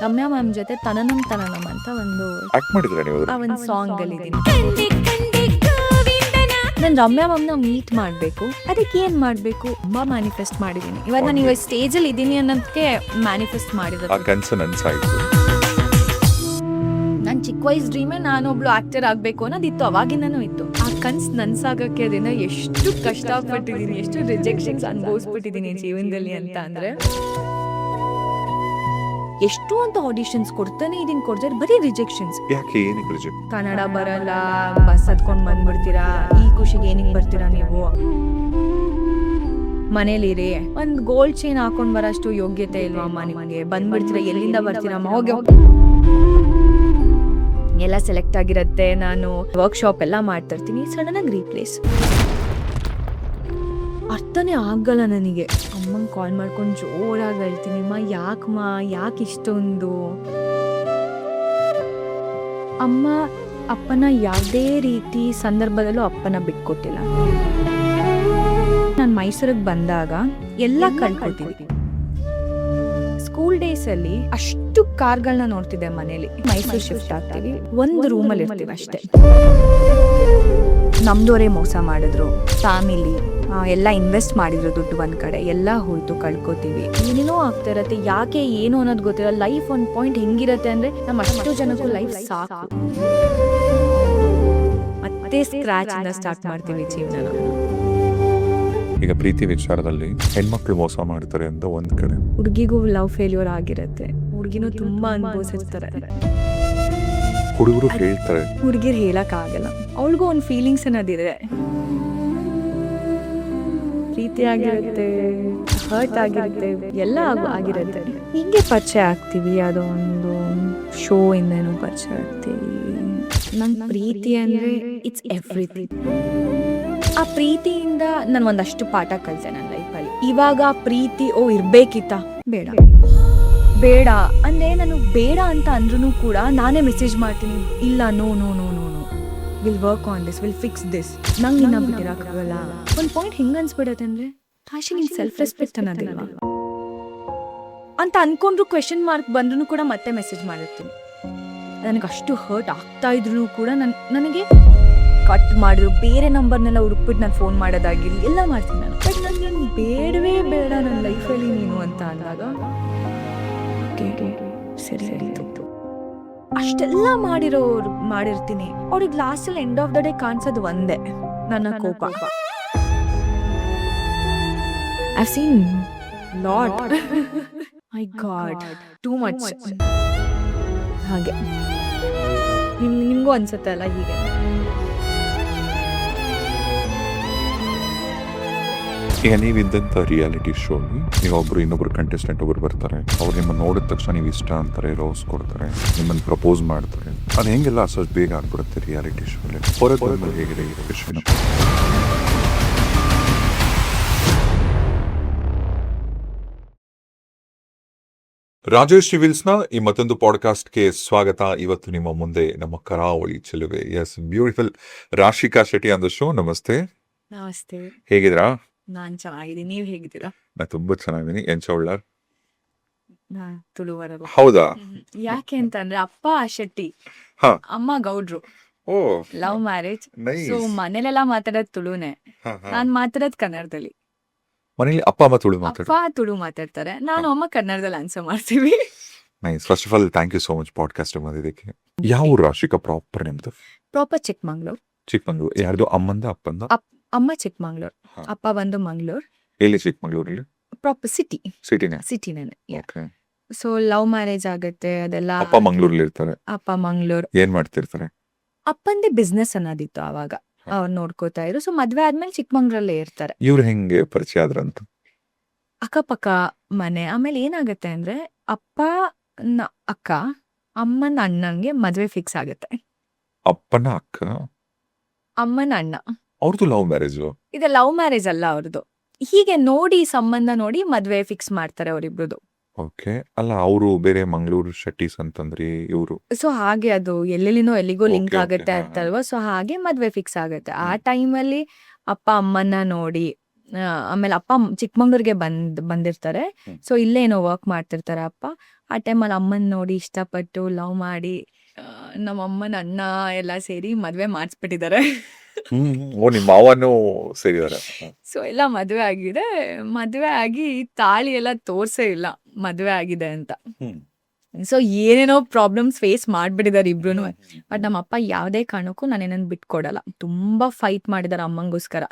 Ramya ma'am ಜೊತೆ ತನನಂ ತನನಂ ಅಂತ act ಮಾಡಿದ್ರೆ ನೀವು ಒಂದು ಸಾಂಗ್ ಅಲ್ಲಿ ಇದೀನಿ. ನಾನು ರಮ್ಯಾ ಮ್ಯಾಮ್ನ ಮೀಟ್ ಮಾಡಬೇಕು. ಅದಕ್ಕೆ ಏನ್ ಮಾಡಬೇಕು ತುಂಬಾ ಮ್ಯಾನಿಫೆಸ್ಟ್ ಮಾಡಿದ್ದೀನಿ. ಇವಾಗ ನಾನು ಇವಾಗ ಸ್ಟೇಜ್ ಅಲ್ಲಿ ಇದೀನಿ ಅನ್ನೋದಕ್ಕೆ ಮ್ಯಾನಿಫೆಸ್ಟ್ ಮಾಡಿರೋದು. ಆ ಕನಸು ನನ್ಸಾಯ್ತು. ನನ್ನ ಚಿಕ್ಕ ವಯಸ್ಸು ಡ್ರೀಮೇ ನಾನೊಬ್ಳು ಆಕ್ಟರ್ ಆಗ್ಬೇಕು ಅನ್ನೋದಿತ್ತು, ಅವಾಗಿಂದನೂ ಇತ್ತು. ಆ ಕನ್ಸು ನನ್ಸಾಗಕ್ಕೆ ಅದನ್ನ ಎಷ್ಟು ಕಷ್ಟಪಟ್ಟಿದ್ದೀನಿ, ಎಷ್ಟು ರಿಜೆಕ್ಷನ್ಸ್ ಅನುಭವಿಸ್ಬಿಟ್ಟಿದ್ದೀನಿ ಜೀವನದಲ್ಲಿ ಅಂತ ಅಂದ್ರೆ, ಎಷ್ಟು ಅಂತ ಆಡಿಷನ್ಸ್ ಕೊಡ್ತಾನೆ ಇದೀನಿ, ಕೊಡ್ತಾರೆ ಬರೀ ರಿಜೆಕ್ಷನ್ಸ್. ಯಾಕೆ ಏನಕ್ಕೆ ರಿಜೆಕ್ಟ್? ಕನ್ನಡ ಬರಲ್ಲ, ಬಸ್ ಹತ್ಕೊಂಡ್ ಬಂದ್ಬಿಡ್ತೀರಾ, ಈ ಖುಷಿಗೆ ಏನಕ್ಕೆ ಬರ್ತೀರಾ ನೀವು, ಮನೇಲಿರಿ, ಒಂದ್ ಗೋಲ್ಡ್ ಚೈನ್ ಹಾಕೊಂಡ್ ಬರೋಷ್ಟು ಯೋಗ್ಯತೆ ಇಲ್ವಾ ಅಮ್ಮ ನಿಮಗೆ, ಬಂದ್ಬಿಡ್ತೀರಾ, ಎಲ್ಲಿಂದ ಬರ್ತೀರಮ್ಮ, ಹೋಗಿ ಎಲ್ಲ ಸೆಲೆಕ್ಟ್ ಆಗಿರತ್ತೆ. ನಾನು ವರ್ಕ್ಶಾಪ್ ಎಲ್ಲ ಮಾಡ್ತಾ ಇರ್ತೀನಿ, ಸಡನ್ ಆಗಿ ರೀಪ್ಲೇಸ್. ಅರ್ಥನೇ ಆಗಲ್ಲ ನನಗೆ. ಅಮ್ಮಂಗೆ ಕಾಲ್ ಮಾಡ್ಕೊಂಡು ಜೋರಾಗಿ ಹೇಳ್ತೀನಿ, ಅಮ್ಮ ಯಾಕೆ ಇಷ್ಟೊಂದು. ಅಮ್ಮ ಅಪ್ಪನ ಯಾವುದೇ ರೀತಿ ಸಂದರ್ಭದಲ್ಲೂ ಅಪ್ಪನ ಬಿಟ್ಕೊಟ್ಟಿಲ್ಲ. ನಾನು ಮೈಸೂರಿಗೆ ಬಂದಾಗ ಎಲ್ಲ ಕಳ್ಕೊಳ್ತೀನಿ. ಸ್ಕೂಲ್ ಡೇಸ್ ಅಲ್ಲಿ ಅಷ್ಟು ಕಾರ್ಗಳನ್ನ ನೋಡ್ತಿದ್ದೆ ಮನೇಲಿ. ಮೈಸೂರು ಶಿಫ್ಟ್ ಆಗ್ತೀವಿ, ಒಂದು ರೂಮಲ್ಲಿ ಇರ್ತೀವಿ ಅಷ್ಟೇ. ನಮ್ದವರೇ ಮೋಸ ಮಾಡಿದ್ರು, ಫ್ಯಾಮಿಲಿ ಎಲ್ಲ ಇನ್ವೆಸ್ಟ್ ಮಾಡಿದ್ರು, ದುಡ್ಡು ಒಂದ್ ಕಡೆ ಎಲ್ಲ ಹೋಯ್ತು, ಕಳ್ಕೊತೀವಿ. ಏನೇನೋ ಆಗ್ತಾ ಇರತ್ತೆ, ಯಾಕೆ ಏನು ಅನ್ನೋದು ಗೊತ್ತಿಲ್ಲ. ಲೈಫ್ ಒಂದ್ ಪಾಯಿಂಟ್ ಹೆಂಗಿರತ್ತೆ ಅಂದ್ರೆ, ನಮ್ಮ ಅಷ್ಟು ಜನಕ್ಕೂ ಲೈಫ್ ಸಾಕು, ಮತ್ತೆ ಸ್ಕ್ರಾಚ್ ಇಂದ ಸ್ಟಾರ್ಟ್ ಮಾಡ್ತೀವಿ ಜೀವನ. ಈಗ ಪ್ರೀತಿ ವಿಚಾರದಲ್ಲಿ ಹೆಣ್ಮಕ್ಳು ಮೋಸ ಮಾಡ್ತಾರೆ ಅಂತ ಒಂದ್ ಕಡೆ, ಹುಡುಗಿಗೂ ಲವ್ ಫೇಲ್ಯೂರ್ ಆಗಿರತ್ತೆ, ಹುಡುಗಿನೂ ತುಂಬಾ ಅನುಭವಿಸಿರ್ತಾರೆ. ಹುಡುಗರು ಹೇಳ್ತಾರೆ, ಹುಡುಗಿರ್ ಹೇಳಕ್ ಆಗಲ್ಲ, ಅವಳಿಗೂ ಒಂದು ಫೀಲಿಂಗ್ಸ್ ಅನ್ನೋದಿದೆ. ಪ್ರೀತಿ ಆಗಿರುತ್ತೆ, ಹರ್ಟ್ ಆಗಿರುತ್ತೆ, ಎಲ್ಲ ಆಗಿರುತ್ತೆ. ಹಿಂಗೆ ಪರಿಚಯ ಆಗ್ತೀವಿ, ಅದೊಂದು ಶೋ ಇಂದೇನೋ ಪರಿಚಯ ಆಗ್ತೀವಿ. ನಂಗೆ ಪ್ರೀತಿ ಅಂದ್ರೆ ಇಟ್ಸ್ ಎವ್ರಿಥಿಂಗ್. ಆ ಪ್ರೀತಿಯಿಂದ ನಾನು ಒಂದಷ್ಟು ಪಾಠ ಕಲಿತೆ ನನ್ನ ಲೈಫಲ್ಲಿ. ಇವಾಗ ಪ್ರೀತಿ ಇರ್ಬೇಕಿತ್ತ, ಬೇಡ ಅಂದ್ರೆ ನಾನು ಬೇಡ ಅಂತ ಅಂದ್ರೂ ಕೂಡ ನಾನೇ ಮೆಸೇಜ್ ಮಾಡ್ತೀನಿ, ಇಲ್ಲ no no no no no will work on this, will fix this. ನಂಗೆ ನಿನ್ನ ಬಿಟ್ಟಿರಕ್ಕಾಗಲ್ಲ. ಒಂದು ಪಾಯಿಂಟ್ ಹೆಂಗ್ ಅನ್ಸ್ಬಿಡತ್ತೆ ಅಂದ್ರೆ, ಆಶೆ ನಿನ್ ಸೆಲ್ಫ್ ರೆಸ್ಪೆಕ್ಟ್ ಅನ್ನೋದಿಲ್ವಾ ಅಂತ ಅನ್ಕೊಂಡ್ರು, ಕ್ವೆಶನ್ ಮಾರ್ಕ್ ಬಂದ್ರೂ ಕೂಡ ಮತ್ತೆ ಮೆಸೇಜ್ ಮಾಡಿರ್ತೀನಿ. ನನಗೆ ಅಷ್ಟು ಹರ್ಟ್ ಆಗ್ತಾ ಇದ್ರು ಕೂಡ ನನಗೆ ಕಟ್ ಮಾಡಿದ್ರು, ಬೇರೆ ನಂಬರ್ನೆಲ್ಲ ಹುಡುಕ್ಬಿಟ್ಟು ನಾನು ಫೋನ್ ಮಾಡೋದಾಗಿರಲಿ ಎಲ್ಲ ಮಾಡ್ತೀನಿ ನಾನು. ಬಟ್ ನನಗೆ ಬೇಡವೇ ಬೇಡ ನನ್ನ ಲೈಫಲ್ಲಿ ನೀನು ಅಂತ ಅಂದಾಗ ಸರಿ ಅಷ್ಟೆಲ್ಲ ಮಾಡಿರ್ತೀನಿ. ಅವ್ರಿಗೆ ಲಾಸ್ಟಲ್ಲಿ ಎಂಡ್ ಆಫ್ ದ ಡೇ ಕಾಣಿಸೋದು ಒಂದೇ, ನನ್ನ ಕೋಪ. I seen lot, my god, too much. ಹಾಗೆ ನಿಮ್ಗೂ ಅನ್ಸುತ್ತೆ ಅಲ್ಲ ಹೀಗೆ? ಈಗ ನೀವಿದ್ದಂಥ ರಿಯಾಲಿಟಿ ಶೋಲಿ ನೀವೊಬ್ರು ಇನ್ನೊಬ್ರು ಕಂಟೆಸ್ಟೆಂಟ್ ಒಬ್ರು ಬರ್ತಾರೆ, ಅವ್ರು ನಿಮ್ಮನ್ನು ನೋಡಿದ ತಕ್ಷಣ ನೀವು ಇಷ್ಟ ಅಂತಾರೆ, ರೋಸ್ ಕೊಡ್ತಾರೆ, ನಿಮ್ಮನ್ನು ಪ್ರಪೋಸ್ ಮಾಡ್ತಾರೆ. ಅದು ಹೆಂಗೆಲ್ಲ ಅಷ್ಟು ಬೇಗ ಆಗ್ಬಿಡುತ್ತೆ ರಿಯಾಲಿಟಿ ಶೋಲಿ? ಹೊರಗೆ ಹೇಗಿದೆ ಈ ವಿಷಯನ? ರಾಜೇಶ್ ಸಿವಿಲ್ಸ್ನ ಈ ಮತ್ತೊಂದು ಪಾಡ್ಕಾಸ್ಟ್ಗೆ ಸ್ವಾಗತ. ಇವತ್ತು ನಿಮ್ಮ ಮುಂದೆ ನಮ್ಮ ಕರಾವಳಿ ಚೆಲುವೆ, S beautiful Rashika Shetty on the show. ನಮಸ್ತೆ. ನಮಸ್ತೆ. ಹೇಗಿದ್ದೀರಾ? ನಾನ್ ಚೆನ್ನಾಗಿದ್ದೀನಿ, ನೀವ್ ಹೇಗಿದ್ದೀರಾ? ನಾ ತುಂಬಾ ಚೆನ್ನಾಗಿದ್ದೀನಿ. ಎಂಚೌಳ್ಳಾರ್ ತುಳುವರರು. ಹೌದಾ? ಯಾಕೆ ಅಂತಂದ್ರೆ ಅಪ್ಪ ಶೆಟ್ಟಿ, ಅಮ್ಮ ಗೌಡ್ರು. ಓ, ಲವ್ ಮ್ಯಾರೇಜ್. ನೈಸ್. ಸೊ ಮನೇಲೆಲ್ಲ ಮಾತಾಡೋದ್ ತುಳುನೆ, ನಾನ್ ಮಾತಾಡೋದ್ ಕನ್ನಡದಲ್ಲಿ. ಮನೇಲಿ ಅಪ್ಪ ಅಮ್ಮ ತುಳು ಅಪ್ಪ ತುಳು ಮಾತಾಡ್ತಾರೆ, ನಾನು ಅಮ್ಮ ಕನ್ನಡದಲ್ಲಿ ಆನ್ಸರ್ ಮಾಡ್ತೀವಿ. Nice. First of all thank you so much podcast ಬಂದಿದ್ದಕ್ಕೆ. ಯಾವ ರಾಶಿಕಾ ಪ್ರಾಪರ್ ನಿಮ್ದು? ಪ್ರಾಪರ್ ಚಿಕ್ಕಮಂಗ್ಳೂರ್. ಚಿಕ್ಕಮಂಗ್ಳೂರು. ಯಾರ್ದು ಅಮ್ಮಂದ ಅಪ್ಪಂದ? ಅಮ್ಮ ಚಿಕ್ಕಮಂಗ್ಳೂರ್, ಅಪ್ಪ ಬಂದು ಮಂಗ್ಳೂರ್. ಎಲ್ಲಿ ಚಿಕ್ಕಮಂಗ್ಳೂರಲ್ಲಿ? ಪ್ರಾಪರ್ ಸಿಟಿನೇ. ಓಕೆ. ಸೊ ಲವ್ ಮ್ಯಾರೇಜ್ ಆಗುತ್ತೆ, ಅದೆಲ್ಲ. ಅಪ್ಪ ಮಂಗ್ಳೂರಲ್ಲಿ ಇರ್ತಾರೆ? ಅಪ್ಪ ಮಂಗ್ಳೂರ್. ಏನ್ ಮಾಡ್ತಿರ್ತಾರೆ? ಅಪ್ಪಂದೇ ಬಿಸ್ನೆಸ್ ಅನ್ನೋದಿತ್ತು ಆವಾಗ, ಅವ್ರು ನೋಡ್ಕೋತಾ ಇದ್ರು. ಸೊ ಮದ್ವೆ ಆದ್ಮೇಲೆ ಚಿಕ್ಕಮಂಗ್ಳೂರಲ್ಲೇ ಇರ್ತಾರೆ. ಇವ್ರು ಹೆಂಗೆ ಪರಿಚಯ ಆದ್ರಂತ? ಅಕ್ಕಪಕ್ಕ ಮನೆ. ಆಮೇಲೆ ಏನಾಗತ್ತೆ ಅಂದ್ರೆ, ಅಪ್ಪನ ಅಕ್ಕ ಅಮ್ಮನ ಅಣ್ಣನ್ಗೆ ಮದ್ವೆ ಫಿಕ್ಸ್ ಆಗತ್ತೆ. ಅಪ್ಪನ ಅಕ್ಕ ಅಮ್ಮನ ಅಣ್ಣ. ಅವ್ರದ್ದು ಲವ್ ಮ್ಯಾರೇಜ್? ಇದು ಲವ್ ಮ್ಯಾರೇಜ್ ಅಲ್ಲ ಅವ್ರದ್ದು, ಹೀಗೆ ನೋಡಿ ಸಂಬಂಧ ನೋಡಿ ಮದ್ವೆ ಫಿಕ್ಸ್ ಮಾಡ್ತಾರೆ ಅವರಿಬ್ರದ್ದು. ಓಕೆ. ಅಲ್ಲ, ಅವರು ಬೇರೆ ಮಂಗಳೂರು ಶೆಟ್ಟೀಸ್ ಅಂತಂದ್ರಿ, ಇವರು. ಸೊ ಹಾಗೆ ಅದು ಎಲ್ಲೆಲ್ಲಿನೋ ಎಲ್ಲಿಗೋ ಲಿಂಕ್ Okay, ಆಗುತ್ತೆ okay, ಅಂತಲ್ವಾ. ಸೊ ಹಾಗೆ ಮದ್ವೆ ಫಿಕ್ಸ್ ಆಗುತ್ತೆ. ಆ ಟೈಮಲ್ಲಿ ಅಪ್ಪ ಅಮ್ಮನ್ನ ನೋಡಿ ಆಮೇಲೆ ಅಪ್ಪ ಚಿಕ್ಕಮಂಗ್ಳೂರಿಗೆ ಬಂದಿರ್ತಾರೆ. ಹ್ಮ್. ಸೊ ಇಲ್ಲೇನೋ ವರ್ಕ್ ಮಾಡ್ತಿರ್ತಾರೆ ಅಪ್ಪ. ಆ ಟೈಮಲ್ಲಿ ಅಮ್ಮನ ನೋಡಿ ಇಷ್ಟಪಟ್ಟು ಲವ್ ಮಾಡಿ ನಮ್ಮ ಅಮ್ಮನ ಅಣ್ಣ ಎಲ್ಲ ಸೇರಿ ಮದುವೆ ಮಾಡಿಸ್ಬಿಟ್ಟಿದ್ದಾರೆ. ಓ ನಿಮ್ಮ ಮಾವನು ಸೇರಿದಾರೆ. ಸೊ ಎಲ್ಲ ಮದುವೆ ಆಗಿದೆ. ಮದುವೆ ಆಗಿ ತಾಳಿ ಎಲ್ಲ ತೋರ್ಸೇ ಇಲ್ಲ ಮದುವೆ ಆಗಿದೆ ಅಂತ. ಸೊ ಏನೇನೋ ಪ್ರಾಬ್ಲಮ್ಸ್ ಫೇಸ್ ಮಾಡ್ಬಿಟ್ಟಿದ್ದಾರೆ ಇಬ್ರು. ಬಟ್ ನಮ್ಮ ಅಪ್ಪ ಯಾವುದೇ ಕಾರಣಕ್ಕೂ ನಾನೇನನ್ನು ಬಿಟ್ಕೊಡಲ್ಲ. ತುಂಬಾ ಫೈಟ್ ಮಾಡಿದಾರೆ ಅಮ್ಮಂಗೋಸ್ಕರ.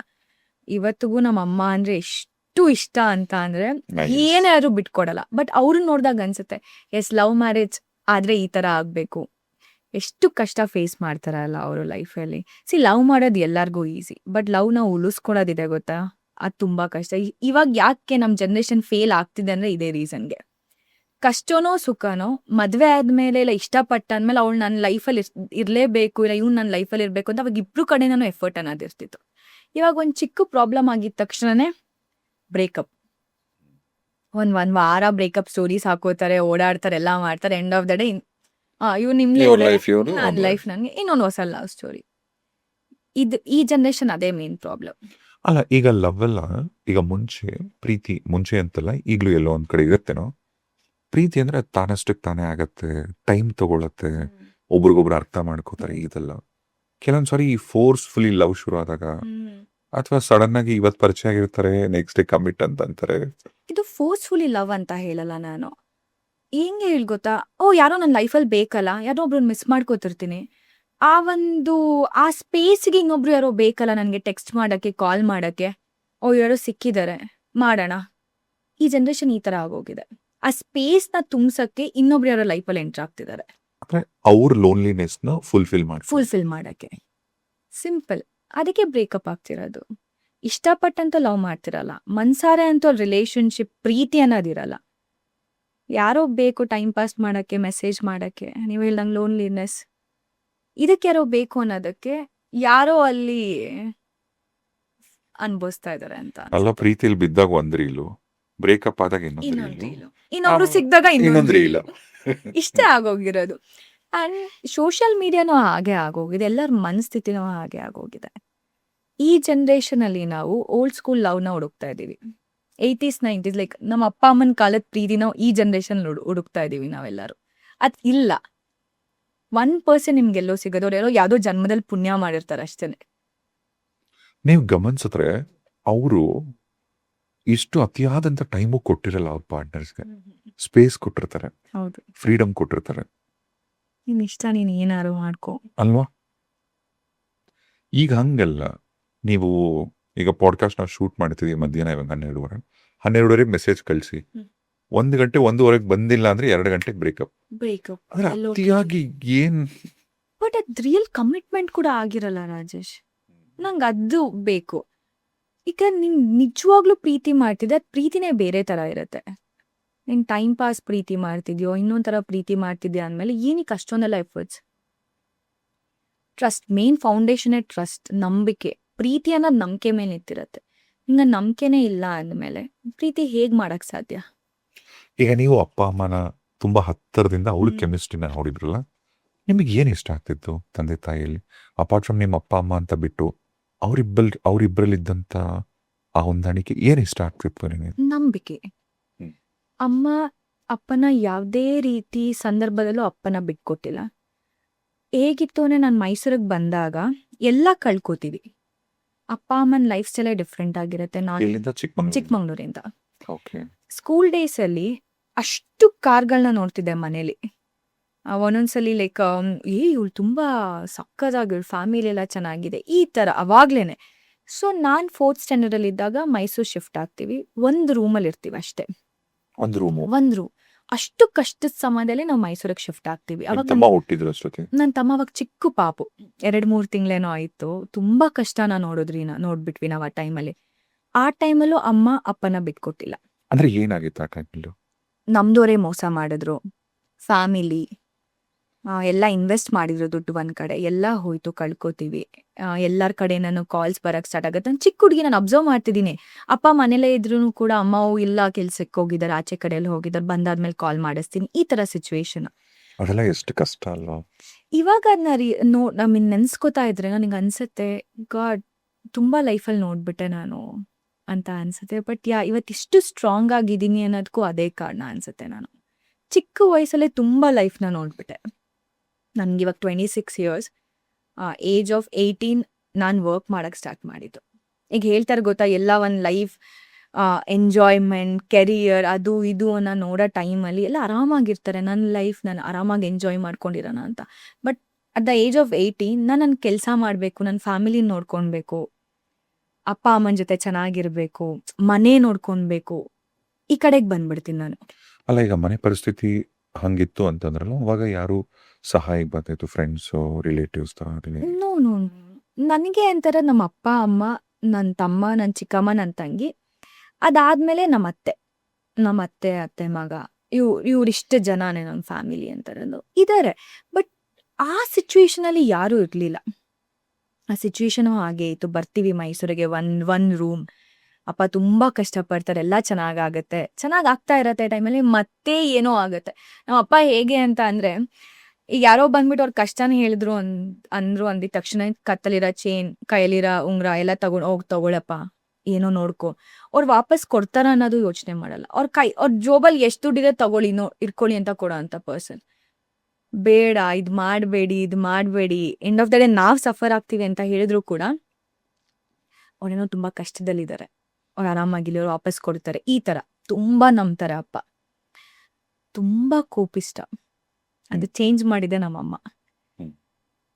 ಇವತ್ತಿಗೂ ನಮ್ಮ ಅಮ್ಮ ಅಂದ್ರೆ ಎಷ್ಟು ಇಷ್ಟ ಅಂತ ಅಂದ್ರೆ Nice. ಏನೇ ಆದ್ರೂ ಬಿಟ್ಕೊಡಲ್ಲ. ಬಟ್ ಅವ್ರನ್ನ ನೋಡಿದಾಗ ಅನ್ಸುತ್ತೆ ಎಸ್ ಲವ್ ಮ್ಯಾರೇಜ್ ಆದ್ರೆ ಈ ತರ ಆಗ್ಬೇಕು. ಎಷ್ಟು ಕಷ್ಟ ಫೇಸ್ ಮಾಡ್ತಾರಲ್ಲ ಅವರು ಲೈಫಲ್ಲಿ. ಲವ್ ಮಾಡೋದು ಎಲ್ಲರಿಗೂ ಈಸಿ, ಬಟ್ ಲವ್ನ ಉಳಿಸ್ಕೊಳೋದಿದೆ ಗೊತ್ತಾ, ಅದು ತುಂಬಾ ಕಷ್ಟ. ಇವಾಗ ಯಾಕೆ ನಮ್ಮ ಜನ್ರೇಷನ್ ಫೇಲ್ ಆಗ್ತಿದೆ ಅಂದ್ರೆ ಇದೇ ರೀಸನ್ಗೆ. ಕಷ್ಟನೋ ಸುಖನೋ ಮದ್ವೆ ಆದ್ಮೇಲೆ ಇಲ್ಲ ಇಷ್ಟಪಟ್ಟಾದ್ಮೇಲೆ ಅವಳು ನನ್ನ ಲೈಫಲ್ಲಿ ಇರ್ಲೇಬೇಕು, ಇಲ್ಲ ಇವ್ನು ನನ್ನ ಲೈಫಲ್ಲಿ ಇರ್ಬೇಕು ಅಂತ ಅವಾಗ ಇಬ್ರು ಕಡೆ ನಾನು ಎಫರ್ಟ್ ಅನ್ನೋದಿರ್ತಿತ್ತು. ಇವಾಗ ಒಂದು ಚಿಕ್ಕ ಪ್ರಾಬ್ಲಮ್ ಆಗಿದ ತಕ್ಷಣನೇ ಬ್ರೇಕಪ್. ಒಂದ್ ವಾರ ಬ್ರೇಕಪ್ ಸ್ಟೋರೀಸ್ ಹಾಕೋತಾರೆ, ಓಡಾಡ್ತಾರೆ, ಎಲ್ಲ ಮಾಡ್ತಾರೆ. ಎಂಡ್ ಆಫ್ ದ ಡೇ ಇವ್ರು ನಿಮ್ಗೆ Your life ಇವ್ರು, ನನ್ನ ಲೈಫ್ ನನಗೆ ಇನ್ನೊಂದು ಹೊಸ ಲವ್ ಸ್ಟೋರಿ. ಈ ಜನರೇಷನ್ ಅದೇ ಮೇನ್ ಪ್ರಾಬ್ಲಮ್. ಅಲ್ಲ ಈಗ ಲವ್ ಎಲ್ಲ ಈಗ ಮುಂಚೆ ಪ್ರೀತಿ ಮುಂಚೆ ಅಂತಲ್ಲ ಈಗಲೂ ಎಲ್ಲೋ ಒಂದ್ ಕಡೆ ಇರುತ್ತೇನೋ. ಪ್ರೀತಿ ಅಂದ್ರೆ ತಾನಷ್ಟಕ್ಕೆ ತಾನೇ ಆಗತ್ತೆ, ಟೈಮ್ ತಗೊಳತ್ತೆ, ಒಬ್ರಿಗೊಬ್ರು ಅರ್ಥ ಮಾಡ್ಕೋತಾರೆ. ಇದೆಲ್ಲ ಕೆಲವೊಂದ್ಸರಿ ಫೋರ್ಸ್ಫುಲಿ ಲವ್ ಶುರು ಆದಾಗ ಅಥವಾ ಸಡನ್ ಆಗಿ ಇವತ್ ಪರಿಚಯ ಆಗಿರ್ತಾರೆ, ನೆಕ್ಸ್ಟ್ ಡೇ ಕಮಿಟ್ ಅಂತ ಅಂತಾರೆ. ಇದು ಫೋರ್ಸ್ಫುಲಿ ಲವ್ ಅಂತ ಹೇಳಲ್ಲ ನಾನು. ಹೆಂಗೆ ಹೇಳಿ ಗೊತ್ತಾ, ಯಾರೋ ನನ್ನ ಲೈಫಲ್ಲಿ ಬೇಕಲ್ಲ, ಯಾರೋ ಒಬ್ರನ್ನ ಮಿಸ್ ಮಾಡ್ಕೋತಿರ್ತೀನಿ. ಆ ಸ್ಪೇಸ್ಗೆ ಇನ್ನೊಬ್ರು ಯಾರೋ ಬೇಕಲ್ಲ ನನಗೆ ಟೆಕ್ಸ್ಟ್ ಮಾಡಕ್ಕೆ, ಕಾಲ್ ಮಾಡಕ್ಕೆ. ಯಾರೋ ಸಿಕ್ಕಿದ್ದಾರೆ ಮಾಡೋಣ. ಈ ಜನರೇಷನ್ ಈ ತರ ಆಗೋಗಿದೆ. ಆ ಸ್ಪೇಸ್ನ ತುಂಬಿಸಕ್ಕೆ ಇನ್ನೊಬ್ರು ಯಾರೋ ಲೈಫಲ್ಲಿ ಎಂಟರ್ ಆಗ್ತಿದ್ದಾರೆ, ಅಂದ್ರೆ ಅವ್ರ ಲೋನ್ಲಿನೆಸ್ ನ ಫುಲ್ಫಿಲ್ ಮಾಡಕ್ಕೆ. ಸಿಂಪಲ್. ಅದಕ್ಕೆ ಬ್ರೇಕಪ್ ಆಗ್ತಿರೋದು. ಇಷ್ಟಪಟ್ಟಂತ ಲವ್ ಮಾಡ್ತಿರಲ್ಲ, ಮನ್ಸಾರೆ ಅಂತೂ ರಿಲೇಶನ್ಶಿಪ್ ಪ್ರೀತಿ ಅನ್ನೋದಿರಲ್ಲ. ಯಾರೋ ಬೇಕು ಟೈಮ್ ಪಾಸ್ ಮಾಡಕ್ಕೆ, ಮೆಸೇಜ್ ಮಾಡಕ್ಕೆ, ನೀವು ಹೇಳ್ದಂಗೆ ಲೋನ್ಲಿನೆಸ್. ಇದಕ್ಕೆ ಯಾರೋ ಬೇಕು ಅನ್ನೋದಕ್ಕೆ ಯಾರೋ ಅಲ್ಲಿ ಅನ್ಭವಿಸ್ತಾ ಇದಾರೆ ಅಂತ ಅಲ್ಲ. ಪ್ರೀತಿಲಿ ಬಿದ್ದಾಗ ಒಂದ್ ರೀಲು, ಬ್ರೇಕಪ್ ಆದಾಗ ಇನ್ನೊಂದು ಇನ್ನೊಬ್ರು ಸಿಕ್ಕಿದಾಗ ಇನ್ನೊಂದು ಇನ್ನೊಂದ್ ರೀಲ್. ಇಷ್ಟೇ ಆಗೋಗಿರೋದು. ಅಂಡ್ ಸೋಷಿಯಲ್ ಮೀಡಿಯಾನೂ ಹಾಗೆ ಆಗೋಗಿದೆ, ಎಲ್ಲರ ಮನಸ್ಥಿತಿನೂ ಹಾಗೆ ಆಗೋಗಿದೆ. ಈ ಜನರೇಷನ್ ಅಲ್ಲಿ ನಾವು ಓಲ್ಡ್ ಸ್ಕೂಲ್ ಲವ್ನ ಹುಡುಕ್ತಾ ಇದೀವಿ. 80s 90s ಲೈಕ್ ನಮ್ಮ ಅಪ್ಪ ಅಮ್ಮನ ಕಾಲದ ಪ್ರೀತಿನ ಈ ಜನರೇಷನ್ ಹುಡುಕ್ತಾ ಇದೀವಿ ನಾವೆಲ್ಲರೂ. ಅದ್ ಇಲ್ಲ. 1% ನಿಮ್ಗೆಲ್ಲೋ ಸಿಗೋದು, ಅವ್ರು ಎಲ್ಲೋ ಯಾವ್ದೋ ಜನ್ಮದಲ್ಲಿ ಪುಣ್ಯ ಮಾಡಿರ್ತಾರೆ ಅಷ್ಟೇನೆ. ನೀವು ಗಮನಿಸಿದ್ರೆ ಅವರು ಇಷ್ಟು ಅತಿಯಾದಂತ ಟೈಮು ಕೊಟ್ಟಿರಲ್ಲ ಅವ್ರ ಪಾರ್ಟ್ನರ್ಸ್ಗೆ. ಸ್ಪೇಸ್ ಕೊಟ್ಟಿರ್ತಾರೆ, ಹೌದು. ಫ್ರೀಡಮ್ ಕೊಟ್ಟಿರ್ತಾರೆ ನಿನ್ ಇಷ್ಟ, ನೀನ್ ಏನಾರು ಮಾಡ್ಕೋ ಅಲ್ವಾ. ಈಗ ಹಂಗಲ್ಲ. ನೀವು ಈಗ ಪಾಡ್ಕಾಸ್ಟ್ ನಾವು ಶೂಟ್ ಮಾಡ್ತಿದೀವಿ ಮಧ್ಯಾಹ್ನ, ಇವಾಗ 12:30 ಮೆಸೇಜ್ ಕಳಿಸಿ, 1 ಗಂಟೆ 1:30 ಬಂದಿಲ್ಲ ಅಂದ್ರೆ 2 ಗಂಟೆಗೆ ಬ್ರೇಕಪ್. ಅಂದ್ರೆ ಅತಿಯಾಗಿ ಏನ್. ಬಟ್ ಅದ್ ರಿಯಲ್ ಕಮಿಟ್ಮೆಂಟ್ ಕೂಡ ಆಗಿರಲ್ಲ ರಾಜೇಶ್. ನಂಗೆ ಅದು ಬೇಕು. ಈಗ ನೀನ್ ನಿಜವಾಗ್ಲೂ ಪ್ರೀತಿ ಮಾಡ್ತಿದ್ದೆ, ಅದ್ ಪ್ರೀತಿನೇ ಬೇರೆ ತರ ಇರುತ್ತೆ. ನೀನ್ ಟೈಮ್ ಪಾಸ್ ಪ್ರೀತಿ ಮಾಡ್ತಿದ್ಯೋ, ಇನ್ನೊಂದ್ ತರ ಪ್ರೀತಿ ಮಾಡ್ತಿದ್ಯಾ ಅಂದ್ಮೇಲೆ ಏನಕ್ಕೆ ಅಷ್ಟೊಂದೆಲ್ಲ efforts. Trust, main foundation trust, ನಂಬಿಕೆ. ಪ್ರೀತಿ ಅನ್ನೋದು ನಂಬಿಕೆ ಮೇಲೆ ನಿಂತಿರತ್ತೆ. ನಿಂಗೆ ನಂಬಿಕೆನೇ ಇಲ್ಲ ಅಂದಮೇಲೆ ಪ್ರೀತಿ ಹೇಗ್ ಮಾಡಕ್ ಸಾಧ್ಯ? ಈಗ ನೀವು ಅಪ್ಪ ಅಮ್ಮನ ತುಂಬಾ ಹತ್ತಿರದಿಂದ ಅವ್ರ ಕೆಮಿಸ್ಟ್ರಿನ ನೋಡಿದ್ರಲ್ಲ, ನಿಮಗೆ ಏನ್ ಇಷ್ಟ ಆಗ್ತಿತ್ತು ತಂದೆ ತಾಯಿಯಲ್ಲಿ ಅಪಾರ್ಟ್ ಫ್ರಮ್ ನಿಮ್ಮ ಅಪ್ಪ ಅಮ್ಮ ಅಂತ ಬಿಟ್ಟು? ಅವ್ರಿಬ್ರಲ್ಲಿದ್ದಂತ ಆ ಹೊಂದಾಣಿಕೆ ಏನ್ ಇಷ್ಟ ಆಗ್ತಿತ್ತು ನಿಮಗೆ? ನಂಬಿಕೆ. ಅಮ್ಮ ಅಪ್ಪನ ಯಾವುದೇ ರೀತಿ ಸಂದರ್ಭದಲ್ಲೂ ಅಪ್ಪನ ಬಿಟ್ಕೊಟ್ಟಿಲ್ಲ. ಹೇಗಿತ್ತು ಅಂದ್ರೆ ನಾನು ಮೈಸೂರಿಗೆ ಬಂದಾಗ ಎಲ್ಲ ಕಳ್ಕೊತೀವಿ. ಅಪ್ಪ ಅಮ್ಮನ ಲೈಫ್ ಸ್ಟೈಲೇ ಡಿಫ್ರೆಂಟ್ ಆಗಿರುತ್ತೆ. ನಾನು ಚಿಕ್ಕಮಂಗ್ಳೂರಿಂದ ಸ್ಕೂಲ್ ಡೇಸ್ ಅಲ್ಲಿ ಅಷ್ಟು ಕಾರ್ಗಳನ್ನ ನೋಡ್ತಿದ್ದೆ ಮನೇಲಿ. ಒಂದೊಂದ್ಸಲಿ ಲೈಕ್ ಇವಳು ತುಂಬಾ ಸಕ್ಕದಾಗಿಳು, ಫ್ಯಾಮಿಲಿ ಎಲ್ಲ ಚೆನ್ನಾಗಿದೆ, ಈ ತರ ಅವಾಗ್ಲೇನೆ. ಸೊ ನಾನ್ 4th ಸ್ಟ್ಯಾಂಡರ್ಡ್ ಅಲ್ಲಿ ಇದ್ದಾಗ ಮೈಸೂರು ಶಿಫ್ಟ್ ಆಗ್ತೀವಿ. ಒಂದು ರೂಮಲ್ಲಿ ಇರ್ತೀವಿ ಅಷ್ಟೇ, ಒಂದು ರೂಮ್. ಅಷ್ಟು ಕಷ್ಟದ ಸಮಯದಲ್ಲಿ ನಾವು ಮೈಸೂರಿಗೆ ಶಿಫ್ಟ್ ಆಗ್ತೀವಿ. ಅವಾಗ ನನ್ನ ತಮ್ಮ ಅವಾಗ ಚಿಕ್ಕ ಪಾಪು, 2-3 ತಿಂಗಳೇನೋ ಆಯ್ತು. ತುಂಬಾ ಕಷ್ಟನ ನೋಡ್ಬಿಟ್ವಿ ನಾವು ಆ ಟೈಮಲ್ಲಿ. ಆ ಟೈಮಲ್ಲೂ ಅಮ್ಮ ಅಪ್ಪನ ಬಿಟ್ಕೊಟ್ಟಿಲ್ಲ. ಅಂದ್ರೆ ಏನಾಗಿತ್ತು ಆ ಟೈಮಲ್ಲಿ? ನಮ್ದೋರೇ ಮೋಸ ಮಾಡಿದ್ರು. ಫ್ಯಾಮಿಲಿ ಎಲ್ಲ ಇನ್ವೆಸ್ಟ್ ಮಾಡಿದ್ರು ದುಡ್ಡು ಒಂದ್ ಕಡೆ, ಎಲ್ಲ ಹೋಯ್ತು, ಕಳ್ಕೊತೀವಿ. ಎಲ್ಲರ ಕಡೆ ನಾನು ಕಾಲ್ಸ್ ಬರಕ್ ಸ್ಟಾರ್ಟ್ ಆಗುತ್ತೆ. ನಾನು ಚಿಕ್ಕ ಹುಡುಗಿ, ನಾನು ಅಬ್ಸರ್ವ್ ಮಾಡ್ತಿದ್ದೀನಿ. ಅಪ್ಪ ಮನೇಲೇ ಇದ್ರು ಕೂಡ ಅಮ್ಮ ಇಲ್ಲ ಕೆಲ್ಸಕ್ಕೆ ಹೋಗಿದ್ದಾರೆ, ಆಚೆ ಕಡೆಯಲ್ಲಿ ಹೋಗಿದ್ದಾರೆ, ಬಂದಾದ್ಮೇಲೆ ಕಾಲ್ ಮಾಡಿಸ್ತೀನಿ, ಈ ತರ ಸಿಚುವೇಶನ್. ಅದೆಲ್ಲ ಎಷ್ಟು ಕಷ್ಟ ಅಲ್ವಾ. ಇವಾಗ ಅದನ್ನ ನೆನ್ಸ್ಕೊತಾ ಇದ್ರೆ ನನಗೆ ಅನ್ಸುತ್ತೆ, ಗಾಡ್ ತುಂಬಾ ಲೈಫಲ್ಲಿ ನೋಡ್ಬಿಟ್ಟೆ ನಾನು ಅಂತ ಅನ್ಸುತ್ತೆ. ಬಟ್ ಇವತ್ತಿಷ್ಟು ಸ್ಟ್ರಾಂಗ್ ಆಗಿದ್ದೀನಿ ಅನ್ನೋದಕ್ಕೂ ಅದೇ ಕಾರಣ ಅನ್ಸುತ್ತೆ. ನಾನು ಚಿಕ್ಕ ವಯಸ್ಸಲ್ಲೇ ತುಂಬ ಲೈಫ್ನ ನೋಡ್ಬಿಟ್ಟೆ. ನನಗಿವಾಗ 26 ಇಯರ್ಸ್. ಏಜ್ ಆಫ್ 18 ನಾನು ವರ್ಕ್ ಮಾಡೋಕ್ಕೆ ಸ್ಟಾರ್ಟ್ ಮಾಡಿದ್ದು. ಈಗ ಹೇಳ್ತಾರೆ ಗೊತ್ತಾ, ಎಲ್ಲ ಒಂದು ಲೈಫ್ ಎಂಜಾಯ್ಮೆಂಟ್, ಕೆರಿಯರ್, ಅದು ಇದು ಅನ್ನೋ ನೋಡೋ ಟೈಮಲ್ಲಿ ಎಲ್ಲ ಆರಾಮಾಗಿರ್ತಾರೆ. ನನ್ನ ಲೈಫ್ ನಾನು ಆರಾಮಾಗಿ ಎಂಜಾಯ್ ಮಾಡ್ಕೊಂಡಿರೋಣ ಅಂತ. But at the age of 18 ನಾನು ನನ್ನ ಕೆಲಸ ಮಾಡಬೇಕು, ನನ್ನ ಫ್ಯಾಮಿಲಿ ನೋಡ್ಕೊಳ್ಬೇಕು, ಅಪ್ಪ ಅಮ್ಮನ ಜೊತೆ ಚೆನ್ನಾಗಿರ್ಬೇಕು, ಮನೆ ನೋಡ್ಕೊಳ್ಬೇಕು, ಈ ಕಡೆಗೆ ಬಂದ್ಬಿಡ್ತೀನಿ ನಾನು. ಅಲ್ಲ, ಈಗ ಮನೆ ಪರಿಸ್ಥಿತಿ ಹಂಗಿತ್ತು ಅಂತಂದ್ರಲ್ಲ, ಅವಾಗ ಯಾರು ಸಹಾಯಕ್ಕೆ ಬರ್ತಾಯಿತ್ತು? ಫ್ರೆಂಡ್ಸು, ರಿಲೇಟಿವ್ಸ್ ಥರ? ನೋ ನೋ ನನಗೆ ಅಂತಾರೆ ನಮ್ಮ ಅಪ್ಪ ಅಮ್ಮ, ನನ್ನ ತಮ್ಮ, ನನ್ನ ಚಿಕ್ಕಮ್ಮ, ನನ್ನ ತಂಗಿ, ಅದಾದಮೇಲೆ ನಮ್ಮ ಅತ್ತೆ ಅತ್ತೆ ಮಗ, ಇವರಿಷ್ಟು ಜನನೇ ನಮ್ಮ ಫ್ಯಾಮಿಲಿ ಅಂತಾರದು ಇದ್ದಾರೆ. ಬಟ್ ಆ ಸಿಚುವೇಶನಲ್ಲಿ ಯಾರೂ ಇರಲಿಲ್ಲ. ಆ ಸಿಚುವೇಶನು ಹಾಗೆ ಇತ್ತು. ಬರ್ತೀವಿ ಮೈಸೂರಿಗೆ, ಒನ್ ರೂಮ್, ಅಪ್ಪ ತುಂಬ ಕಷ್ಟಪಡ್ತಾರೆ, ಎಲ್ಲ ಚೆನ್ನಾಗಾಗತ್ತೆ, ಚೆನ್ನಾಗಿ ಆಗ್ತಾ ಇರತ್ತೆ ಟೈಮಲ್ಲಿ ಮತ್ತೆ ಏನೋ ಆಗುತ್ತೆ. ನಮ್ಮ ಅಪ್ಪ ಹೇಗೆ ಅಂತ ಅಂದರೆ, ಈಗ ಯಾರೋ ಬಂದ್ಬಿಟ್ಟು ಅವ್ರ ಕಷ್ಟನ ಹೇಳಿದ್ರು ಅಂದ್ರು ಅಂದಿದ ತಕ್ಷಣ ಕತ್ತಲಿರೋ ಚೇನ್, ಕೈಯಲ್ಲಿರೋ ಉಂಗುರ ಎಲ್ಲ ತಗೊಳಪ್ಪ, ಏನೋ ನೋಡ್ಕೊ, ಅವ್ರು ವಾಪಸ್ ಕೊಡ್ತಾರ ಅನ್ನೋದು ಯೋಚನೆ ಮಾಡಲ್ಲ. ಅವ್ರ ಜೋಬಲ್ಲಿ ಎಷ್ಟು ದುಡ್ಡಿದೆ ತಗೊಳ್ಳಿ, ಇಟ್ಕೊಳ್ಳಿ ಅಂತ ಕೊಡೋ ಅಂಥ ಪರ್ಸನ್. ಬೇಡ, ಇದು ಮಾಡಬೇಡಿ, ಎಂಡ್ ಆಫ್ ದ ಡೇ ನಾವು ಸಫರ್ ಆಗ್ತೀವಿ ಅಂತ ಹೇಳಿದ್ರು ಕೂಡ ಅವ್ರೇನೋ ತುಂಬ ಕಷ್ಟದಲ್ಲಿದ್ದಾರೆ, ಅವ್ರು ಆರಾಮಾಗಿಲ್ಲ, ಅವ್ರು ವಾಪಸ್ ಕೊಡ್ತಾರೆ, ಈ ಥರ ತುಂಬ ನಂಬ್ತಾರೆ ಅಪ್ಪ. ತುಂಬ ಕೋಪಿಷ್ಟ. ಅದು ಚೇಂಜ್ ಮಾಡಿದೆ ನಮ್ಮಮ್ಮ.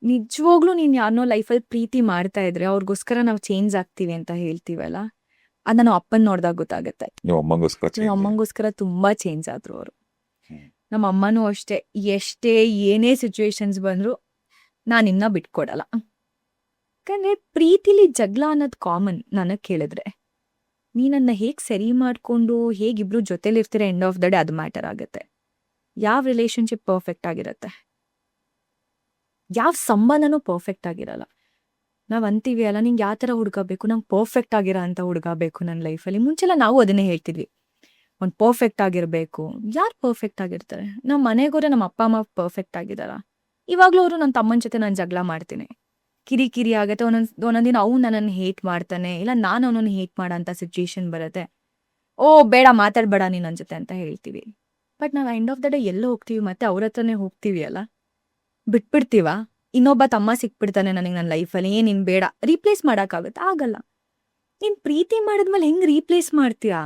ನಿಜವಾಗ್ಲೂ ನೀನು ಯಾರನ್ನೋ ಲೈಫಲ್ಲಿ ಪ್ರೀತಿ ಮಾಡ್ತಾ ಇದ್ರೆ ಅವ್ರಿಗೋಸ್ಕರ ನಾವು ಚೇಂಜ್ ಆಗ್ತೀವಿ ಅಂತ ಹೇಳ್ತೀವಲ್ಲ, ಅದು ನಾವು ಅಪ್ಪನ ನೋಡಿದಾಗ ಗೊತ್ತಾಗುತ್ತೆ. ನಮ್ಮ ಅಮ್ಮಂಗೋಸ್ಕರ ತುಂಬ ಚೇಂಜ್ ಆದರು ಅವರು. ನಮ್ಮ ಅಮ್ಮನೂ ಅಷ್ಟೇ, ಏನೇ ಸಿಚುವೇಶನ್ಸ್ ಬಂದರೂ ನಾನು ಇನ್ನೂ ಬಿಟ್ಕೊಡಲ್ಲ. ಯಾಕಂದರೆ ಪ್ರೀತಿಲಿ ಜಗಳ ಅನ್ನೋದು ಕಾಮನ್. ನನಗೆ ಕೇಳಿದ್ರೆ ನೀನನ್ನ ಹೇಗೆ ಸರಿ ಮಾಡಿಕೊಂಡು ಹೇಗಿಬ್ರು ಜೊತೆಲಿರ್ತೀರ, ಎಂಡ್ ಆಫ್ ದ ಡೇ ಅದು ಮ್ಯಾಟರ್ ಆಗುತ್ತೆ. ಯಾವ ರಿಲೇಶನ್ಶಿಪ್ ಪರ್ಫೆಕ್ಟ್ ಆಗಿರುತ್ತೆ? ಯಾವ ಸಂಬಂಧನೂ ಪರ್ಫೆಕ್ಟ್ ಆಗಿರಲ್ಲ. ನಾವು ಅಂತೀವಿ ಅಲ್ಲ, ನಿಂಗೆ ಯಾವ ಥರ ಹುಡುಗ ಬೇಕು, ನಂಗೆ ಪರ್ಫೆಕ್ಟ್ ಆಗಿರೋ ಅಂಥ ಹುಡುಗ ಬೇಕು ನನ್ನ ಲೈಫಲ್ಲಿ. ಮುಂಚೆಲ್ಲ ನಾವು ಅದನ್ನೇ ಹೇಳ್ತಿದ್ವಿ, ಒಂದು ಪರ್ಫೆಕ್ಟ್ ಆಗಿರಬೇಕು. ಯಾರು ಪರ್ಫೆಕ್ಟ್ ಆಗಿರ್ತಾರೆ? ನಮ್ಮ ಮನೆಗೋರೆ ನಮ್ಮ ಅಪ್ಪ ಅಮ್ಮ ಪರ್ಫೆಕ್ಟ್ ಆಗಿದ್ದಾರ? ಇವಾಗಲೂ ಅವರು ನನ್ನ ತಮ್ಮನ ಜೊತೆ ನಾನು ಜಗಳ ಮಾಡ್ತೀನಿ, ಕಿರಿ ಆಗುತ್ತೆ. ಒಂದೊಂದಿನ ಅವ್ನು ನನ್ನನ್ನು ಹೇಟ್ ಮಾಡ್ತಾನೆ, ಇಲ್ಲ ನಾನು ಅವನನ್ನು ಹೇಟ್ ಮಾಡೋ ಅಂಥ ಸಿಚುವೇಶನ್ ಬರುತ್ತೆ. ಓ ಬೇಡ, ಮಾತಾಡಬೇಡ ನೀನು ನನ್ನ ಜೊತೆ ಅಂತ ಹೇಳ್ತೀವಿ. ಬಟ್ ನಾವು ಎಂಡ್ ಆಫ್ ದ ಡೇ ಎಲ್ಲೋ ಹೋಗ್ತೀವಿ, ಮತ್ತೆ ಅವ್ರ ಹತ್ರನೇ ಹೋಗ್ತೀವಿ ಅಲ್ಲ, ಬಿಟ್ಬಿಡ್ತೀವ? ಇನ್ನೊಬ್ಬ ತಮ್ಮ ಸಿಕ್ಬಿಡ್ತಾನೆ ನನಗೆ ನನ್ನ ಲೈಫಲ್ಲಿ, ನೀನು ಬೇಡ, ರೀಪ್ಲೇಸ್ ಮಾಡೋಕ್ಕಾಗುತ್ತೆ? ಆಗಲ್ಲ. ನೀನು ಪ್ರೀತಿ ಮಾಡಿದ್ಮೇಲೆ ಹೆಂಗೆ ರೀಪ್ಲೇಸ್ ಮಾಡ್ತೀಯಾ?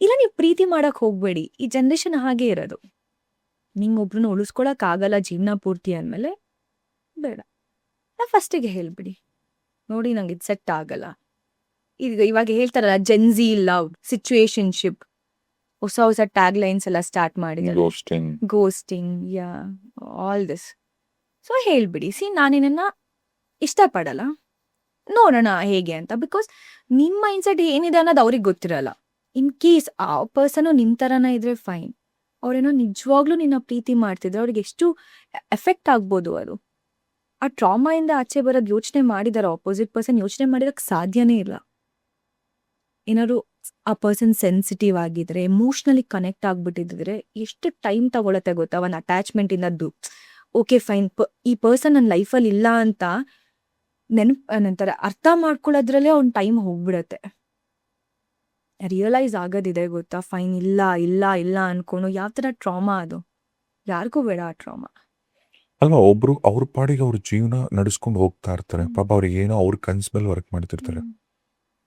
ಇಲ್ಲ, ನೀವು ಪ್ರೀತಿ ಮಾಡೋಕ್ಕೆ ಹೋಗಬೇಡಿ. ಈ ಜನ್ರೇಷನ್ ಹಾಗೆ ಇರೋದು. ನಿಂಗೊಬ್ರನ್ನ ಉಳಿಸ್ಕೊಳಕ್ಕಾಗಲ್ಲ ಜೀವನ ಪೂರ್ತಿ ಅಂದಮೇಲೆ ಬೇಡ. ಫಸ್ಟಿಗೆ ಹೇಳ್ಬಿಡಿ, ನೋಡಿ ನಂಗೆ ಇದು ಸೆಟ್ ಆಗಲ್ಲ. ಇವಾಗ ಹೇಳ್ತಾರಲ್ಲ, ಜೆನ್ಸಿ ಲವ್, ಸಿಚುವೇಶನ್ಶಿಪ್, ಹೊಸ ಟ್ಯಾಗ್ ಲೈನ್ಸ್ ಎಲ್ಲ ಸ್ಟಾರ್ಟ್ ಮಾಡಿದ್ದಾರೆ. Ghosting, yeah, all this. So ಹೇಳ್ಬಿಡಿ, ನಾನಿನ್ನ ಇಷ್ಟಪಡಲ್ಲ, ನೋಡೋಣ ಹೇಗೆ ಅಂತ. ಬಿಕಾಸ್ ನಿಮ್ಮ ಮೈಂಡ್ಸೆಟ್ ಏನಿದೆ ಅನ್ನೋದು ಅವ್ರಿಗೆ ಗೊತ್ತಿರಲ್ಲ. ಇನ್ ಕೇಸ್ ಆ ಪರ್ಸನು ನಿಮ್ಮ ಥರನೇ ಇದ್ರೆ ಫೈನ್. ಅವರೇನೋ ನಿಜವಾಗ್ಲೂ ನಿನ್ನ ಪ್ರೀತಿ ಮಾಡ್ತಿದ್ರೆ ಅವ್ರಿಗೆ ಎಷ್ಟು ಎಫೆಕ್ಟ್ ಆಗ್ಬೋದು ಅದು. ಆ ಟ್ರಾಮಾಯಿಂದ ಆಚೆ ಬರೋದು ಯೋಚನೆ ಮಾಡಿದಾರೆ ಆಪೋಸಿಟ್ ಪರ್ಸನ್, ಯೋಚನೆ ಮಾಡಿರೋಕ್ಕೆ ಸಾಧ್ಯನೇ ಇಲ್ಲ. ಏನಾದ್ರು ಆ ಪರ್ಸನ್ ಸೆನ್ಸಿಟಿವ್ ಆಗಿದ್ರೆ, ಎಮೋಷ್ನಲಿ ಕನೆಕ್ಟ್ ಆಗ್ಬಿಟ್ಟಿದ್ರೆ ಎಷ್ಟು ಟೈಮ್ ತಗೊಳತ್ತೆ ಗೊತ್ತಾ ಒಂದು ಅಟ್ಯಾಚ್ಮೆಂಟ್ ಇಂದದ್ದು. ಓಕೆ ಫೈನ್, ಈ ಪರ್ಸನ್ ನನ್ನ ಲೈಫಲ್ಲಿ ಇಲ್ಲ ಅಂತ ನಂತರ ಅರ್ಥ ಮಾಡ್ಕೊಳ್ಳೋದ್ರಲ್ಲೇ ಒಂದು ಟೈಮ್ ಹೋಗ್ಬಿಡತ್ತೆ. ರಿಯಲೈಸ್ ಆಗೋದಿದೆ ಗೊತ್ತಾ, ಫೈನ್, ಇಲ್ಲ ಅನ್ಕೊಂಡು. ಯಾವ ಥರ ಟ್ರಾಮಾ ಅದು, ಯಾರಿಗೂ ಬೇಡ ಆ ಟ್ರಾಮಾ ಅಲ್ವಾ? ಒಬ್ರು ಅವ್ರ ಪಾಡಿಗೆ ಅವ್ರ ಜೀವನ ನಡೆಸ್ಕೊಂಡು ಹೋಗ್ತಾ ಇರ್ತಾರೆ. ಪಾಪ ಅವ್ರಿಗೆ ಏನೋ ಅವ್ರ ಕನ್ಸ್ ಮೇಲೆ ವರ್ಕ್ ಮಾಡ್ತಿರ್ತಾರೆ.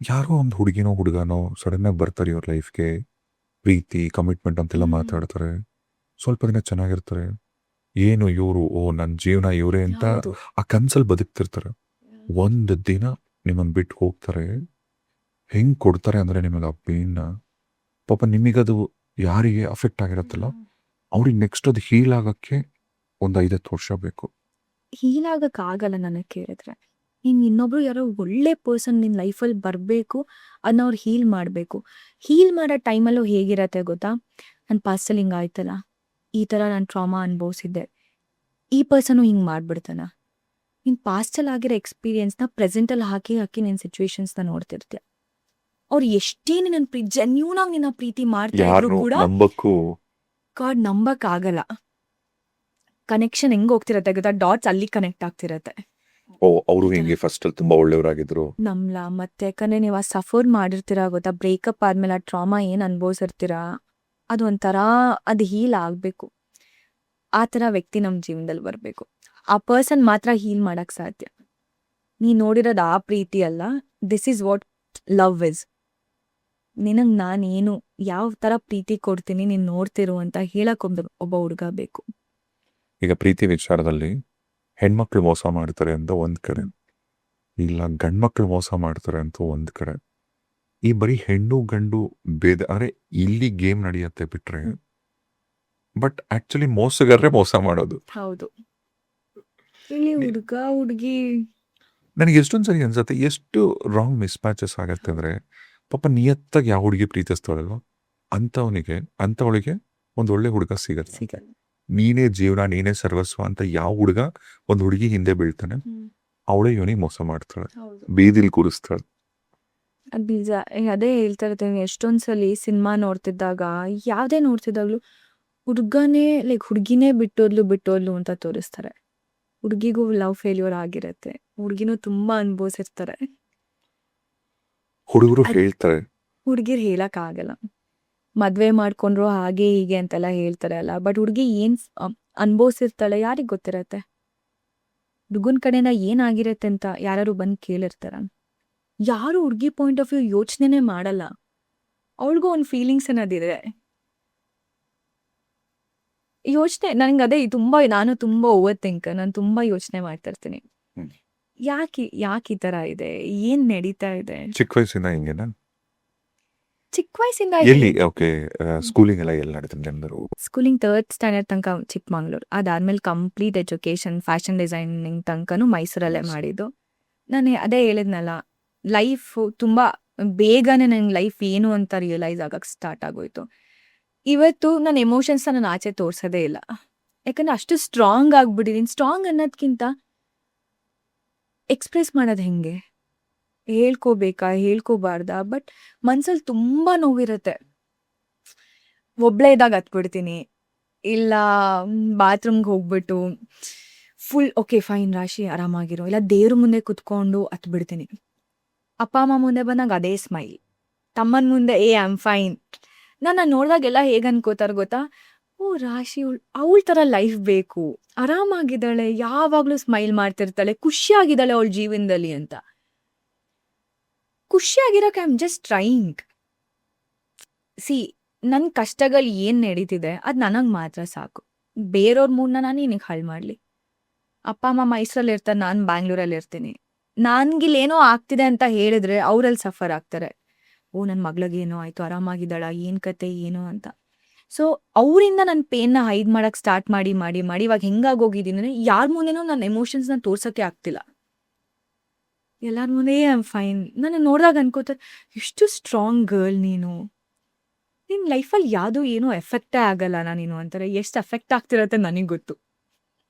ಯಾರೋ ಒಂದು ಹುಡುಗನೋ ಸಡನ್ ಆಗಿ ಬರ್ತಾರೆ ಇವ್ರ ಲೈಫ್ಗೆ, ಪ್ರೀತಿ ಕಮಿಟ್ಮೆಂಟ್ ಅಂತೆಲ್ಲ ಮಾತಾಡ್ತಾರೆ. ಸ್ವಲ್ಪ ದಿನ ಚೆನ್ನಾಗಿರ್ತಾರೆ, ಏನು ಇವರು, ಓ ನನ್ನ ಜೀವನ ಇವರೇ ಅಂತ ಆ ಕನ್ಸಲ್ಲಿ ಬದುಕ್ತಿರ್ತಾರೆ. ಒಂದು ದಿನ ನಿಮ್ಮನ್ನು ಬಿಟ್ಟು ಹೋಗ್ತಾರೆ. ಹೆಂಗೆ ಕೊಡ್ತಾರೆ ಅಂದರೆ ನಿಮಗೆ ಆ ಪೇನ್ನ, ಪಾಪ ನಿಮಗದು ಯಾರಿಗೆ ಅಫೆಕ್ಟ್ ಆಗಿರತ್ತಲ್ಲ ಅವ್ರಿಗೆ ನೆಕ್ಸ್ಟ್ ಅದು ಹೀಲ್ ಆಗೋಕ್ಕೆ ಒಂದು 5-10 ವರ್ಷ ಬೇಕು. ಹೀಲ್ ಆಗಕ್ಕಾಗಲ್ಲ ನನಗೆ ಕೇಳಿದ್ರೆ. ಇನ್ನೊಬ್ರು ಯಾರೋ ಒಳ್ಳೆ ಪರ್ಸನ್ ನಿನ್ನ ಲೈಫಲ್ಲಿ ಬರಬೇಕು, ಅದನ್ನ ಅವ್ರು ಹೀಲ್ ಮಾಡಬೇಕು. ಹೀಲ್ ಮಾಡೋ ಟೈಮಲ್ಲೂ ಹೇಗಿರತ್ತೆ ಗೊತ್ತಾ, ನನ್ನ ಪಾಸ್ಟಲ್ಲಿ ಹಿಂಗೆ ಆಯ್ತಲ್ಲ, ಈ ಥರ ನಾನು ಟ್ರಾಮಾ ಅನುಭವಿಸಿದ್ದೆ, ಈ ಪರ್ಸನು ಹಿಂಗೆ ಮಾಡಿಬಿಡ್ತಾನ. ನಿನ್ನ ಪಾಸ್ಟಲ್ಲಿ ಆಗಿರೋ ಎಕ್ಸ್ಪೀರಿಯನ್ಸ್ನ ಪ್ರೆಸೆಂಟಲ್ಲಿ ಹಾಕಿ ನಿನ್ನ ಸಿಚುವೇಶನ್ಸ್ನ ನೋಡ್ತಿರ್ತೀಯ. ಅವ್ರು ಎಷ್ಟೇ ನಿನ್ನ ಜೆನ್ಯೂನಾಗಿ ನಿನ್ನ ಪ್ರೀತಿ ಮಾಡ್ತಿದ್ರು ಕೂಡ ನಂಬಕ್ಕಾಗಲ್ಲ. ಕನೆಕ್ಷನ್ ಹೆಂಗೆ ಹೋಗ್ತಿರತ್ತೆ ಗೊತ್ತಾ, ಡಾಟ್ಸ್ ಅಲ್ಲಿ ಕನೆಕ್ಟ್ ಆಗ್ತಿರತ್ತೆ. ಓ ಅವರು ಹಿಂಗೆ ಫಸ್ಟ್ ಅಲ್ಲಿ ತುಂಬಾ ಒಳ್ಳೆಯವರಾಗಿದ್ರು. ನಮ್ಲ ಮತ್ತೆ ಯಾಕಂದ್ರೆ ನೀವು ಆ ಸಫರ್ ಮಾಡಿರ್ತೀರಾ ಗೊತ್ತಾ, ಬ್ರೇಕಪ್ ಆದ್ಮೇಲೆ ಆ ಟ್ರಾಮಾ ಏನ್ ಅನ್ಭವಿಸಿರ್ತೀರಾ, ಅದು ಒಂಥರ ಅದು ಹೀಲ್ ಆಗ್ಬೇಕು. ಆ ಥರ ವ್ಯಕ್ತಿ ನಮ್ಮ ಜೀವನದಲ್ಲಿ ಬರಬೇಕು. ಆ ಪರ್ಸನ್ ಮಾತ್ರ ಹೀಲ್ ಮಾಡಕ್ ಸಾಧ್ಯ. ನೀ ನೋಡಿರೋದು ಆ ಪ್ರೀತಿ ಅಲ್ಲ, this is what love is. ನಿನಗೆ ನಾನೇನು ಯಾವ ಥರ ಪ್ರೀತಿ ಕೊಡ್ತೀನಿ ನೀನು ನೋಡ್ತಿರು ಅಂತ ಹೇಳಕ್ ಒಬ್ಬ ಹುಡುಗ ಬೇಕು. ಈಗ ಪ್ರೀತಿ ವಿಚಾರದಲ್ಲಿ ಹೆಣ್ಮಕ್ಳು ಮೋಸ ಮಾಡ್ತಾರೆ ಅಂತ ಒಂದ್ ಕಡೆ, ಇಲ್ಲ ಗಂಡ್ಮಕ್ಳು ಮೋಸ ಮಾಡ್ತಾರೆ ಅಂತ ಒಂದ್ ಕಡೆ. ಈ ಬರೀ ಹೆಣ್ಣು ಗಂಡು ಭೇದ ಅರೆ ಇಲ್ಲಿ ಗೇಮ್ ನಡೆಯುತ್ತೆ ಬಿಟ್ರೆ, ಬಟ್ ಆಕ್ಚುಲಿ ಮೋಸಗಾರರೇ ಮೋಸ ಮಾಡೋದು. ಹೌದು, ಇಲ್ಲಿ ಹುಡುಗ ಹುಡುಗಿ ನನಗೆ ಎಷ್ಟೊಂದು ಸರಿ ಅನ್ಸುತ್ತೆ ಎಷ್ಟು ರಾಂಗ್ ಮಿಸ್ ಮ್ಯಾಚಸ್ ಆಗತ್ತೆ ಅಂದ್ರೆ, ಪಾಪ ನಿಯತ್ತಾಗಿ ಯಾವ ಹುಡುಗಿ ಪ್ರೀತಿಸ್ತಾಳಲ್ವ ಅಂಥವಳಿಗೆ ಒಂದು ಒಳ್ಳೆ ಹುಡುಗ ಸಿಗತ್ತೆ. ಸಿಗಲ್ಲ. ನೀನೇ ಜೀವನ ನೀನೇ ಸರ್ವಸ್ವ ಅಂತ ಯಾವ ಹುಡುಗ ಒಂದು ಹುಡುಗಿ ಹಿಂದೆ ಬೀಳ್ತಾನೆ, ಅವಳೇ ಇವನಿಗೆ ಮೋಸ ಮಾಡ್ತಾಳೆ, ಹೌದು, ಬೀದಿಲ್ ಕೂರಿಸ್ತಾಳೆ. ಅದು ನಿಜ. ಅದೇ ಹೇಳ್ತಾ ಇರ್ತೀನಿ, ಎಷ್ಟೊಂದ್ಸಲಿ ಸಿನಿಮಾ ನೋಡ್ತಿದ್ದಾಗ ಯಾವ್ದೇ ನೋಡ್ತಿದ್ದಾಗ್ಲೂ ಹುಡುಗನೇ ಲೈಕ್ ಹುಡುಗಿನೇ ಬಿಟ್ಟೋದ್ಲು ಅಂತ ತೋರಿಸ್ತಾರೆ. ಹುಡುಗಿಗೂ ಲವ್ ಫೇಲ್ಯೂರ್ ಆಗಿರತ್ತೆ, ಹುಡುಗಿನೂ ತುಂಬಾ ಅನುಭವಿಸಿರ್ತಾರೆ. ಹುಡುಗರು ಹೇಳ್ತಾರೆ ಹುಡುಗಿರ್ ಹೇಳಕ್ ಆಗಲ್ಲ, ಮದ್ವೆ ಮಾಡ್ಕೊಂಡ್ರು ಹಾಗೆ ಹೀಗೆ ಅಂತೆಲ್ಲ ಹೇಳ್ತಾರೆ ಅಲ್ಲ, ಬಟ್ ಹುಡುಗಿ ಏನ್ ಅನುಭವಿಸಿರ್ತಾಳೆ ಯಾರಿಗ್ ಗೊತ್ತಿರತ್ತೆ. ಹುಡುಗನ್ ಕಡೆಯಿಂದ ಏನಾಗಿರತ್ತೆ ಅಂತ ಯಾರು ಬಂದು ಕೇಳಿರ್ತಾರ? ಯಾರು ಹುಡುಗಿ ಪಾಯಿಂಟ್ ಆಫ್ ವ್ಯೂ ಯೋಚನೆನೇ ಮಾಡಲ್ಲ. ಅವಳಿಗೂ ಒಂದು ಫೀಲಿಂಗ್ಸ್ ಅನ್ನೋದಿದೆ. ಯೋಚನೆ ನನಗೆ ಅದೇ ನಾನು ತುಂಬಾ ಓವರ್ ಥಿಂಕ್, ನಾನು ತುಂಬಾ ಯೋಚನೆ ಮಾಡ್ತಾ ಇರ್ತೀನಿ. ಹ್ಮ್. ಯಾಕೆ ಈ ತರ ಇದೆ, ಏನ್ ನಡೀತಾ ಇದೆ? ಚಿಕ್ಕ ವಯಸ್ಸಿಂದ ಹಿಂಗೇನಾ? ಚಿಕ್ಕ ವಯಸ್ಸಿಂದ ಎಲ್ಲಿ ಓಕೆ ಸ್ಕೂಲಿಂಗ್ ಎಲ್ಲ ಎಲ್ಲಿ ನಡೆದ್ರೆ ನಿಮ್ದು? ಸ್ಕೂಲಿಂಗ್ 3rd ಸ್ಟ್ಯಾಂಡರ್ಡ್ ತನಕ ಚಿಕ್ಕಮಂಗ್ಳೂರು, ಅದಾದ್ಮೇಲೆ ಕಂಪ್ಲೀಟ್ ಎಜುಕೇಶನ್ ಫ್ಯಾಷನ್ ಡಿಸೈನಿಂಗ್ ತನಕನೂ ಮೈಸೂರಲ್ಲೇ ಮಾಡಿದ್ದು. ನಾನು ಅದೇ ಹೇಳಿದ್ನಲ್ಲ, ಲೈಫ್ ತುಂಬಾ ಬೇಗನೆ ನಂಗೆ ಲೈಫ್ ಏನು ಅಂತ ರಿಯಲೈಸ್ ಆಗಕ್ಕೆ ಸ್ಟಾರ್ಟ್ ಆಗೋಯ್ತು. ಇವತ್ತು ನನ್ನ ಎಮೋಷನ್ಸ್ ನಾನು ಆಚೆ ತೋರ್ಸೋದೇ ಇಲ್ಲ, ಯಾಕಂದ್ರೆ ಅಷ್ಟು ಸ್ಟ್ರಾಂಗ್ ಆಗ್ಬಿಟ್ಟಿದೀನಿ. ಸ್ಟ್ರಾಂಗ್ ಅನ್ನೋದ್ಕಿಂತ ಎಕ್ಸ್ಪ್ರೆಸ್ ಮಾಡೋದು ಹೆಂಗೆ, ಹೇಳ್ಕೋಬೇಕಾ ಹೇಳ್ಕೋಬಾರ್ದಾ, ಬಟ್ ಮನ್ಸಲ್ಲಿ ತುಂಬಾ ನೋವಿರುತ್ತೆ. ಒಬ್ಳೇ ಇದ್ದಾಗ ಹತ್ಬಿಡ್ತೀನಿ, ಇಲ್ಲ ಬಾತ್ರೂಮ್ಗೆ ಹೋಗ್ಬಿಟ್ಟು ಫುಲ್ ಓಕೆ ಫೈನ್ ರಾಶಿ ಆರಾಮಾಗಿರೋ, ಇಲ್ಲ ದೇವ್ರ ಮುಂದೆ ಕುತ್ಕೊಂಡು ಹತ್ಬಿಡ್ತೀನಿ. ಅಪ್ಪ ಅಮ್ಮ ಮುಂದೆ ಬಂದಾಗ ಅದೇ ಸ್ಮೈಲ್, ತಮ್ಮನ ಮುಂದೆ ಐ ಆಮ್ ಫೈನ್. ನನ್ನ ನೋಡಿದಾಗೆಲ್ಲ ಹೇಗೆ ಅನ್ಕೋತಾರೆ ಗೊತ್ತಾ, ಓ ರಾಶಿ ಅವಳ ಥರ ಲೈಫ್ ಬೇಕು, ಆರಾಮಾಗಿದ್ದಾಳೆ, ಯಾವಾಗಲೂ ಸ್ಮೈಲ್ ಮಾಡ್ತಿರ್ತಾಳೆ, ಖುಷಿಯಾಗಿದ್ದಾಳೆ ಅವಳ ಜೀವನದಲ್ಲಿ ಅಂತ. ಖುಷಿಯಾಗಿರೋಕೆ I am just trying. See, ನನ್ನ ಕಷ್ಟಗಳು ಏನು ನಡೀತಿದೆ ಅದು ನನಗೆ ಮಾತ್ರ ಸಾಕು. ಬೇರೆಯವ್ರ ಮೂಡನ್ನ ನಾನು ಏನಕ್ಕೆ ಹಾಳು ಮಾಡಲಿ? ಅಪ್ಪ ಅಮ್ಮ ಮೈಸೂರಲ್ಲಿ ಇರ್ತಾರೆ, ನಾನು ಬ್ಯಾಂಗ್ಳೂರಲ್ಲಿ ಇರ್ತೀನಿ. ನನಗಿಲ್ಲೇನೋ ಆಗ್ತಿದೆ ಅಂತ ಹೇಳಿದ್ರೆ ಅವರಲ್ಲಿ ಸಫರ್ ಆಗ್ತಾರೆ. ಓ ನನ್ನ ಮಗಳಿಗೇನೋ ಆಯಿತು, ಆರಾಮಾಗಿದ್ದಾಳ, ಏನು ಕತೆ ಏನು ಅಂತ. ಸೊ ಅವರಿಂದ ನನ್ನ ಪೇನ್ನ ಹೈಡ್ ಮಾಡೋಕ್ಕೆ ಸ್ಟಾರ್ಟ್ ಮಾಡಿ ಇವಾಗ ಹೆಂಗಾಗೋಗಿದ್ದೀನಿ ಅಂದರೆ, ಯಾರ ಮುಂದೆನೂ ನನ್ನ ಎಮೋಷನ್ಸ್ನ ತೋರ್ಸೋಕ್ಕೆ ಆಗ್ತಿಲ್ಲ. ಎಲ್ಲರ ಮುಂದೆ ಐ ಆಮ್ ಫೈನ್. ನನ್ನ ನೋಡಿದಾಗ ಅನ್ಕೋತಾರೆ, ಎಷ್ಟು ಸ್ಟ್ರಾಂಗ್ ಗರ್ಲ್ ನೀನು, ನಿನ್ನ ಲೈಫಲ್ಲಿ ಯಾವುದೂ ಏನೂ ಎಫೆಕ್ಟೇ ಆಗಲ್ಲ ನೀನು ಅಂತಾರೆ. ಎಷ್ಟು ಎಫೆಕ್ಟ್ ಆಗ್ತಿರತ್ತೆ ನನಗೆ ಗೊತ್ತು.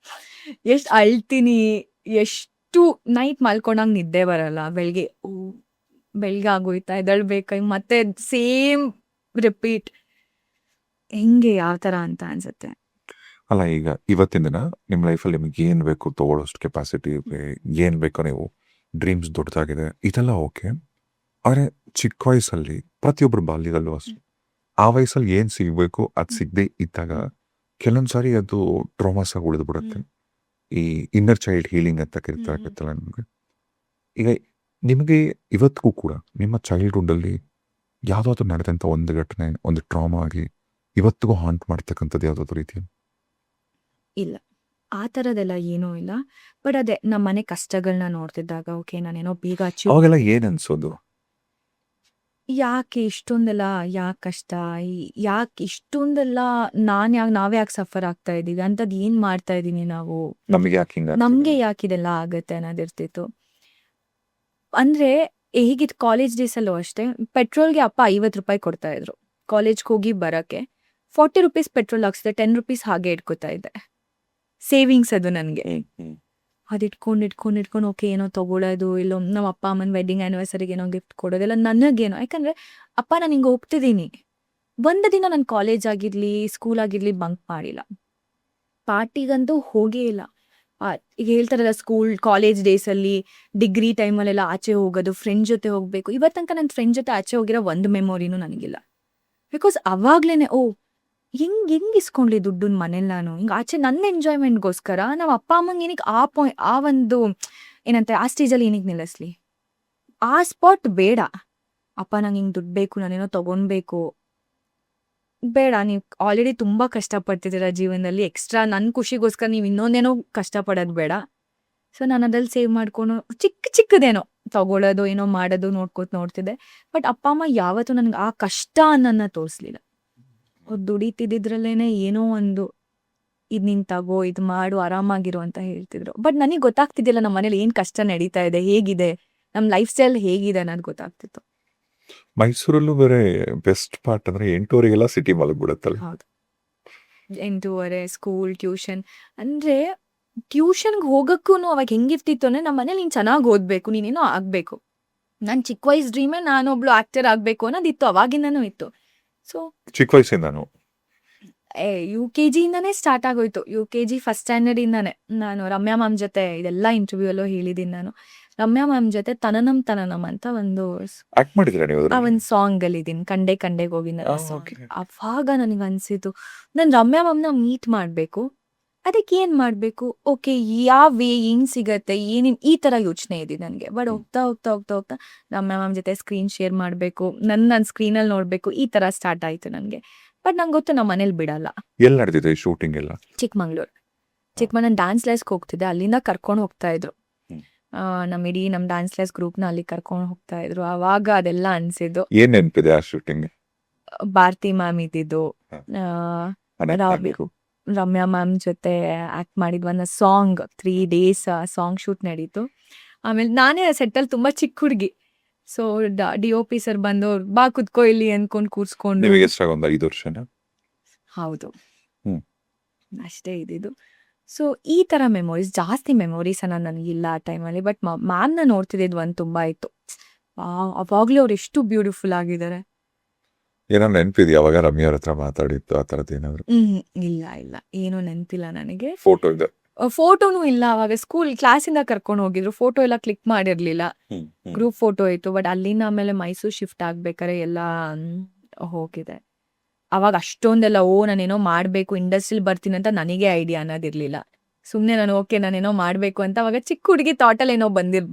ಎಷ್ಟು ಅಳ್ತೀನಿ, ಎಷ್ಟು ನೈಟ್ ಮಲ್ಕೊಂಡಾಗ ನಿದ್ದೆ ಬರಲ್ಲ, ಬೆಳಗ್ಗೆ ಆಗೋಯ್ತಾ ಎದ್ದೇಳ್ಬೇಕಾ, ಮತ್ತೆ ಸೇಮ್ ರಿಪೀಟ್, ಹೆಂಗೆ ಯಾವ ಥರ ಅಂತ ಅನ್ಸುತ್ತೆ. ಅಲ್ಲ, ಈಗ ಇವತ್ತಿನ ದಿನ ನಿಮ್ಮ ಲೈಫಲ್ಲಿ ನಿಮ್ಗೆ ಏನು ಬೇಕು ತಗೊಳ್ಳೋಷ್ಟು ಕೆಪಾಸಿಟಿ ಇದೆ, ಏನು ಬೇಕೋ ನೀವು ಡ್ರೀಮ್ಸ್ ದೊಡ್ಡದಾಗಿದೆ, ಇದೆಲ್ಲ ಓಕೆ. ಆದರೆ ಚಿಕ್ಕ ವಯಸ್ಸಲ್ಲಿ ಪ್ರತಿಯೊಬ್ಬರು ಬಾಲ್ಯದಲ್ಲೂ ಅಷ್ಟೇ, ಆ ವಯಸ್ಸಲ್ಲಿ ಏನು ಸಿಗಬೇಕು ಅದು ಸಿಗದೆ ಇದ್ದಾಗ ಕೆಲವೊಂದು ಸಾರಿ ಅದು ಟ್ರಾಮಾಸ್ ಆಗಿ ಉಳಿದು ಬಿಡುತ್ತೆ. ಈ ಇನ್ನರ್ ಚೈಲ್ಡ್ ಹೀಲಿಂಗ್ ಅಂತ ಕರಿತಾಗತ್ತಲ್ಲ ನಿಮಗೆ. ಈಗ ನಿಮಗೆ ಇವತ್ತಿಗೂ ಕೂಡ ನಿಮ್ಮ ಚೈಲ್ಡ್ಹುಡ್ಡಲ್ಲಿ ಯಾವುದಾದ್ರೂ ನಡೆದಂಥ ಒಂದು ಘಟನೆ, ಒಂದು ಟ್ರಾಮಾ ಆಗಿ ಇವತ್ತಿಗೂ ಹಾಂಟ್ ಮಾಡ್ತಕ್ಕಂಥದ್ದು ಯಾವುದಾದ್ರೂ ರೀತಿ? ಇಲ್ಲ, ಆ ಥರದೆಲ್ಲ ಏನೂ ಇಲ್ಲ. ಬಟ್ ಅದೇ ನಮ್ಮ ಮನೆ ಕಷ್ಟಗಳನ್ನ ನೋಡ್ತಿದ್ದಾಗ ಓಕೆ ನಾನೇನೋ ಬೇಗ ಅವಾಗೆಲ್ಲ ಏನು ಅನ್ಸೋದು? ಯಾಕೆ ಇಷ್ಟೊಂದೆಲ್ಲ, ಯಾಕೆ ಕಷ್ಟ, ಯಾಕೆ ಇಷ್ಟೊಂದೆಲ್ಲ, ನಾವೇ ಯಾಕೆ ಸಫರ್ ಆಗ್ತಾ ಇದ್ದೀವಿ, ಅಂಥದ್ದು ಏನು ಮಾಡ್ತಾ ಇದ್ದೀನಿ ನಾವು, ನಮಗೆ ಯಾಕೆ ಹಿಂಗ ನಮಗೆ ಯಾಕೆ ಇದೆಲ್ಲ ಆಗತ್ತೆ ಅನ್ನೋದಿರ್ತಿತ್ತು. ಅಂದರೆ ಹೇಗಿತ್ತು ಕಾಲೇಜ್ ಡೇಸಲ್ಲೂ ಅಷ್ಟೇ, ಪೆಟ್ರೋಲ್ಗೆ ಅಪ್ಪ 50 ರೂಪಾಯಿ ಕೊಡ್ತಾ ಇದ್ರು ಕಾಲೇಜ್ಗೆ ಹೋಗಿ ಬರೋಕ್ಕೆ. 40 ರೂಪೀಸ್ ಪೆಟ್ರೋಲ್ ಹಾಕ್ಸಿದೆ, 10 ರೂಪೀಸ್ ಹಾಗೆ ಇಟ್ಕೋತಾ ಇದ್ದೆ. ಸೇವಿಂಗ್ಸ್ ಅದು ನನಗೆ. ಅದು ಇಟ್ಕೊಂಡು ಓಕೆ ಏನೋ ತೊಗೊಳೋದು, ಇಲ್ಲೋ ನಮ್ಮ ಅಪ್ಪ ಅಮ್ಮನ ವೆಡ್ಡಿಂಗ್ ಆ್ಯನಿವರ್ಸರಿಗೆ ಏನೋ ಗಿಫ್ಟ್ ಕೊಡೋದೆಲ್ಲ ನನಗೇನೋ. ಯಾಕಂದರೆ ಅಪ್ಪ ನಾನು ಹಿಂಗೆ ಹೋಗ್ತಿದ್ದೀನಿ, ಒಂದು ದಿನ ನಾನು ಕಾಲೇಜ್ ಆಗಿರಲಿ ಸ್ಕೂಲ್ ಆಗಿರಲಿ ಬಂಕ್ ಮಾಡಿಲ್ಲ, ಪಾರ್ಟಿಗಂತೂ ಹೋಗೇ ಇಲ್ಲ. ಈಗ ಹೇಳ್ತಾರಲ್ಲ ಸ್ಕೂಲ್ ಕಾಲೇಜ್ ಡೇಸಲ್ಲಿ ಡಿಗ್ರಿ ಟೈಮಲ್ಲೆಲ್ಲ ಆಚೆ ಹೋಗೋದು ಫ್ರೆಂಡ್ ಜೊತೆ ಹೋಗಬೇಕು. ಇವತ್ತು ತನಕ ನನ್ನ ಫ್ರೆಂಡ್ ಜೊತೆ ಆಚೆ ಹೋಗಿರೋ ಒಂದು ಮೆಮೊರಿನೂ ನನಗಿಲ್ಲ. ಬಿಕಾಸ್ ಅವಾಗ್ಲೇ ಹೆಂಗೆ ಇಸ್ಕೊಂಡ್ಲಿ ದುಡ್ಡನ್ನ ಮನೇಲಿ ನಾನು ಹಿಂಗೆ ಆಚೆ ನನ್ನ ಎಂಜಾಯ್ಮೆಂಟ್ಗೋಸ್ಕರ ನಾವು ಅಪ್ಪ ಅಮ್ಮಂಗೆ ಏನಕ್ಕೆ ಆ ಒಂದು ಏನಂತೆ ಆ ಸ್ಟೇಜಲ್ಲಿ ಏನಕ್ಕೆ ನಿಲ್ಲಿಸ್ಲಿ. ಆ ಸ್ಪಾಟ್ ಬೇಡ. ಅಪ್ಪ ನಂಗೆ ಹಿಂಗೆ ದುಡ್ಡು ಬೇಕು, ನಾನೇನೋ ತಗೊಳ್ಬೇಕು, ಬೇಡ. ನೀವು ಆಲ್ರೆಡಿ ತುಂಬ ಕಷ್ಟಪಡ್ತಿದ್ದೀರ ಜೀವನದಲ್ಲಿ, ಎಕ್ಸ್ಟ್ರಾ ನನ್ನ ಖುಷಿಗೋಸ್ಕರ ನೀವು ಇನ್ನೊಂದೇನೋ ಕಷ್ಟಪಡೋದು ಬೇಡ. ಸೊ ನಾನು ಅದ್ರಲ್ಲಿ ಸೇವ್ ಮಾಡ್ಕೊಂಡು ಚಿಕ್ಕದೇನೋ ತಗೊಳ್ಳೋದು ಏನೋ ಮಾಡೋದು ನೋಡ್ತಿದ್ದೆ. ಬಟ್ ಅಪ್ಪ ಅಮ್ಮ ಯಾವತ್ತೂ ನನಗೆ ಆ ಕಷ್ಟ ನನ್ನ ತೋರಿಸ್ಲಿಲ್ಲ. ಅವ್ರು ದುಡಿತಿದ್ದಿದ್ರಲ್ಲೇನೆ ಏನೋ ಒಂದು ಇದು ನೀನು ತಗೋ, ಇದು ಮಾಡು, ಆರಾಮಾಗಿರು ಅಂತ ಹೇಳ್ತಿದ್ರು. ಬಟ್ ನನಗೆ ಗೊತ್ತಾಗ್ತಿದ್ದಿಲ್ಲ ನಮ್ಮ ಮನೇಲಿ ಏನು ಕಷ್ಟ ನಡೀತಾ ಇದೆ, ಹೇಗಿದೆ ನಮ್ಮ ಲೈಫ್ ಸ್ಟೈಲ್ ಹೇಗಿದೆ ಅನ್ನೋದು ಗೊತ್ತಾಗ್ತಿತ್ತು. ಮೈಸೂರಲ್ಲೂ ಬೇರೆ ಬೆಸ್ಟ್ ಪಾರ್ಟ್ ಅಂದ್ರೆ 8:00 ಸಿಟಿ ಮಲಗ್ಬಿಡುತ್ತಲ್ಲ. ಹೌದು, 8:30 ಸ್ಕೂಲ್ ಟ್ಯೂಷನ್. ಅಂದರೆ ಟ್ಯೂಷನ್ಗೆ ಹೋಗೋಕ್ಕೂ ಅವಾಗ ಹೆಂಗಿರ್ತಿತ್ತು ಅಂದರೆ ನಮ್ಮ ಮನೇಲಿ ನೀನು ಚೆನ್ನಾಗಿ ಓದಬೇಕು, ನೀನೇನೋ ಆಗಬೇಕು. ನನ್ನ ಚಿಕ್ಕ ವಯಸ್ಸು ಡ್ರೀಮೇ ನಾನೊಬ್ಳು ಆ್ಯಕ್ಟರ್ ಆಗಬೇಕು ಅನ್ನೋದಿತ್ತು, ಅವಾಗಿಂದನೂ ಇತ್ತು. ಸೊ ಚಿಕ್ಕ ವಯಸ್ಸಿಂದಾನು UKG ಇಂದಾನೇ ಸ್ಟಾರ್ಟ್ ಆಗೋಯ್ತು. UKG ಫಸ್ಟ್ ಸ್ಟ್ಯಾಂಡರ್ಡಿಂದಾನೆ ನಾನು ರಮ್ಯಾ ಮ್ಯಾಮ್ ಜೊತೆ, ಇದೆಲ್ಲ ಇಂಟರ್ವ್ಯೂ ಅಲ್ಲೂ ಹೇಳಿದ್ದೀನಿ ನಾನು, ರಮ್ಯಾ ಮ್ಯಾಮ್ ಜೊತೆ ತನನಂ ಅಂತ ಒಂದು ಆಕ್ಟ್ ಮಾಡಿದ್ರೆ ನೀವು ಆ ಒಂದು ಸಾಂಗ್ ಅಲ್ಲಿ ಇದೀನಿ, ಕಂಡೆಗೆ ಹೋಗಿದ್ದ ಸಾಂಗ್. ಅವಾಗ ನನಗೆ ಅನ್ಸಿತ್ತು ನಾನು ರಮ್ಯಾ ಮ್ಯಾಮ್ನ ಮೀಟ್ ಮಾಡಬೇಕು. ಅದಕ್ಕೆ ಏನು ಮಾಡಬೇಕು, ಓಕೆ ಯಾವ ವೇ ಹೆಂಗೆ ಸಿಗತ್ತೆ, ಏನೇನು ಈ ಥರ ಯೋಚನೆ ಇದೆ ನನಗೆ. ಬಟ್ ಹೋಗ್ತಾ ರಮ್ಯಾ ಮ್ಯಾಮ್ ಜೊತೆ ಸ್ಕ್ರೀನ್ ಶೇರ್ ಮಾಡಬೇಕು, ನನ್ನ ಸ್ಕ್ರೀನಲ್ಲಿ ನೋಡಬೇಕು, ಈ ಥರ ಸ್ಟಾರ್ಟ್ ಆಯಿತು ನನಗೆ. ಬಟ್ ನಂಗೆ ಗೊತ್ತು ನಮ್ಮ ಮನೇಲಿ ಬಿಡಲ್ಲ. ಎಲ್ಲಿ ನಡೆದಿದೆ ಶೂಟಿಂಗ್ ಎಲ್ಲ? ಚಿಕ್ಕಮಗಳೂರು ಡ್ಯಾನ್ಸ್ ಕ್ಲಾಸ್ಗೆ ಹೋಗ್ತಿದ್ದೆ, ಅಲ್ಲಿಂದ ಕರ್ಕೊಂಡು ಹೋಗ್ತಾ ಇದ್ರು. ನಮ್ಮ ಡ್ಯಾನ್ಸ್ ಕ್ಲಾಸ್ ಗ್ರೂಪ್ನ ಅಲ್ಲಿ ಕರ್ಕೊಂಡು ಹೋಗ್ತಾ ಇದ್ರು. ಅವಾಗ ಅದೆಲ್ಲ ಅನ್ಸಿದ್ದು. ಏನ್ ನೆನಪಿದೆ ಆ ಶೂಟಿಂಗ್? ಭಾರತಿ ಮ್ಯಾಮ್ ಇದ್ದಿದ್ದು, ರಮ್ಯಾ ಮ್ಯಾಮ್ ಜೊತೆ ಆಕ್ಟ್ ಮಾಡಿದ್ವಿ ಒಂದು ಸಾಂಗ್, 3 days ಸಾಂಗ್ ಶೂಟ್ ನಡೀತು. ಆಮೇಲೆ ನಾನೇ ಸೆಟ್ಟಲ್ಲಿ ತುಂಬ ಚಿಕ್ಕ ಹುಡುಗಿ. ಸೊ DOP ಸರ್ ಬಂದು ಬಾ ಕುತ್ಕೋ ಇಲ್ಲಿ ಅನ್ಕೊಂಡು ಕೂರ್ಸ್ಕೊಂಡು. ನಿಮಗೆ ಎಷ್ಟಾಗ 5 ವರ್ಷನ? ಹೌದು, ಅಷ್ಟೇ ಇದ್ದಿದ್ದು. ಸೊ ಈ ಥರ ಮೆಮೊರೀಸ್, ಜಾಸ್ತಿ ಮೆಮೊರೀಸ್ ನನಗಿಲ್ಲ ಆ ಟೈಮಲ್ಲಿ. ಬಟ್ ಮ್ಯಾಮ್ನ ನೋಡ್ತಿದ್ದಿದ್ದು ಒಂದು ತುಂಬ ಇತ್ತು. ಅವಾಗಲೂ ಅವ್ರು ಎಷ್ಟು ಬ್ಯೂಟಿಫುಲ್ ಆಗಿದ್ದಾರೆ. ಏನೋ ನೆನಪಿದ್ಯಾ ಅವಾಗ ರಮ್ಯಾ ಅವ್ರ ಹತ್ರ ಮಾತಾಡಿತ್ತು ಆ ಥರದ್ದು ಏನಾದ್ರು? ಇಲ್ಲ ಏನೂ ನೆನಪಿಲ್ಲ ನನಗೆ. ಫೋಟೋ ಇದೆ? ಫೋಟೋನು ಇಲ್ಲ. ಅವಾಗ ಸ್ಕೂಲ್ ಕ್ಲಾಸಿಂದ ಕರ್ಕೊಂಡು ಹೋಗಿದ್ರು, ಫೋಟೋ ಎಲ್ಲ ಕ್ಲಿಕ್ ಮಾಡಿರ್ಲಿಲ್ಲ. ಗ್ರೂಪ್ ಫೋಟೋ ಇತ್ತು. ಬಟ್ ಅಲ್ಲಿಂದ ಆಮೇಲೆ ಮೈಸೂರು ಶಿಫ್ಟ್ ಆಗ್ಬೇಕಾರೆ ಎಲ್ಲ ಹೋಗಿದೆ. ಅವಾಗ ಅಷ್ಟೊಂದೆಲ್ಲ ನಾನೇನೋ ಮಾಡಬೇಕು, ಇಂಡಸ್ಟ್ರಿಲಿ ಬರ್ತೀನಿ ಅಂತ ನನಗೆ ಐಡಿಯಾ ಅನ್ನೋದಿರ್ಲಿಲ್ಲ. ಸುಮ್ಮನೆ ನಾನೇನೋ ಮಾಡಬೇಕು ಅಂತ ಅವಾಗ ಚಿಕ್ಕ ಹುಡುಗಿ ಥಾಟಲ್ಲಿ ಏನೋ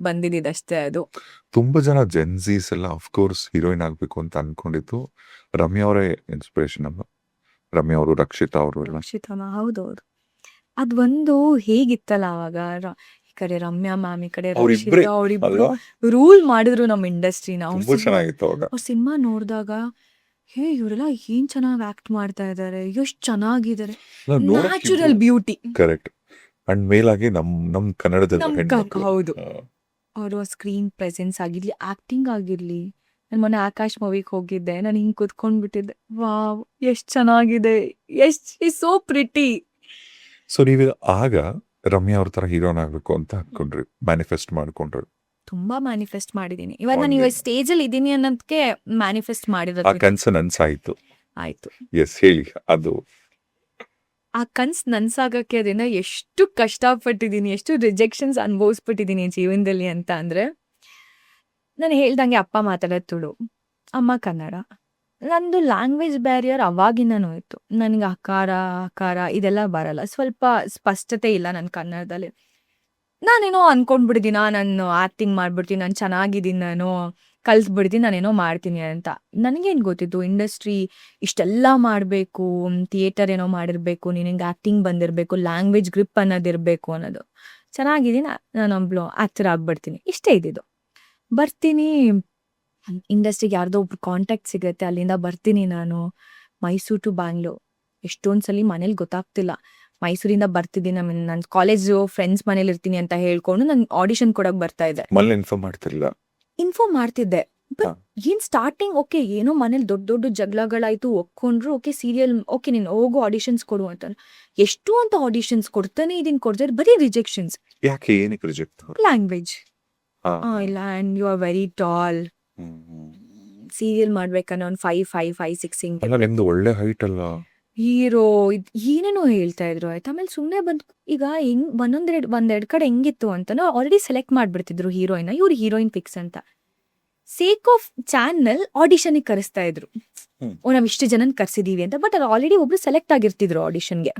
ಬಂದಿದ್ದಷ್ಟೇ ಅದು. ತುಂಬಾ ಜನ ಜೆನ್ಸೀಸ್ ಎಲ್ಲ ಅಫ್ಕೋರ್ಸ್ ಹೀರೋಯಿನ್ ಆಗ್ಬೇಕು ಅಂತ ಅನ್ಕೊಂಡಿದ್ದು ರಮ್ಯಾ ಅವರೇ ಇನ್ಸ್ಪಿರೇಷನ್ ಅಲ್ಲ? ರಮ್ಯಾ ಅವರು, ರಕ್ಷಿತಾ ಅವರು ಎಲ್ಲ. ಹೌದೌದು. ಅದೊಂದು ಹೇಗಿತ್ತಲ್ಲ ಅವಾಗ, ಈ ಕಡೆ ರಮ್ಯಾ ಮ್ಯಾಮ್, ಈ ಕಡೆ ಅವ್ರಿಬ್ರೇ ರಕ್ಷಿತಾ, ಅವರಿಬ್ರು ರೂಲ್ ಮಾಡಿದ್ರು ನಮ್ಮ ಇಂಡಸ್ಟ್ರಿನ. ತುಂಬಾ ಚೆನ್ನಾಗಿತ್ತು ಅವಾಗ. ಅವ್ರ ಸಿನಿಮಾ ನೋಡಿದಾಗ ಇವರೆಲ್ಲ ಏನ್ ಚೆನ್ನಾಗಿ ಆಕ್ಟ್ ಮಾಡ್ತಾ ಇದ್ದಾರೆ, ಎಷ್ಟು ಚೆನ್ನಾಗಿದ್ದಾರೆ, ನ್ಯಾಚುರಲ್ ಬ್ಯೂಟಿ. ಕರೆಕ್ಟ್. ಅಂಡ್ ಮೇಲಾಗಿ ನಮ್ ಕನ್ನಡದ ಹೆಣ್ಮಕ್ಳು. ಹೌದು, ಅವರು ಸ್ಕ್ರೀನ್ ಪ್ರೆಸೆನ್ಸ್ ಆಗಿರ್ಲಿ, ಆಕ್ಟಿಂಗ್ ಆಗಿರ್ಲಿ. ನಾನು ಮೊನ್ನೆ ಆಕಾಶ್ ಮೂವಿಗೆ ಹೋಗಿದ್ದೆ, ನಾನು ಹಿಂಗೆ ಕುತ್ಕೊಂಡ್ಬಿಟ್ಟಿದ್ದೆ, ವಾವ್ ಎಷ್ಟು ಚೆನ್ನಾಗಿದೆ, ಎಷ್ಟು ಸೋ ಪ್ರಿಟಿ. ಸೊ ನೀವು ಆಗ ರಮ್ಯಾ ಅವ್ರ ತರ ಹೀರೋನ್ ಆಗ್ಬೇಕು ಅಂತ ಹಾಕೊಂಡ್ರಿ, ಮ್ಯಾನಿಫೆಸ್ಟ್ ಮಾಡ್ಕೊಂಡ್ರಿ? ತುಂಬಾ ಮ್ಯಾನಿಫೆಸ್ಟ್ ಮಾಡಿದೀನಿ. ಇವಾಗ ನಾನು ಇವಾಗ ಸ್ಟೇಜ್ ಅಲ್ಲಿ ಇದೀನಿ ಅನ್ನೋದಕ್ಕೆ ಮ್ಯಾನಿಫೆಸ್ಟ್ ಆ ಮಾಡಿರೋದು ಕನ್ಸು ನನ್ಸಾಯ್ತು. ಆಯ್ತು. ಎಸ್, ಹೇಳಿ. ಅದು ಆ ಕನ್ಸು ನನ್ಸಾಗಕ್ಕೆ ಅದನ್ನ ಎಷ್ಟು ಕಷ್ಟಪಟ್ಟಿದ್ದೀನಿ, ಎಷ್ಟು ರಿಜೆಕ್ಷನ್ಸ್ ಅನುಭವಿಸ್ಬಿಟ್ಟಿದ್ದೀನಿ ಜೀವನದಲ್ಲಿ ಅಂತ ಅಂದರೆ, ನಾನು ಹೇಳ್ದಂಗೆ ಅಪ್ಪ ಮಾತಾಡೋದು ತುಳು, ಅಮ್ಮ ಕನ್ನಡ. ನಂದು ಲ್ಯಾಂಗ್ವೇಜ್ ಬ್ಯಾರಿಯರ್ ಅವಾಗಿಂದನೂ ಇತ್ತು. ನನಗೆ ಅಕಾರ ಇದೆಲ್ಲ ಬರಲ್ಲ, ಸ್ವಲ್ಪ ಸ್ಪಷ್ಟತೆ ಇಲ್ಲ ನನ್ನ ಕನ್ನಡದಲ್ಲಿ. ನಾನೇನೋ ಅಂದ್ಕೊಂಡ್ಬಿಡ್ತೀನಿ, ನಾನು ಆ್ಯಕ್ಟಿಂಗ್ ಮಾಡಿಬಿಡ್ತೀನಿ, ನಾನು ಚೆನ್ನಾಗಿದ್ದೀನಿ, ನಾನು ಕಲಿಸ್ಬಿಡ್ತೀನಿ, ನಾನೇನೋ ಮಾಡ್ತೀನಿ ಅಂತ. ನನಗೇನು ಗೊತ್ತಿತ್ತು ಇಂಡಸ್ಟ್ರಿ ಇಷ್ಟೆಲ್ಲ ಮಾಡಬೇಕು, ಥಿಯೇಟರ್ ಏನೋ ಮಾಡಿರಬೇಕು, ನಿನಗೆ ಆ್ಯಕ್ಟಿಂಗ್ ಬಂದಿರಬೇಕು, ಲ್ಯಾಂಗ್ವೇಜ್ ಗ್ರಿಪ್ ಅನ್ನೋದಿರಬೇಕು ಅನ್ನೋದು. ಚೆನ್ನಾಗಿದ್ದೀನಿ, ನಾನೊಬ್ಳು ಆ್ಯಕ್ಟರ್ ಆಗ್ಬಿಡ್ತೀನಿ, ಇಷ್ಟೇ ಇದ್ದಿದ್ದು. ಬರ್ತೀನಿ ಇಂಡಸ್ಟ್ರಿಗೆ, ಯಾರ್ದೋ ಒಬ್ರು ಕಾಂಟ್ಯಾಕ್ಟ್ ಸಿಗುತ್ತೆ, ಅಲ್ಲಿಂದ ಬರ್ತೀನಿ ನಾನು ಮೈಸೂರು ಟು ಬ್ಯಾಂಗ್ಳೂರ್. ಎಷ್ಟೊಂದು ಸಲ ಮನೇಲಿ ಗೊತ್ತಾಗ್ತಿಲ್ಲ, ಮೈಸೂರಿಂದ ಬರ್ತಿದ್ದೀನಿ, ನನ್ನ ಕಾಲೇಜು ಫ್ರೆಂಡ್ಸ್ ಮನೇಲಿ ಇರ್ತೀನಿ ಅಂತ ಹೇಳ್ಕೊಂಡು ನಾನು ಆಡಿಷನ್ ಕೊಡೋಕೆ ಬರ್ತಾ ಇದ್ದೆ. ಮನೇಲಿ ಇನ್ಫಾರ್ಮ್ ಮಾಡ್ತಿದ್ದೆ. ಬಟ್ ಏನು ಸ್ಟಾರ್ಟಿಂಗ್ ಓಕೆ, ಏನೋ ಮನೇಲಿ ದೊಡ್ಡ ಜಗಳಗಳಾಯ್ತು, ಒಪ್ಕೊಂಡ್ರು, ಓಕೆ ಸೀರಿಯಲ್, ಓಕೆ ನೀನು ಹೋಗು ಆಡಿಷನ್ಸ್ ಕೊಡು ಅಂತ. ಎಷ್ಟು ಅಂತ ಆಡಿಷನ್ಸ್ ಕೊಡ್ತಾನೆ ಇದೀನಿ, ಕೊಡ್ತಾರೆ, ಬರೀ ರಿಜೆಕ್ಷನ್ಸ್. ಯಾಕೆ, ಏನಕ್ಕೆ ರಿಜೆಕ್ಟ್? ಲ್ಯಾಂಗ್ವೇಜ್ ಇಲ್ಲ, and you are very tall, serial ಮಾಡ್ಬೇಕನ್ನೋ ಒಂದು 5'5", 5'6" ಅಲ್ಲ, ನಿಮ್ದು ಒಳ್ಳೆ ಹೈಟ್ ಅಲ್ಲ. ಹೀರೋ ಏನೇನೋ ಹೇಳ್ತಾ ಇದ್ರು ಆಯ್ತಾ. ಆಮೇಲೆ ಸುಮ್ಮನೆ ಬಂದು ಈಗ ಹೆಂಗ್ ಒಂದೆರಡು ಕಡೆ ಹೆಂಗಿತ್ತು ಅಂತನೋ ಆಲ್ರೆಡಿ ಸೆಲೆಕ್ಟ್ ಮಾಡ್ಬಿಡ್ತಿದ್ರು ಹೀರೋಯಿನ್, ಇವ್ರು ಹೀರೋಯಿನ್ ಫಿಕ್ಸ್ ಅಂತ. ಸೇಕ್ ಆಫ್ ಚಾನಲ್ ಆಡಿಷನ್ಗೆ ಕರೆಸ್ತಾ ಇದ್ರು. ಹ್ಮ್. ಓ ನಾವ್ ಇಷ್ಟು ಜನನ್ ಕರ್ಸಿದೀವಿ ಅಂತ. ಬಟ್ ಅದು ಆಲ್ರೆಡಿ ಒಬ್ರು ಸೆಲೆಕ್ಟ್ ಆಗಿರ್ತಿದ್ರು ಆಡಿಷನ್ಗೆ.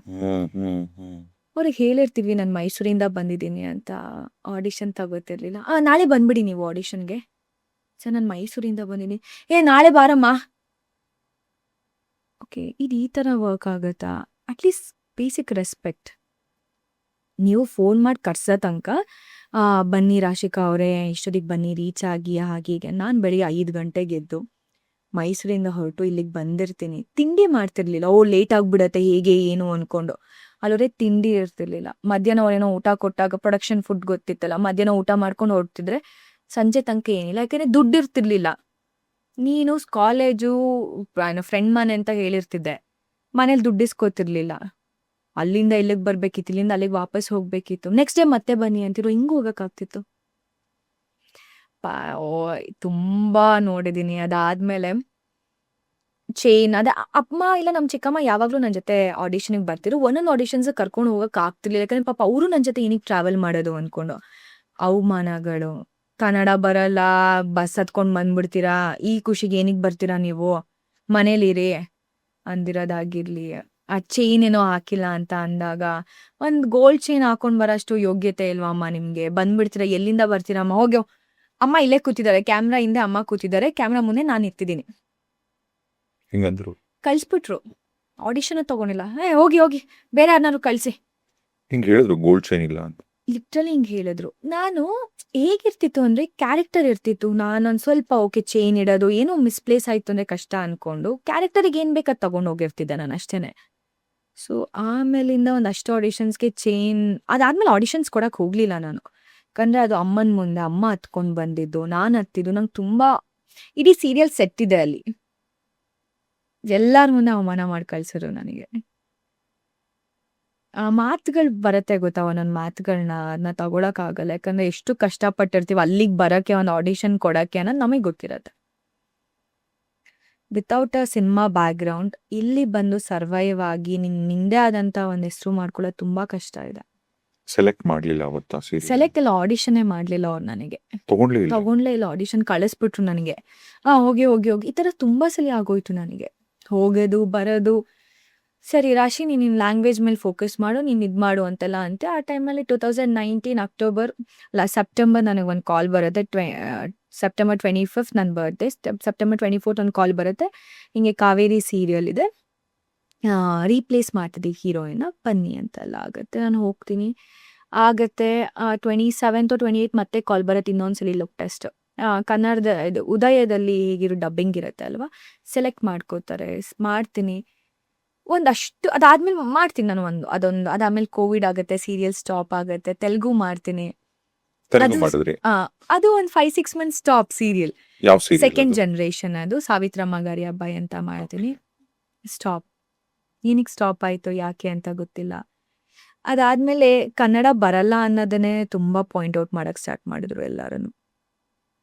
ಅವ್ರಿಗೆ ಹೇಳಿರ್ತೀವಿ ನಾನು ಮೈಸೂರಿಂದ ಬಂದಿದ್ದೀನಿ ಅಂತ. ಆಡಿಷನ್ ತಗೋತಿರ್ಲಿಲ್ಲ. ನಾಳೆ ಬಂದ್ಬಿಡಿ ನೀವು ಆಡಿಷನ್ಗೆ. ಸರ್ ನಾನು ಮೈಸೂರಿಂದ ಬಂದಿದ್ದೀನಿ. ನಾಳೆ ಬಾರಮ್ಮ. ಓಕೆ, ಇದು ಈ ಥರ ವರ್ಕ್ ಆಗುತ್ತಾ? At least basic respect. ನೀವು ಫೋನ್ ಮಾಡಿ ಕರ್ಸೋ ತನಕ ಬನ್ನಿ ರಾಶಿಕಾ ಅವರೇ, ಇಷ್ಟೊತ್ತಿಗೆ ಬನ್ನಿ, ರೀಚ್ ಆಗಿ ಹಾಗೆ ಹೀಗೆ. ನಾನು ಬೆಳಿಗ್ಗೆ 5 ಗಂಟೆಗೆ ಎದ್ದು ಮೈಸೂರಿಂದ ಹೊರಟು ಇಲ್ಲಿಗೆ ಬಂದಿರ್ತೀನಿ. ತಿಂಡಿ ಮಾಡ್ತಿರ್ಲಿಲ್ಲ. ಲೇಟ್ ಆಗ್ಬಿಡತ್ತೆ ಹೇಗೆ ಏನು ಅನ್ಕೊಂಡು. ಅಲ್ಲವರೇ ತಿಂಡಿ ಇರ್ತಿರ್ಲಿಲ್ಲ. ಮಧ್ಯಾಹ್ನ ಅವ್ರೇನೋ ಊಟ ಕೊಟ್ಟಾಗ ಪ್ರೊಡಕ್ಷನ್ ಫುಡ್ ಗೊತ್ತಿತ್ತಲ್ಲ, ಮಧ್ಯಾಹ್ನ ಊಟ ಮಾಡ್ಕೊಂಡು ಹೊರಡ್ತಿದ್ರೆ ಸಂಜೆ ತನಕ ಏನಿಲ್ಲ. ಯಾಕೆಂದ್ರೆ ದುಡ್ಡು ಇರ್ತಿರ್ಲಿಲ್ಲ. ನೀನು ಕಾಲೇಜು ಫ್ರೆಂಡ್ ಮನೆ ಅಂತ ಹೇಳಿರ್ತಿದ್ದೆ, ಮನೇಲಿ ದುಡ್ಡು ಇಸ್ಕೋತಿರ್ಲಿಲ್ಲ. ಅಲ್ಲಿಂದ ಇಲ್ಲಿಗೆ ಬರ್ಬೇಕಿತ್ತು, ಇಲ್ಲಿಂದ ಅಲ್ಲಿಗೆ ವಾಪಸ್ ಹೋಗ್ಬೇಕಿತ್ತು, ನೆಕ್ಸ್ಟ್ ಡೇ ಮತ್ತೆ ಬನ್ನಿ ಅಂತಿರೋ, ಹಿಂಗೂ ಹೋಗಕ್ಕಾಗ್ತಿತ್ತು. ತುಂಬಾ ನೋಡಿದೀನಿ. ಅದಾದ್ಮೇಲೆ ಚೈನ್ ಅದೇ ಅಮ್ಮ ಇಲ್ಲ ನಮ್ಮ ಚಿಕ್ಕಮ್ಮ ಯಾವಾಗ್ಲೂ ನನ್ನ ಜೊತೆ ಆಡಿಷನ್ಗೆ ಬರ್ತಿರು. ಒಂದೊಂದು ಆಡಿಷನ್ಸ್ ಕರ್ಕೊಂಡು ಹೋಗಕ್ ಆಗ್ತಿರ್ಲಿಲ್ಲ. ಯಾಕಂದ್ರೆ ಪಾಪ ಅವರು ನನ್ನ ಜೊತೆ ಏನಕ್ಕೆ ಟ್ರಾವೆಲ್ ಮಾಡೋದು ಅನ್ಕೊಂಡು. ಅವಮಾನಗಳು, ಕನ್ನಡ ಬರಲ್ಲ, ಬಸ್ ಹತ್ಕೊಂಡ್ ಬಂದ್ಬಿಡ್ತೀರಾ, ಈ ಖುಷಿಗೆ ಏನಕ್ಕೆ ಬರ್ತೀರಾ ನೀವು, ಮನೇಲಿರಿ ಅಂದಿರೋದಾಗಿರ್ಲಿ. ಆ ಚೈನ್ ಏನೋ ಹಾಕಿಲ್ಲ ಅಂತ ಅಂದಾಗ, ಒಂದ್ ಗೋಲ್ಡ್ ಚೈನ್ ಹಾಕೊಂಡ್ ಬರೋಷ್ಟು ಯೋಗ್ಯತೆ ಇಲ್ವಾ ಅಮ್ಮ ನಿಮ್ಗೆ, ಬಂದ್ಬಿಡ್ತೀರಾ, ಎಲ್ಲಿಂದ ಬರ್ತೀರಮ್ಮ, ಹೋಗ್ಯೋ. ಅಮ್ಮ ಇಲ್ಲೇ ಕೂತಿದ್ದಾರೆ, ಕ್ಯಾಮ್ರಾ ಹಿಂದೆ ಅಮ್ಮ ಕೂತಿದ್ದಾರೆ, ಕ್ಯಾಮ್ರಾ ಮುಂದೆ ನಾನು ಇರ್ತಿದ್ದೀನಿ. ಹಿಂಗಂದ್ರು. ಕಳ್ಸ್ಬಿಟ್ರು. ಆಡಿಷನ್ ತಗೊಂಡಿಲ್ಲ. ಹೋಗಿ ಹೋಗಿ ಬೇರೆ ಯಾರನ್ನಾರು ಕಳ್ಸಿ. ಹಿಂಗ್ ಹೇಳಿದ್ರು ಗೋಲ್ಡ್ ಚೈನ್ ಇಲ್ಲ ಅಂತ. ಲಿಟ್ರಲಿ ಹಿಂಗ್ ಹೇಳಿದ್ರು. ನಾನು ಹೇಗಿರ್ತಿತ್ತು ಅಂದ್ರೆ ಕ್ಯಾರೆಕ್ಟರ್ ಇರ್ತಿತ್ತು. ನಾನೊಂದ್ ಸ್ವಲ್ಪ ಓಕೆ ಚೈನ್ ಇಡೋದು ಏನೋ ಮಿಸ್ಪ್ಲೇಸ್ ಆಯ್ತು ಅಂದ್ರೆ ಕಷ್ಟ ಅನ್ಕೊಂಡು ಕ್ಯಾರೆಕ್ಟರ್ಗೆ ಏನ್ ಬೇಕಾದ್ ತಗೊಂಡ್ ಹೋಗಿರ್ತಿದ್ದೆ ನಾನು ಅಷ್ಟೇನೆ. ಸೊ ಆಮೇಲಿಂದ ಒಂದಷ್ಟು ಆಡಿಷನ್ಸ್ಗೆ ಚೈನ್, ಅದಾದ್ಮೇಲೆ ಆಡಿಷನ್ಸ್ ಕೊಡಕ್ ಹೋಗ್ಲಿಲ್ಲ ನಾನು. ಯಾಕಂದ್ರೆ ಅದು ಅಮ್ಮನ ಮುಂದೆ ಅಮ್ಮ ಹತ್ಕೊಂಡ್ ಬಂದಿದ್ದು, ನಾನು ಹತ್ತಿದ್ದು, ನಂಗೆ ತುಂಬಾ ಇಡೀ ಸೀರಿಯಲ್ ಸೆಟ್ ಇದೆ ಅಲ್ಲಿ, ಎಲ್ಲಾರ ಮುಂದೆ ಅವಮಾನ ಮಾಡಿ ಕಳ್ಸಿದ್ರು ನನಗೆ. ಮಾತುಗಳು ಬರತ್ತೆ ಗೊತ್ತಾ, ಒಂದೊಂದು ಮಾತುಗಳನ್ನ ಅದನ್ನ ತಗೊಳಕ್ ಆಗಲ್ಲ. ಯಾಕಂದ್ರೆ ಎಷ್ಟು ಕಷ್ಟಪಟ್ಟಿರ್ತೀವಿ ಅಲ್ಲಿಗೆ ಬರಕ್ಕೆ, ಒಂದು ಆಡಿಷನ್ ಕೊಡಕ್ಕೆ ಅನ್ನೋದು ನಮಗೆ ಗೊತ್ತಿರತ್ತೆ. ವಿತೌಟ್ ಅ ಸಿನಿಮಾ ಬ್ಯಾಕ್ಗ್ರೌಂಡ್ ಇಲ್ಲಿ ಬಂದು ಸರ್ವೈವ್ ಆಗಿ ನಿಂದೇ ಆದಂತ ಒಂದ್ ಹೆಸರು ಮಾಡ್ಕೊಳ್ಳೋದು ತುಂಬಾ ಕಷ್ಟ ಇದೆ. ಸೆಲೆಕ್ಟ್ ಮಾಡ್ಲಿಲ್ಲ ಅವತ್ತ ಸೀರಿಯಲ್. ಸೆಲೆಕ್ಟ್ ಎಲ್ಲ ಆಡಿಷನ್ನೇ ಮಾಡ್ಲಿಲ್ಲ ಅವ್ರು ನನಗೆ. ತಗೊಂಡ್ಲೇ ಇಲ್ಲ, ಆಡಿಷನ್ ಕಳಿಸ್ಬಿಟ್ರು ನನಗೆ. ಹೋಗಿ ಹೋಗಿ ಹೋಗಿ ಈ ತರ ತುಂಬಾ ಸಲ ಆಗೋಯ್ತು ನನಗೆ. ಹೋಗೋದು ಬರೋದು, ಸರಿ ರಾಶಿ ನೀನು ನಿನ್ನ ಲ್ಯಾಂಗ್ವೇಜ್ ಮೇಲೆ ಫೋಕಸ್ ಮಾಡು, ನೀನು ಇದು ಮಾಡು ಅಂತೆಲ್ಲ ಅಂತೆ. ಆ ಟೈಮಲ್ಲಿ 2019 ಅಕ್ಟೋಬರ್ ಸೆಪ್ಟೆಂಬರ್ ನನಗೆ ಒಂದು ಕಾಲ್ ಬರುತ್ತೆ. ಸೆಪ್ಟೆಂಬರ್ 25 ನನ್ನ ಬರ್ತ್ಡೇ. ಸೆಪ್ಟೆಂಬರ್ 24 ಒಂದು ಕಾಲ್ ಬರುತ್ತೆ, ಹಿಂಗೆ ಕಾವೇರಿ ಸೀರಿಯಲ್ ಇದೆ, ರೀಪ್ಲೇಸ್ ಮಾಡ್ತಿದ್ದೀವಿ ಹೀರೋಯಿನ್ನ, ಬನ್ನಿ ಅಂತೆಲ್ಲ ಆಗುತ್ತೆ. ನಾನು ಹೋಗ್ತೀನಿ. ಆಗತ್ತೆ 27 28 ಮತ್ತೆ ಕಾಲ್ ಬರುತ್ತೆ, ಇನ್ನೊಂದ್ಸಲಿ ಲುಕ್ ಟೆಸ್ಟ್. ಕನ್ನಡದ ಇದು ಉದಯದಲ್ಲಿ ಹೇಗಿರೋ ಡಬ್ಬಿಂಗ್ ಇರುತ್ತೆ ಅಲ್ವಾ, ಸೆಲೆಕ್ಟ್ ಮಾಡ್ಕೋತಾರೆ. ಮಾಡ್ತೀನಿ ಒಂದಷ್ಟು. ಅದಾದ್ಮೇಲೆ ಮಾಡ್ತೀನಿ ನಾನು ಅದಾದ್ಮೇಲೆ ಕೋವಿಡ್ ಆಗುತ್ತೆ, ಸೀರಿಯಲ್ ಸ್ಟಾಪ್ ಆಗುತ್ತೆ, ತೆಲುಗು ಮಾಡ್ತೀನಿ. ಅದು ಒಂದು 5-6 months stop serial. Second generation ಅದು, ಸಾವಿತ್ರಮ್ಮ ಗಾರಿ ಅಬ್ಬಾಯಿ ಅಂತ ಮಾಡ್ತೀನಿ. ಸ್ಟಾಪ್. ಏನಕ್ಕೆ ಸ್ಟಾಪ್ ಆಯ್ತು ಯಾಕೆ ಅಂತ ಗೊತ್ತಿಲ್ಲ. ಅದಾದ್ಮೇಲೆ ಕನ್ನಡ ಬರಲ್ಲ ಅನ್ನೋದನ್ನೇ ತುಂಬಾ ಪಾಯಿಂಟ್ ಔಟ್ ಮಾಡಕ್ ಸ್ಟಾರ್ಟ್ ಮಾಡಿದ್ರು ಎಲ್ಲಾರನು.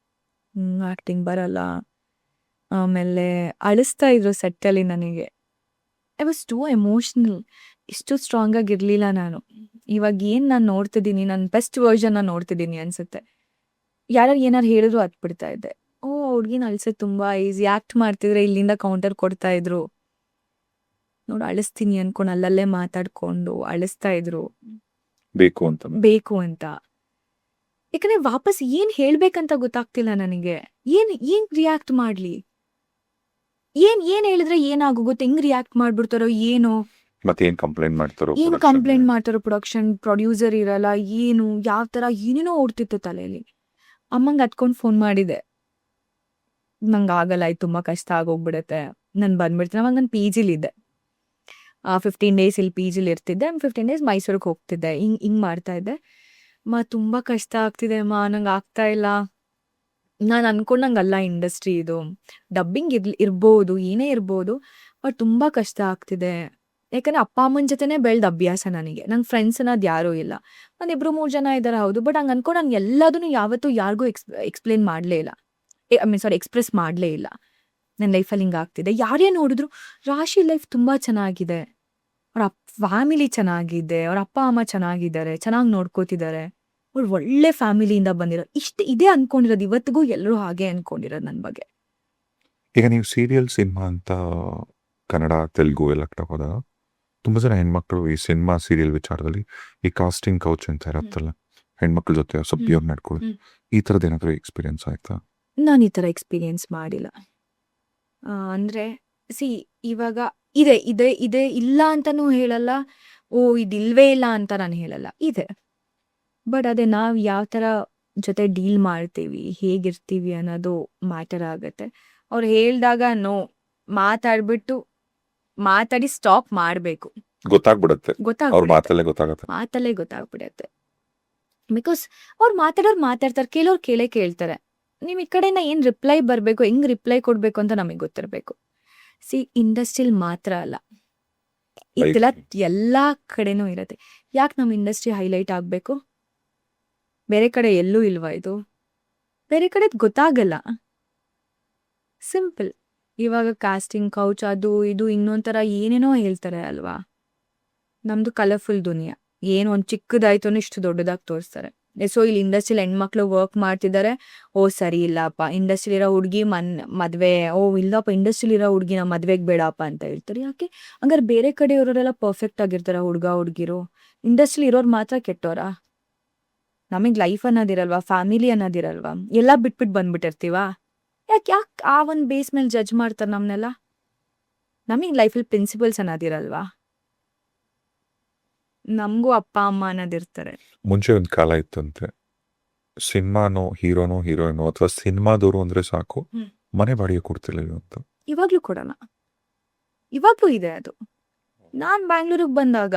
ಆಕ್ಟಿಂಗ್ ಬರಲ್ಲ. ಆಮೇಲೆ ಅಳಿಸ್ತಾ ಇದ್ರು ಸೆಟ್ಟಲ್ಲಿ ನನಗೆ. I was two emotional. ಇಷ್ಟು ಸ್ಟ್ರಾಂಗ್ ಆಗಿರ್ಲಿಲ್ಲ ನಾನು. ಇವಾಗ ನಾನು ನೋಡ್ತಿದ್ದೀನಿ, ನನ್ನ ಬೆಸ್ಟ್ ವರ್ಷನ್ ನೋಡ್ತಿದ್ದೀನಿ ಅನ್ಸುತ್ತೆ. ಯಾರು ಏನಾರು ಹೇಳಿದ್ರು ಹತ್ಬಿಡ್ತಾ ಇದ್ದೆ. ಹುಡ್ಗಿನ ಅಳ್ಸೋದು ತುಂಬಾ ಈಸಿ. ಆಕ್ಟ್ ಮಾಡ್ತಿದ್ರೆ ಇಲ್ಲಿಂದ ಕೌಂಟರ್ ಕೊಡ್ತಾ ಇದ್ರು, ನೋಡು ಅಳಿಸ್ತೀನಿ ಅನ್ಕೊಂಡು ಅಲ್ಲಲ್ಲೇ ಮಾತಾಡ್ಕೊಂಡು ಅಳಿಸ್ತಾ ಇದ್ರು ಬೇಕು ಅಂತ. ಯಾಕಂದ್ರೆ ವಾಪಸ್ ಏನ್ ಹೇಳ್ಬೇಕಂತ ಗೊತ್ತಾಗ್ತಿಲ್ಲ ನನಗೆ. ಏನ್ ರಿಯಾಕ್ಟ್ ಮಾಡ್ಲಿ, ಏನ್ ಹೇಳಿದ್ರೆ ಏನಾಗೋಗುತ್ತೆ, ಹೆಂಗ್ ರಿಯಾಕ್ಟ್ ಮಾಡ್ಬಿಡ್ತಾರೋ ಏನೋ, ಮತ್ತೇನ್ ಕಂಪ್ಲೇಂಟ್ ಮಾಡ್ತಾರೋ ಪ್ರೊಡ್ಯೂಸರ್ ಇರಲ್ಲ, ಏನು ಯಾವ ತರ ಏನೇನೋ ಓಡ್ತಿತ್ತು ತಲೆಯಲ್ಲಿ. ಅಮ್ಮಂಗೆ ಹತ್ಕೊಂಡು ಫೋನ್ ಮಾಡಿದೆ, ನಂಗೆ ಆಗಲ್ಲ, ಇದು ತುಂಬಾ ಕಷ್ಟ ಆಗೋಗ್ಬಿಡತ್ತೆ, ನಾನು ಬಂದ್ಬಿಡ್ತೀನಿ. ಅವಾಗ ನಾನು PGಲಿದ್ದೆ. 15 days ಇಲ್ಲಿ PGಲಿ ಇರ್ತಿದ್ದೆ. 15 days ಮೈಸೂರಿಗೆ ಹೋಗ್ತಿದ್ದೆ. ಹಿಂಗ್ ಮಾಡ್ತಾ ಇದ್ದೆ. ತುಂಬಾ ಕಷ್ಟ ಆಗ್ತಿದೆ ನಂಗೆ ಆಗ್ತಾ ಇಲ್ಲ. ನಾನು ಅನ್ಕೊಂಡಂಗಲ್ಲ ಇಂಡಸ್ಟ್ರಿ ಇದು. ಡಬ್ಬಿಂಗ್ ಇರ್ಬೋದು, ಏನೇ ಇರ್ಬೋದು, ಬಟ್ ತುಂಬಾ ಕಷ್ಟ ಆಗ್ತಿದೆ. ಯಾಕಂದ್ರೆ ಅಪ್ಪ ಅಮ್ಮನ ಜೊತೆನೆ ಬೆಳ್ದ ಅಭ್ಯಾಸ ನನಗೆ. ನಂಗೆ ಫ್ರೆಂಡ್ಸ್ ಅನ್ನೋದು ಯಾರೂ ಇಲ್ಲ. 1-2-3 ಜನ ಇದ್ದಾರೆ ಹೌದು, ಬಟ್ ಹಂಗೆ ಅನ್ಕೊಂಡು ನಾನು ಎಲ್ಲದನ್ನು ಯಾವತ್ತೂ ಯಾರಿಗೂ ಎಕ್ಸ್ಪ್ಲೇನ್ ಮಾಡಲೇ ಇಲ್ಲ. ಎಕ್ಸ್ಪ್ರೆಸ್ ಮಾಡಲೇ ಇಲ್ಲ. ನನ್ನ ಲೈಫಲ್ಲಿ ಹಿಂಗಾಗ್ತಿದೆ. ಯಾರೇ ನೋಡಿದ್ರು ರಾಶಿ ಲೈಫ್ ತುಂಬ ಚೆನ್ನಾಗಿದೆ, ಅವ್ರ ಫ್ಯಾಮಿಲಿ ಚೆನ್ನಾಗಿದೆ, ಅವ್ರ ಅಪ್ಪ ಅಮ್ಮ ಚೆನ್ನಾಗಿದ್ದಾರೆ, ಚೆನ್ನಾಗಿ ನೋಡ್ಕೋತಿದ್ದಾರೆ, ಅವ್ರು ಒಳ್ಳೆ ಫ್ಯಾಮಿಲಿಯಿಂದ ಬಂದಿರೋದು. ಇದೇ ಅನ್ಕೊಂಡಿರೋದು, ಇವತ್ತಿಗೂ ಎಲ್ಲರೂ ಹಾಗೆ ಅನ್ಕೊಂಡಿರೋದು ನನ್ನ ಬಗ್ಗೆ. ಈಗ ನೀವು ಸೀರಿಯಲ್, ಸಿನಿಮಾ ಅಂತ ಕನ್ನಡ, ತೆಲುಗು ಎಲ್ಲ ಹೋದಾಗ ತುಂಬ ಜನ ಹೆಣ್ಮಕ್ಳು ಈ ಸಿನಿಮಾ, ಸೀರಿಯಲ್ ವಿಚಾರದಲ್ಲಿ ಈ ಕಾಸ್ಟಿಂಗ್ ಕೌಚ್ ಅಂತ ಇರತ್ತಲ್ಲ, ಹೆಣ್ಮಕ್ಳ ಜೊತೆ ಸ್ವಲ್ಪ ಹ್ಮ್. ಪ್ಯೂರ್ ನಡ್ಕೊಳ್ಳಿ, ಹ್ಮ್. ಈ ಥರದ್ದು ಏನಾದರೂ ಎಕ್ಸ್ಪೀರಿಯನ್ಸ್ ಆಯ್ತಾ? ನಾನು ಈ ಥರ ಎಕ್ಸ್ಪೀರಿಯನ್ಸ್ ಮಾಡಿಲ್ಲ. ಅಂದರೆ ಇವಾಗ ಇದೆ ಇದೆ ಇದೆ ಇಲ್ಲ ಅಂತಲೂ ಹೇಳಲ್ಲ, ಓ ಇದಿಲ್ವೇ ಇಲ್ಲ ಅಂತ ನಾನು ಹೇಳಲ್ಲ, ಇದೆ. ಬಟ್ ಅದೇ ನಾವು ಯಾವ ಥರ ಜೊತೆ ಡೀಲ್ ಮಾಡ್ತೀವಿ, ಹೇಗಿರ್ತೀವಿ ಅನ್ನೋದು ಮ್ಯಾಟರ್ ಆಗುತ್ತೆ. ಅವ್ರು ಹೇಳಿದಾಗ ಮಾತಾಡಿ ಸ್ಟಾಪ್ ಮಾಡಬೇಕು. ಗೊತ್ತಾಗ್ಬಿಡುತ್ತೆ, ಅವ್ರ ಗೊತ್ತಾಗ್ಬಿಡುತ್ತೆ, ಮಾತಲ್ಲೇ ಗೊತ್ತಾಗತ್ತೆ. ಮಾತಲ್ಲೇ ಗೊತ್ತಾಗ್ಬಿಡುತ್ತೆ. ಬಿಕಾಸ್ ಅವ್ರು ಮಾತಾಡ್ತಾರೆ, ಕೇಳೋರು ಕೇಳ್ತಾರೆ. ನೀವು ಈ ಕಡೆಯಿಂದ ಏನು ರಿಪ್ಲೈ ಬರಬೇಕು, ಹೆಂಗೆ ರಿಪ್ಲೈ ಕೊಡಬೇಕು ಅಂತ ನಮಗೆ ಗೊತ್ತಿರಬೇಕು. ಇಂಡಸ್ಟ್ರಿಲ್ ಮಾತ್ರ ಅಲ್ಲ, ಇದೆಲ್ಲ ಎಲ್ಲ ಕಡೆನೂ ಇರುತ್ತೆ. ಯಾಕೆ ನಮ್ಮ ಇಂಡಸ್ಟ್ರಿ ಹೈಲೈಟ್ ಆಗಬೇಕು? ಬೇರೆ ಕಡೆ ಎಲ್ಲೂ ಇಲ್ವಾ ಇದು? ಬೇರೆ ಕಡೆ ಗೊತ್ತಾಗಲ್ಲ, ಸಿಂಪಲ್. ಇವಾಗ ಕಾಸ್ಟಿಂಗ್ ಕೌಚ್ ಅದು ಇದು ಇನ್ನೊಂಥರ ಏನೇನೋ ಹೇಳ್ತಾರೆ ಅಲ್ವಾ. ನಮ್ದು ಕಲರ್ಫುಲ್ ದುನಿಯಾ, ಏನು ಒಂದು ಚಿಕ್ಕದಾಯ್ತು ಇಷ್ಟು ದೊಡ್ಡದಾಗಿ ತೋರಿಸ್ತಾರೆ. ಸೊ ಇಲ್ಲಿ ಇಂಡಸ್ಟ್ರಿಲಿ ಹೆಣ್ಮಕ್ಳು ವರ್ಕ್ ಮಾಡ್ತಿದ್ದಾರೆ, ಓ ಸರಿ ಇಲ್ಲಪ್ಪ, ಇಂಡಸ್ಟ್ರಿಲಿರೋ ಹುಡುಗಿ ಮದುವೆ, ಓ ಇಲ್ಲಪ್ಪ ಇಂಡಸ್ಟ್ರಿಲಿರೋ ಹುಡುಗಿನ ಮದುವೆಗೆ ಬೇಡಪ್ಪ ಅಂತ ಹೇಳ್ತಾರೆ. ಯಾಕೆ? ಹಂಗಾರೆ ಬೇರೆ ಕಡೆ ಇರೋರೆಲ್ಲ ಪರ್ಫೆಕ್ಟ್ ಆಗಿರ್ತಾರ ಹುಡುಗಿರು, ಇಂಡಸ್ಟ್ರಿಲಿ ಇರೋರು ಮಾತ್ರ ಕೆಟ್ಟೋರಾ? ನಮಗೆ ಲೈಫ್ ಅನ್ನೋದಿರಲ್ವಾ, ಫ್ಯಾಮಿಲಿ ಅನ್ನೋದಿರಲ್ವಾ? ಎಲ್ಲ ಬಿಟ್ಬಿಟ್ಟು ಬಂದ್ಬಿಟ್ಟಿರ್ತೀವಾ? ಯಾಕೆ ಆ ಒಂದು ಬೇಸ್ ಮೇಲೆ ಜಡ್ಜ್ ಮಾಡ್ತಾರೆ ನಮ್ಮನ್ನೆಲ್ಲ? ನಮಗೆ ಲೈಫಲ್ಲಿ ಪ್ರಿನ್ಸಿಪಲ್ಸ್ ಅನ್ನೋದಿರಲ್ವಾ? ನಮಗೂ ಅಪ್ಪ ಅಮ್ಮ ಅನ್ನೋದಿರ್ತಾರೆ. ಮುಂಚೆ ಒಂದು ಕಾಲ ಇತ್ತಂತೆ, ಸಿನಿಮಾನೋ ಹೀರೋಯಿನೋ ಅಥವಾ ಸಿನಿಮಾದವರು ಅಂದ್ರೆ ಸಾಕು, ಮನೆ ಬಾಡಿಗೆ ಕೊಡ್ತಿರ್ಲಿಲ್ಲ ಅಂತ. ಇವಾಗ್ಲೂ ಕೊಡೋಣ, ಇವಾಗ್ಲೂ ಇದೆ ಅದು. ನಾನು ಬ್ಯಾಂಗ್ಳೂರಿಗೆ ಬಂದಾಗ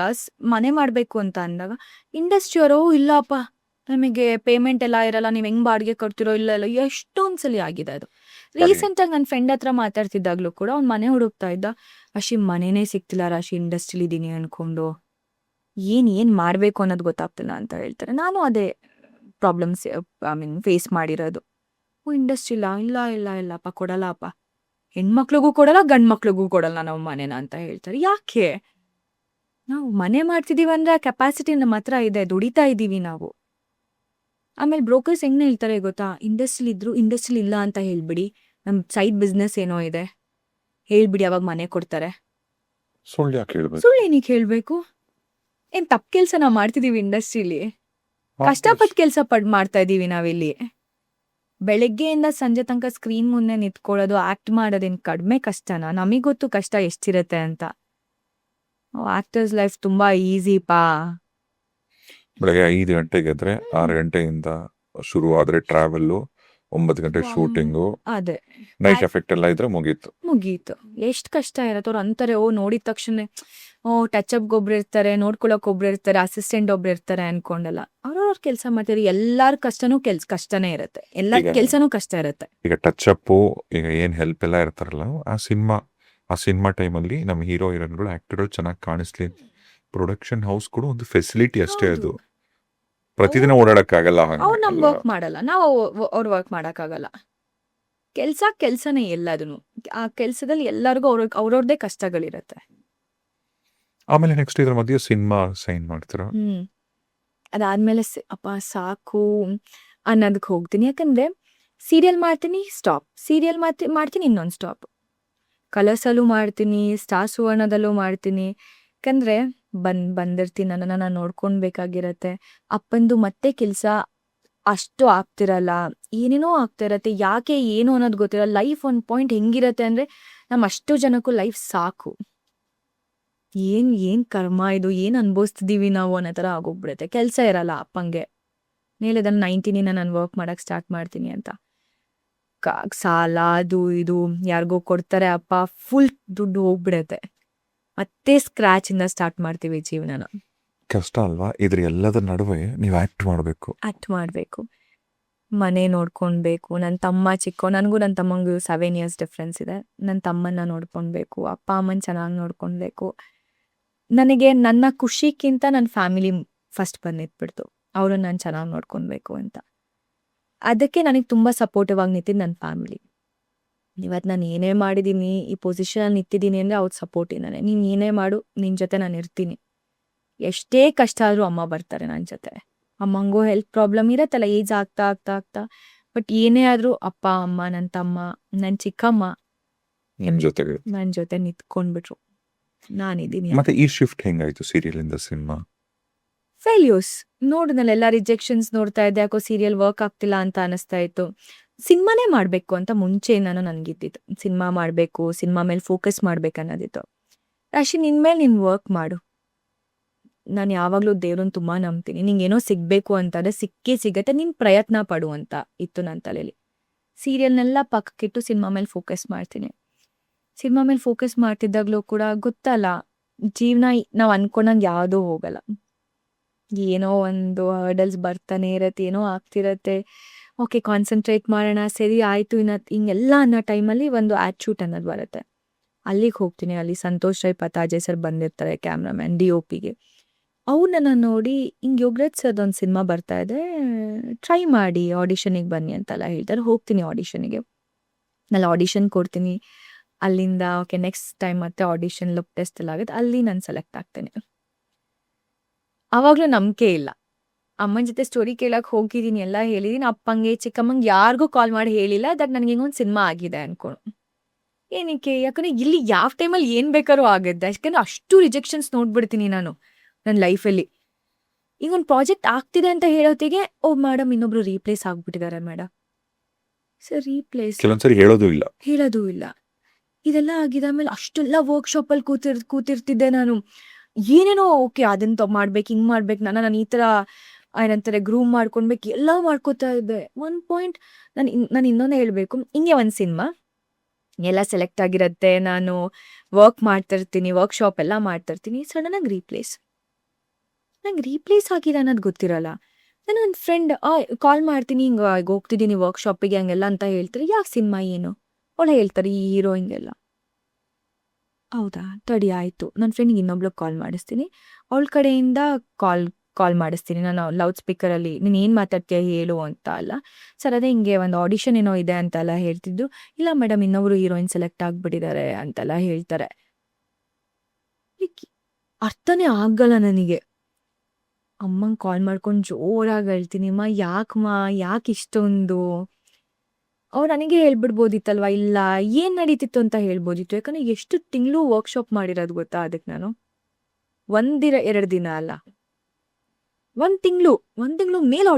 ಮನೆ ಮಾಡಬೇಕು ಅಂತ ಅಂದಾಗ ಇಂಡಸ್ಟ್ರಿಯವರು ಇಲ್ಲಪ್ಪ ನಮಗೆ ಪೇಮೆಂಟ್ ಎಲ್ಲ ಇರಲ್ಲ, ನೀವು ಹೆಂಗ್ ಬಾಡಿಗೆ ಕೊಡ್ತಿರೋ ಇಲ್ಲ ಎಷ್ಟೊಂದ್ಸಲಿ ಆಗಿದೆ ಅದು. ರೀಸೆಂಟಾಗಿ ನನ್ನ ಫ್ರೆಂಡ್ ಹತ್ರ ಮಾತಾಡ್ತಿದ್ದಾಗ್ಲೂ ಕೂಡ ಅವ್ನು ಮನೆ ಹುಡುಕ್ತಾ ಇದ್ದ, ರಾಶಿ ಮನೆನೇ ಸಿಗ್ತಿಲ್ಲ ರಾಶಿ, ಇಂಡಸ್ಟ್ರಿಲಿ ಇದ್ದೀನಿ ಅನ್ಕೊಂಡು ಏನು ಮಾಡಬೇಕು ಅನ್ನೋದು ಗೊತ್ತಾಗ್ತಿಲ್ಲ ಅಂತ ಹೇಳ್ತಾರೆ. ನಾನು ಅದೇ ಪ್ರಾಬ್ಲಮ್ಸ್ ಫೇಸ್ ಮಾಡಿರೋದು. ಇಂಡಸ್ಟ್ರಿಲ್ಲ ಇಲ್ಲಪ್ಪ ಕೊಡಲ್ಲಪ್ಪ, ಹೆಣ್ಮಕ್ಳಿಗೂ ಕೊಡಲ್ಲ, ಗಂಡು ಮಕ್ಳಿಗೂ ಕೊಡಲ್ಲ ನಾವು ಮನೆನ ಅಂತ ಹೇಳ್ತಾರೆ. ಯಾಕೆ? ನಾವು ಮನೆ ಮಾಡ್ತಿದ್ದೀವಿ ಅಂದರೆ ಆ ಕೆಪಾಸಿಟಿ ನಮ್ಮ ಹತ್ರ ಇದೆ, ದುಡಿತಾ ಇದ್ದೀವಿ ನಾವು. ಆಮೇಲೆ ಬ್ರೋಕರ್ಸ್ ಹೆಂಗೆ ಹೇಳ್ತಾರೆ ಗೊತ್ತಾ, ಇಂಡಸ್ಟ್ರಿಲಿ ಇಲ್ಲ ಅಂತ ಹೇಳ್ಬಿಡಿ, ನಮ್ಮ ಸೈಡ್ ಬಿಸ್ನೆಸ್ ಏನೋ ಇದೆ ಹೇಳ್ಬಿಡಿ, ಅವಾಗ ಮನೆ ಕೊಡ್ತಾರೆ. ಸುಳ್ಳು ಯಾಕೆ ಹೇಳ್ಬೇಕು? ಸುಳ್ಳು ಏನಕ್ಕೆ ಹೇಳಬೇಕು? ಏನು ತಪ್ಪು ಕೆಲಸ ನಾವು ಮಾಡ್ತಿದ್ದೀವಿ ಇಂಡಸ್ಟ್ರಿಲಿ? ಕಷ್ಟಪಟ್ಟು ಕೆಲಸ ಮಾಡ್ತಾ ಇದ್ದೀವಿ ನಾವಿಲ್ಲಿ. ಬೆಳಗ್ಗೆಯಿಂದ ಸಂಜೆ ತನಕ ಸ್ಕ್ರೀನ್ ಮುಂದೆ ನಿಂತ್ಕೊಳ್ಳೋದು, ಆ್ಯಕ್ಟ್ ಮಾಡೋದೇನು ಕಡಿಮೆ ಕಷ್ಟನಾ? ನಮಗೆ ಗೊತ್ತು ಕಷ್ಟ ಎಷ್ಟಿರುತ್ತೆ ಅಂತ. ಆ್ಯಕ್ಟರ್ಸ್ ಲೈಫ್ ತುಂಬ ಈಸಿಪಾ. ಬೆಳಗ್ಗೆ 5 ಗಂಟೆಗೆ ಎದ್ರೆ 6 ಗಂಟೆಯಿಂದ ಶುರು ಆದ್ರೆ ಟ್ರಾವೆಲ್ಲು, 9 ಗಂಟೆ ಶೂಟಿಂಗು, ಅದೇ ನೈಟ್ ಎಫೆಕ್ಟ್ ಎಲ್ಲ ಇದ್ರೆ ಮುಗೀತು. ಎಷ್ಟು ಕಷ್ಟ ಇರತ್ತೆ. ಅವ್ರು ಅಂತಾರೆ, ಓ ನೋಡಿದ ತಕ್ಷಣ ಟಚ್ ಅಪ್ ಒಬ್ರು ಇರ್ತಾರೆ, ನೋಡ್ಕೊಳಕ್ ಒಬ್ರು ಇರ್ತಾರೆ, ಅಸಿಸ್ಟೆಂಟ್ ಒಬ್ರು ಇರ್ತಾರೆ ಅನ್ಕೊಂಡಲ್ಲ. ಅವ್ರವ್ರ ಕೆಲಸ ಮಾಡ್ತಾರೆ. ಎಲ್ಲಾರ ಕಷ್ಟನೂ ಕಷ್ಟನೇ ಇರುತ್ತೆ, ಎಲ್ಲರ ಕೆಲ್ಸನೂ ಕಷ್ಟ ಇರುತ್ತೆ. ಈಗ ಟಚ್ ಅಪ್, ಈಗ ಏನ್ ಹೆಲ್ಪ್ ಎಲ್ಲ ಇರ್ತಾರಲ್ಲ, ಆ ಸಿನಿಮಾ ಟೈಮಲ್ಲಿ ನಮ್ಮ ಹೀರೋ ಹೀರೋಯಿನ್ಗಳು ಆಕ್ಟರ್ಗಳು ಚೆನ್ನಾಗಿ ಕಾಣಿಸ್ಲಿ, ಪ್ರೊಡಕ್ಷನ್ ಹೌಸ್ ಕೂಡ ಒಂದು ಫೆಸಿಲಿಟಿ ಅಷ್ಟೇ. ಅದು ಪ್ರತಿದಿನ ಓಡಾಡಕ್ಕಾಗಲ್ಲ. ಅವ್ರು ನಮ್ ವರ್ಕ್ ಮಾಡಲ್ಲ, ನಾವು ಅವ್ರ ವರ್ಕ್ ಮಾಡಕ್ಕಾಗಲ್ಲ. ಕೆಲ್ಸನೇ ಎಲ್ಲದನ್ನು. ಆ ಕೆಲ್ಸದಲ್ಲಿ ಎಲ್ಲರಿಗೂ ಅವ್ರವ್ರದೇ ಕಷ್ಟಗಳಿರತ್ತೆ. ಆಮೇಲೆ ನೆಕ್ಸ್ಟ್ ಇದ್ರ ಮಧ್ಯೆ ಸಿನಿಮಾ ಸೈನ್ ಮಾಡ್ತೀರಾ? ಅದಾದ್ಮೇಲೆ ಅಪ್ಪ ಸಾಕು ಅನ್ನೋದಕ್ಕೆ ಹೋಗ್ತೀನಿ. ಯಾಕಂದ್ರೆ ಸೀರಿಯಲ್ ಮಾಡ್ತೀನಿ, ಸ್ಟಾಪ್, ಸೀರಿಯಲ್ ಮಾಡ್ತೀನಿ, ಇನ್ನೊಂದು ಸ್ಟಾಪ್. ಕಲರ್ಸಲ್ಲೂ ಮಾಡ್ತೀನಿ, ಸ್ಟಾರ್ ಸುವರ್ಣದಲ್ಲೂ ಮಾಡ್ತೀನಿ. ಯಾಕಂದ್ರೆ ಬಂದಿರ್ತೀನಿ, ನನ್ನನ್ನು ನಾನು ನೋಡ್ಕೊಳ್ಬೇಕಾಗಿರತ್ತೆ. ಅಪ್ಪಂದು ಮತ್ತೆ ಕೆಲಸ ಅಷ್ಟು ಆಗ್ತಿರಲ್ಲ, ಏನೇನೋ ಆಗ್ತಾ ಇರತ್ತೆ. ಯಾಕೆ ಏನು ಅನ್ನೋದು ಗೊತ್ತಿರಲ್ಲ. ಲೈಫ್ ಒಂದು ಪಾಯಿಂಟ್ ಹೆಂಗಿರತ್ತೆ ಅಂದರೆ, ನಮ್ಮ ಅಷ್ಟು ಜನಕ್ಕೂ ಲೈಫ್ ಸಾಕು, ಏನು ಕರ್ಮ ಇದು, ಏನು ಅನುಭವಿಸ್ತಿದ್ದೀವಿ ನಾವು ಅನ್ನೋ ಥರ ಆಗೋಗ್ಬಿಡುತ್ತೆ. ಕೆಲಸ ಇರಲ್ಲ ಅಪ್ಪಂಗೆ. ಹೇಳಿದ 19 ನಾನು ವರ್ಕ್ ಮಾಡೋಕ್ಕೆ ಸ್ಟಾರ್ಟ್ ಮಾಡ್ತೀನಿ ಅಂತ. ಸಾಲ ಅದು ಇದು ಯಾರಿಗೋ ಕೊಡ್ತಾರೆ ಅಪ್ಪ, ಫುಲ್ ದುಡ್ಡು ಹೋಗ್ಬಿಡತ್ತೆ. ಮತ್ತೆ ಸ್ಕ್ರಾಚಿಂದ ಸ್ಟಾರ್ಟ್ ಮಾಡ್ತೀವಿ ಜೀವನನ. ಕಷ್ಟ ಅಲ್ವಾ? ಇದ್ರ ಎಲ್ಲದರ ನಡುವೆ ನೀವು ಆಕ್ಟ್ ಮಾಡಬೇಕು, ಮನೆ ನೋಡ್ಕೊಳ್ಬೇಕು. ನನ್ನ ತಮ್ಮ ನನಗೂ ನನ್ನ ತಮ್ಮಂಗೂ 7 years ಡಿಫ್ರೆನ್ಸ್ ಇದೆ. ನನ್ನ ತಮ್ಮನ್ನ ನೋಡ್ಕೊಳ್ಬೇಕು, ಅಪ್ಪ ಅಮ್ಮನ ಚೆನ್ನಾಗಿ ನೋಡ್ಕೊಳ್ಬೇಕು. ನನಗೆ ನನ್ನ ಖುಷಿಗಿಂತ ನನ್ನ ಫ್ಯಾಮಿಲಿ ಫಸ್ಟ್ ಬಂದಿಟ್ಬಿಡ್ತು, ಅವ್ರನ್ನ ನಾನು ಚೆನ್ನಾಗಿ ನೋಡ್ಕೊಳ್ಬೇಕು ಅಂತ. ಅದಕ್ಕೆ ನನಗೆ ತುಂಬ ಸಪೋರ್ಟಿವ್ ಆಗಿ ನಿಂತಿದ್ದು ನನ್ನ ಫ್ಯಾಮಿಲಿ. ಇವತ್ತು ನಾನು ಏನೇ ಮಾಡಿದ್ದೀನಿ, ಈ ಪೊಸಿಷನಲ್ಲಿ ನಿಂತಿದ್ದೀನಿ ಅಂದರೆ ಅವ್ರ ಸಪೋರ್ಟಿಂದಾನೆ. ನೀನು ಏನೇ ಮಾಡು, ನಿನ್ನ ಜೊತೆ ನಾನು ಇರ್ತೀನಿ. ಎಷ್ಟೇ ಕಷ್ಟ ಆದರೂ ಅಮ್ಮ ಬರ್ತಾರೆ ನನ್ನ ಜೊತೆ. ಅಮ್ಮಂಗೂ ಹೆಲ್ತ್ ಪ್ರಾಬ್ಲಮ್ ಇರತ್ತಲ್ಲ ಏಜ್ ಆಗ್ತಾ ಆಗ್ತಾ ಆಗ್ತಾ. ಬಟ್ ಏನೇ ಆದರೂ ಅಪ್ಪ, ಅಮ್ಮ, ನನ್ನ ತಮ್ಮ, ನನ್ನ ಚಿಕ್ಕಮ್ಮ ನಿಮ್ ಜೊತೆಗೆ. ನನ್ನ ಜೊತೆ ನಿಂತ್ಕೊಂಡ್ಬಿಟ್ರು. ನಾನಿದ್ದೀನಿ. ಮತ್ತೆ ಈ ಶಿಫ್ಟ್ ಹೆಂಗಾಯ್ತು ಸೀರಿಯಲ್ ಇಂದ ಸಿನಿಮಾ? ಫೇಲ್ಯೂರ್ಸ್ ನೋಡಿದ್ನಲ್ಲ, ಎಲ್ಲ ರಿಜೆಕ್ಷನ್ಸ್ ನೋಡ್ತಾ ಇದ್ದೆ. ಯಾಕೋ ಸೀರಿಯಲ್ ವರ್ಕ್ ಆಗ್ತಿಲ್ಲ ಅಂತ ಅನಿಸ್ತಾ ಇತ್ತು. ಸಿನಿಮಾನೇ ಮಾಡಬೇಕು ಅಂತ ಮುಂಚೆಯಿಂದನೂ ನನಗಿದ್ದಿತ್ತು. ಸಿನಿಮಾ ಮಾಡಬೇಕು, ಸಿನಿಮಾ ಮೇಲೆ ಫೋಕಸ್ ಮಾಡ್ಬೇಕು ಅನ್ನೋದಿತ್ತು. ರಾಶಿ, ನಿನ್ನ ಮೇಲೆ ನೀನು ವರ್ಕ್ ಮಾಡು. ನಾನು ಯಾವಾಗಲೂ ದೇವ್ರನ್ನ ತುಂಬ ನಂಬ್ತೀನಿ. ನಿಂಗೇನೋ ಸಿಗಬೇಕು ಅಂತಂದರೆ ಸಿಕ್ಕೇ ಸಿಗತ್ತೆ, ನೀನು ಪ್ರಯತ್ನ ಪಡು ಅಂತ ಇತ್ತು ನನ್ನ ತಲೆಯಲ್ಲಿ. ಸೀರಿಯಲ್ನೆಲ್ಲ ಪಕ್ಕಕ್ಕಿಟ್ಟು ಸಿನಿಮಾ ಮೇಲೆ ಫೋಕಸ್ ಮಾಡ್ತೀನಿ. ಸಿನಿಮಾ ಮೇಲೆ ಫೋಕಸ್ ಮಾಡ್ತಿದ್ದಾಗಲೂ ಕೂಡ ಗೊತ್ತಲ್ಲ, ಜೀವನ ನಾವು ಅನ್ಕೊಂಡಂಗೆ ಯಾವುದೂ ಹೋಗಲ್ಲ. ಏನೋ ಒಂದು ಹರ್ಡಲ್ಸ್ ಬರ್ತಾನೆ ಇರತ್ತೆ, ಏನೋ ಆಗ್ತಿರತ್ತೆ. ಓಕೆ, ಕಾನ್ಸಂಟ್ರೇಟ್ ಮಾಡೋಣ, ಸರಿ ಆಯಿತು ಹಿಂಗೆಲ್ಲ ಅನ್ನೋ ಟೈಮಲ್ಲಿ ಒಂದು ಆ್ಯಡ್ ಅನ್ನೋದು ಬರುತ್ತೆ. ಅಲ್ಲಿಗೆ ಹೋಗ್ತೀನಿ. ಅಲ್ಲಿ ಸಂತೋಷ್ ರೈ ಪತಾಜೆ ಸರ್ ಬಂದಿರ್ತಾರೆ, ಕ್ಯಾಮ್ರಾಮ್ಯಾನ್, DOPಗೆ. ಅವ್ರನ್ನ ನೋಡಿ, ಹಿಂಗೆ ಯೋಗರಾಜ್ ಸರ್ದೊಂದು ಸಿನಿಮಾ ಬರ್ತಾ ಇದೆ, ಟ್ರೈ ಮಾಡಿ, ಆಡಿಷನಿಗೆ ಬನ್ನಿ ಅಂತೆಲ್ಲ ಹೇಳ್ತಾರೆ. ಹೋಗ್ತೀನಿ ಆಡಿಷನಿಗೆ. ನಾನು ಆಡಿಷನ್ ಕೊಡ್ತೀನಿ. ಅಲ್ಲಿಂದ ಓಕೆ, ನೆಕ್ಸ್ಟ್ ಟೈಮ್ ಮತ್ತೆ ಆಡಿಷನ್ ಲುಕ್ ಟೆಸ್ಟ್ ಎಲ್ಲ ಆಗುತ್ತೆ. ಅಲ್ಲಿ ನಾನು ಸೆಲೆಕ್ಟ್ ಆಗ್ತೇನೆ. ಆವಾಗಲೂ ನಂಬಿಕೆ ಇಲ್ಲ. ಅಮ್ಮನ ಜೊತೆ ಸ್ಟೋರಿ ಕೇಳಕ್ಕೆ ಹೋಗಿದ್ದೀನಿ, ಎಲ್ಲ ಹೇಳಿದ್ದೀನಿ. ಅಪ್ಪಂಗೆ, ಚಿಕ್ಕಮ್ಮಂಗೆ ಯಾರಿಗೂ ಕಾಲ್ ಮಾಡಿ ಹೇಳಿಲ್ಲ ದಟ್ ನನಗೆ ಹಿಂಗೊಂದು ಸಿನಿಮಾ ಆಗಿದೆ ಅನ್ಕೊಂಡು. ಏನಕ್ಕೆ? ಯಾಕಂದರೆ ಇಲ್ಲಿ ಯಾವ ಟೈಮಲ್ಲಿ ಏನು ಬೇಕಾದ್ರೂ ಆಗುತ್ತೆ. ಯಾಕಂದರೆ ಅಷ್ಟು ರಿಜೆಕ್ಷನ್ಸ್ ನೋಡ್ಬಿಡ್ತೀನಿ ನಾನು ನನ್ನ ಲೈಫಲ್ಲಿ. ಈಗ ಒಂದು ಪ್ರಾಜೆಕ್ಟ್ ಆಗ್ತಿದೆ ಅಂತ ಹೇಳೋತ್ತಿಗೆ, ಓ ಮೇಡಮ್ ಇನ್ನೊಬ್ರು ರೀಪ್ಲೇಸ್ ಆಗಿಬಿಟ್ಟಿದ್ದಾರೆ ಮೇಡಮ್. ಸರ್ ರೀಪ್ಲೇಸ್ ಕೆಲವೊಂದ್ಸರಿ ಹೇಳೋದು ಇಲ್ಲ. ಇದೆಲ್ಲ ಆಗಿದೆ. ಆಮೇಲೆ ಅಷ್ಟೆಲ್ಲ ವರ್ಕ್ಶಾಪಲ್ಲಿ ಕೂತಿರ್ತಿದ್ದೆ ನಾನು. ಏನೇನೋ ಓಕೆ ಅದನ್ನ ಮಾಡ್ಬೇಕು, ಹಿಂಗೆ ಮಾಡ್ಬೇಕು, ನಾನು ಈ ಥರ ಏನಂತಾರೆ ಗ್ರೂಮ್ ಮಾಡ್ಕೊಳ್ಬೇಕು, ಎಲ್ಲ ಮಾಡ್ಕೋತಾ ಇದ್ದೆ. ಒಂದು ಪಾಯಿಂಟ್ ನಾನು ಇನ್ನೊಂದೇ ಹೇಳಬೇಕು. ಹಿಂಗೆ ಒಂದು ಸಿನಿಮಾ ಎಲ್ಲ ಸೆಲೆಕ್ಟ್ ಆಗಿರುತ್ತೆ, ನಾನು ವರ್ಕ್ ಮಾಡ್ತಿರ್ತೀನಿ, ವರ್ಕ್ಶಾಪ್ ಎಲ್ಲ ಮಾಡ್ತಿರ್ತೀನಿ. ಸಡನ್ನಾಗಿ ನಂಗೆ ರೀಪ್ಲೇಸ್ ಆಗಿದೆ ಅನ್ನೋದು ಗೊತ್ತಿರಲ್ಲ. ನಾನು ಒಂದು ಫ್ರೆಂಡ್ ಕಾಲ್ ಮಾಡ್ತೀನಿ, ಹಿಂಗೆ ಹೋಗ್ತಿದ್ದೀನಿ ವರ್ಕ್ಶಾಪಿಗೆ ಹಂಗೆಲ್ಲ ಅಂತ ಹೇಳ್ತಾರೆ. ಯಾಕೆ ಸಿನಿಮಾ ಏನು? ಅವಳು ಹೇಳ್ತಾರೆ ಈ ಹೀರೋ ಹಿಂಗೆಲ್ಲ. ಹೌದಾ, ತಡಿ ಆಯಿತು. ನನ್ನ ಫ್ರೆಂಡಿಗೆ ಇನ್ನೊಬ್ಳಿಗೆ ಕಾಲ್ ಮಾಡಿಸ್ತೀನಿ. ಅವಳ ಕಡೆಯಿಂದ ಕಾಲ್ ಮಾಡಿಸ್ತೀನಿ. ನಾನು ಲೌಡ್ ಸ್ಪೀಕರಲ್ಲಿ ನೀನು ಏನು ಮಾತಾಡ್ತೀಯ ಹೇಳು ಅಂತ ಅಲ್ಲ. ಸರ್ ಅದೇ ಹಿಂಗೆ ಒಂದು ಆಡಿಷನ್ ಏನೋ ಇದೆ ಅಂತೆಲ್ಲ ಹೇಳ್ತಿದ್ದು. ಇಲ್ಲ ಮೇಡಮ್, ಇನ್ನೊಬ್ರು ಹೀರೋಯಿನ್ ಸೆಲೆಕ್ಟ್ ಆಗಿಬಿಟ್ಟಿದ್ದಾರೆ ಅಂತೆಲ್ಲ ಹೇಳ್ತಾರೆ. ಅರ್ಥನೇ ಆಗಲ್ಲ ನನಗೆ. ಅಮ್ಮಂಗೆ ಕಾಲ್ ಮಾಡ್ಕೊಂಡು ಜೋರಾಗಿ ಹೇಳ್ತೀನಿ, ಯಾಕೆ ಇಷ್ಟೊಂದು? ಅವ್ರು ನನಗೆ ಹೇಳ್ಬಿಡ್ಬೋದಿತ್ತಲ್ವ, ಇಲ್ಲ ಏನು ನಡೀತಿತ್ತು ಅಂತ ಹೇಳ್ಬೋದಿತ್ತು. ಯಾಕಂದರೆ ಎಷ್ಟು ತಿಂಗಳು ವರ್ಕ್ಶಾಪ್ ಮಾಡಿರೋದು ಗೊತ್ತಾ ಅದಕ್ಕೆ ನಾನು. 2 ದಿನ ಅಲ್ಲ, 1 ತಿಂಗಳು ಮೇಲೆ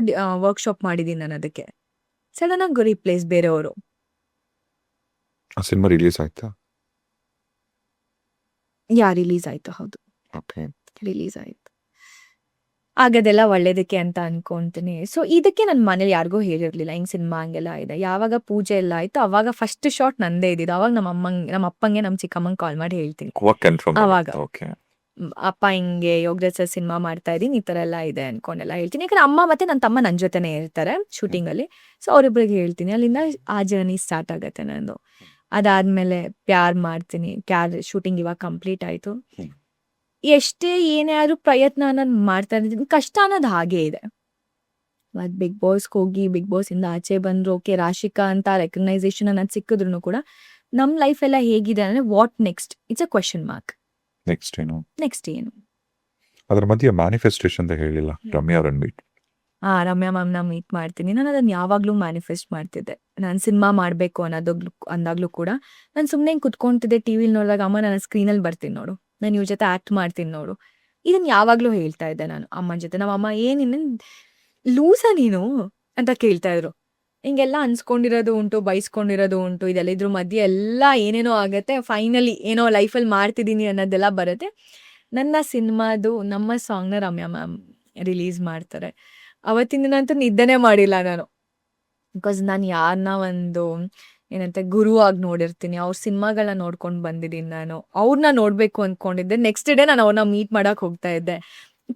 ವರ್ಕ್ಶಾಪ್ ಮಾಡಿದ್ದೀನಿ ನಾನು ಅದಕ್ಕೆ. ಸಡನ್ನಾಗಿ ರೀಪ್ಲೇಸ್ ಬೇರೆಯವರು. ಆ ಸಿನಿಮಾ ರಿಲೀಸ್ ಆಯ್ತಾ? ರಿಲೀಸ್ ಆಯಿತು. ಹೌದು, ಓಕೆ. ರಿಲೀಸ್ ಆಯಿತು. ಆಗೋದೆಲ್ಲ ಒಳ್ಳೇದಕ್ಕೆ ಅಂತ ಅನ್ಕೊಂತೀನಿ. ಸೊ ಇದಕ್ಕೆ ನನ್ನ ಮನೇಲಿ ಯಾರಿಗೂ ಹೇಳಿರಲಿಲ್ಲ, ಹಿಂಗೆ ಸಿನಿಮಾ ಹಂಗೆಲ್ಲ ಇದೆ. ಯಾವಾಗ ಪೂಜೆ ಎಲ್ಲ ಆಯಿತು ಅವಾಗ ಫಸ್ಟ್ ಶಾಟ್ ನಂದೇ ಇದ್ದಿದ್ದು. ಅವಾಗ ನಮ್ಮ ಅಪ್ಪಂಗೆ, ನಮ್ಮ ಚಿಕ್ಕಮ್ಮಂಗೆ ಕಾಲ್ ಮಾಡಿ ಹೇಳ್ತೀನಿ. ಅವಾಗ ಅಪ್ಪ ಹಿಂಗೆ ಯೋಗರಾಜ್ ಸರ್ ಸಿನಿಮಾ ಮಾಡ್ತಾ ಇದ್ದೀನಿ, ಈ ಥರ ಎಲ್ಲ ಇದೆ ಅನ್ಕೊಂಡೆಲ್ಲ ಹೇಳ್ತೀನಿ. ಯಾಕಂದ್ರೆ ಅಮ್ಮ ಮತ್ತು ನನ್ನ ತಮ್ಮ ನನ್ನ ಜೊತೆನೇ ಇರ್ತಾರೆ ಶೂಟಿಂಗಲ್ಲಿ. ಸೊ ಅವರಿಬ್ಬರಿಗೆ ಹೇಳ್ತೀನಿ. ಅಲ್ಲಿಂದ ಆ ಜರ್ನಿ ಸ್ಟಾರ್ಟ್ ಆಗುತ್ತೆ ನಂದು. ಅದಾದಮೇಲೆ ಪ್ಯಾರ್ ಮಾಡ್ತೀನಿ. ಶೂಟಿಂಗ್ ಇವಾಗ ಕಂಪ್ಲೀಟ್ ಆಯಿತು. ಎಷ್ಟೇ ಏನೇ ಆದರೂ ಪ್ರಯತ್ನ ನಾನು ಮಾಡ್ತಾ ಇದ್ದೀನಿ. ಕಷ್ಟ ಅನ್ನೋದು ಹಾಗೇ ಇದೆ. ಮತ್ತು ಬಿಗ್ ಬಾಸ್ಗೆ ಹೋಗಿ ಬಿಗ್ ಬಾಸಿಂದ ಆಚೆ ಬಂದರು. ಓಕೆ, ರಾಶಿಕಾ ಅಂತ ರೆಕಗ್ನೈಸೇಷನ್ ಅನ್ನೋದು ಸಿಕ್ಕಿದ್ರು ಕೂಡ ನಮ್ಮ ಲೈಫೆಲ್ಲ ಹೇಗಿದೆ ಅಂದರೆ what next, it's a question mark. Next ಏನು? ಅದರ ಮಧ್ಯೆ ಮ್ಯಾನಿಫೆಸ್ಟೇಷನ್ ಅಂತ ಹೇಳಿಲ್ಲ, ರಮ್ಯಾ ಅವರನ್ನು ಮೀಟ್. ರಮ್ಯಾ ಮ್ಯಾಮ್ನ ಮೀಟ್ ಮಾಡ್ತೀನಿ. ನಾನು ಅದನ್ನು ಯಾವಾಗಲೂ ಮ್ಯಾನಿಫೆಸ್ಟ್ ಮಾಡ್ತಿದ್ದೆ. ನಾನು ಸಿನಿಮಾ ಮಾಡಬೇಕು ಅಂದಾಗಲೂ ಕೂಡ ನಾನು ಸುಮ್ಮನೆ ಹಿಂಗೆ ಕುತ್ಕೊತಿದ್ದೆ. ಟಿವಿಲಿ ನೋಡಿದಾಗ, ಅಮ್ಮ ನಾನು ಸ್ಕ್ರೀನಲ್ಲಿ ಬರ್ತೀನಿ ನೋಡು, ನಾನು ಇವ್ರ ಜೊತೆ ಆ್ಯಕ್ಟ್ ಮಾಡ್ತೀನಿ ನೋಡು. ಇದನ್ನು ಯಾವಾಗಲೂ ಹೇಳ್ತಾ ಇದ್ದೆ ನಾನು ಅಮ್ಮನ ಜೊತೆ. ನಮ್ಮ ಅಮ್ಮ ಏನಿನ್ನ ಲೂಸಾ ನೀನು ಅಂತ ಕೇಳ್ತಾಯಿದ್ರು. ಹಿಂಗೆಲ್ಲ ಅನ್ಸ್ಕೊಂಡಿರೋದು ಉಂಟು, ಬೈಸ್ಕೊಂಡಿರೋದು ಉಂಟು. ಇದೆಲ್ಲ ಇದ್ರ ಮಧ್ಯೆ ಎಲ್ಲ ಏನೇನೋ ಆಗುತ್ತೆ. ಫೈನಲಿ ಏನೋ ಲೈಫಲ್ಲಿ ಮಾಡ್ತಿದ್ದೀನಿ ಅನ್ನೋದೆಲ್ಲ ಬರುತ್ತೆ. ನನ್ನ ಸಿನಿಮಾದು ನಮ್ಮ ಸಾಂಗ್ನ ರಮ್ಯಾ ಮ್ಯಾಮ್ ರಿಲೀಸ್ ಮಾಡ್ತಾರೆ. ಅವತ್ತಿನ ದಿನ ಅಂತೂ ನಿದ್ದೆನೇ ಮಾಡಿಲ್ಲ ನಾನು. ಬಿಕಾಸ್ ನಾನು ಯಾರನ್ನ ಒಂದು ಏನಂತ ಗುರು ಆಗಿ ನೋಡಿರ್ತೀನಿ. ಅವ್ರ ಸಿನಿಮಾಗಳನ್ನ ನೋಡ್ಕೊಂಡು ಬಂದಿದ್ದೀನಿ ನಾನು. ಅವ್ರನ್ನ ನೋಡಬೇಕು ಅಂದ್ಕೊಂಡಿದ್ದೆ. ನೆಕ್ಸ್ಟ್ ಡೇ ನಾನು ಅವ್ರನ್ನ ಮೀಟ್ ಮಾಡೋಕೆ ಹೋಗ್ತಾ ಇದ್ದೆ.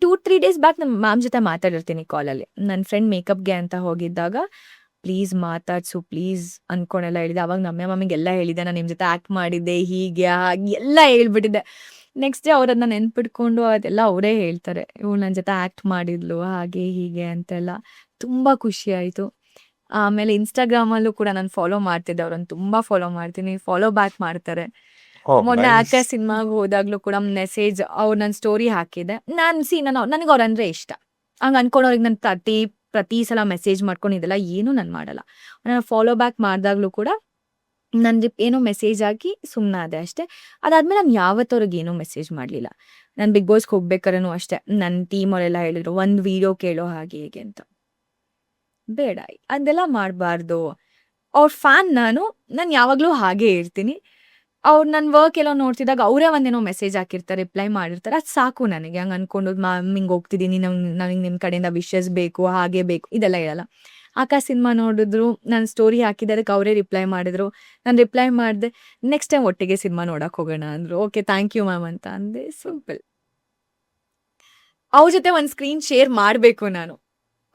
2-3 ಡೇಸ್ ಬ್ಯಾಕ್ ನಮ್ಮ ಮ್ಯಾಮ್ ಜೊತೆ ಮಾತಾಡಿರ್ತೀನಿ ಕಾಲಲ್ಲಿ. ನನ್ನ ಫ್ರೆಂಡ್ ಮೇಕಪ್ಗೆ ಅಂತ ಹೋಗಿದ್ದಾಗ, ಪ್ಲೀಸ್ ಮಾತಾಡ್ಸು ಪ್ಲೀಸ್ ಅಂದ್ಕೊಂಡೆಲ್ಲ ಹೇಳಿದೆ. ಅವಾಗ ನಮ್ಮ ಮಮ್ಮಿಗೆಲ್ಲ ಹೇಳಿದೆ, ನಾನು ನಿಮ್ಮ ಜೊತೆ ಆ್ಯಕ್ಟ್ ಮಾಡಿದ್ದೆ, ಹೀಗೆ ಹಾಗೆ ಎಲ್ಲ ಹೇಳ್ಬಿಟ್ಟಿದ್ದೆ. ನೆಕ್ಸ್ಟ್ ಡೇ ಅವರನ್ನ ನೆನ್ಪಿಟ್ಕೊಂಡು ಅದೆಲ್ಲ ಅವರೇ ಹೇಳ್ತಾರೆ, ಇವಳು ನನ್ನ ಜೊತೆ ಆ್ಯಕ್ಟ್ ಮಾಡಿದ್ಲು ಹಾಗೆ ಹೀಗೆ ಅಂತೆಲ್ಲ. ತುಂಬ ಖುಷಿ ಆಯಿತು. ಆಮೇಲೆ ಇನ್ಸ್ಟಾಗ್ರಾಮಲ್ಲೂ ಕೂಡ ನಾನು ಫಾಲೋ ಮಾಡ್ತಿದ್ದೆ, ಅವ್ರನ್ನ ತುಂಬಾ ಫಾಲೋ ಮಾಡ್ತೀನಿ, ಫಾಲೋ ಬ್ಯಾಕ್ ಮಾಡ್ತಾರೆ. ಮೊನ್ನೆ ಆಕಾಶ್ ಸಿನಿಮಾಗೆ ಹೋದಾಗ್ಲೂ ಕೂಡ ಮೆಸೇಜ್ ಅವ್ರು ನನ್ನ ಸ್ಟೋರಿ ಹಾಕಿದೆ. ನನಗೆ ಅವ್ರಂದ್ರೆ ಇಷ್ಟ. ಹಂಗೆ ಅನ್ಕೊಂಡವ್ರಿಗೆ ನಾನು ಪ್ರತಿ ಸಲ ಮೆಸೇಜ್ ಮಾಡ್ಕೊಂಡಿದ್ದೆಲ್ಲ ಏನೂ ನಾನು ಮಾಡಲ್ಲ. ನಾನು ಫಾಲೋ ಬ್ಯಾಕ್ ಮಾಡಿದಾಗ್ಲೂ ಕೂಡ ನಂದು ಏನೋ ಮೆಸೇಜ್ ಹಾಕಿ ಸುಮ್ಮನಾದೆ ಅಷ್ಟೇ. ಅದಾದ್ಮೇಲೆ ನಾನು ಯಾವತ್ತೂ ಅವ್ರಿಗೆ ಏನೂ ಮೆಸೇಜ್ ಮಾಡಲಿಲ್ಲ. ನಾನು ಬಿಗ್ ಬಾಸ್ಗೆ ಹೋಗ್ಬೇಕಾದ್ರೂ ಅಷ್ಟೇ, ನನ್ನ ಟೀಮವರೆಲ್ಲ ಹೇಳಿದ್ರು ಒಂದು ವಿಡಿಯೋ ಕೇಳೋ ಹಾಗೆ ಹೀಗೆ ಅಂತ. ಬೇಡ, ಅದೆಲ್ಲ ಮಾಡಬಾರ್ದು. ಅವ್ರ ಫ್ಯಾನ್ ನಾನು ಯಾವಾಗಲೂ ಹಾಗೇ ಇರ್ತೀನಿ. ಅವ್ರು ನನ್ನ ವರ್ಕ್ ಎಲ್ಲೋ ನೋಡ್ತಿದ್ದಾಗ ಅವರೇ ಒಂದೇನೋ ಮೆಸೇಜ್ ಹಾಕಿರ್ತಾರೆ, ರಿಪ್ಲೈ ಮಾಡಿರ್ತಾರೆ, ಅದು ಸಾಕು ನನಗೆ. ಹಂಗೆ ಅನ್ಕೊಂಡು ಹಿಂಗೆ ಹೋಗ್ತಿದ್ದೀನಿ, ನನಗೆ ನಿಮ್ಮ ಕಡೆಯಿಂದ ವಿಶಸ್ ಬೇಕು, ಹಾಗೆ ಬೇಕು, ಇದೆಲ್ಲ ಹೇಳಲ್ಲ. ಆಕಾಶ್ ಸಿನಿಮಾ ನೋಡಿದ್ರು, ನನ್ನ ಸ್ಟೋರಿ ಹಾಕಿದ್ದೆ, ಅದಕ್ಕೆ ಅವರೇ ರಿಪ್ಲೈ ಮಾಡಿದ್ರು, ನಾನು ರಿಪ್ಲೈ ಮಾಡಿದೆ. ನೆಕ್ಸ್ಟ್ ಟೈಮ್ ಒಟ್ಟಿಗೆ ಸಿನಿಮಾ ನೋಡಕ್ಕೆ ಹೋಗೋಣ ಅಂದರು. ಓಕೆ ಥ್ಯಾಂಕ್ ಯು ಮ್ಯಾಮ್ ಅಂತ ಅಂದೆ. ಸಿಂಪಲ್. ಅವ್ರ ಜೊತೆ ಒಂದು ಸ್ಕ್ರೀನ್ ಶೇರ್ ಮಾಡಬೇಕು ನಾನು.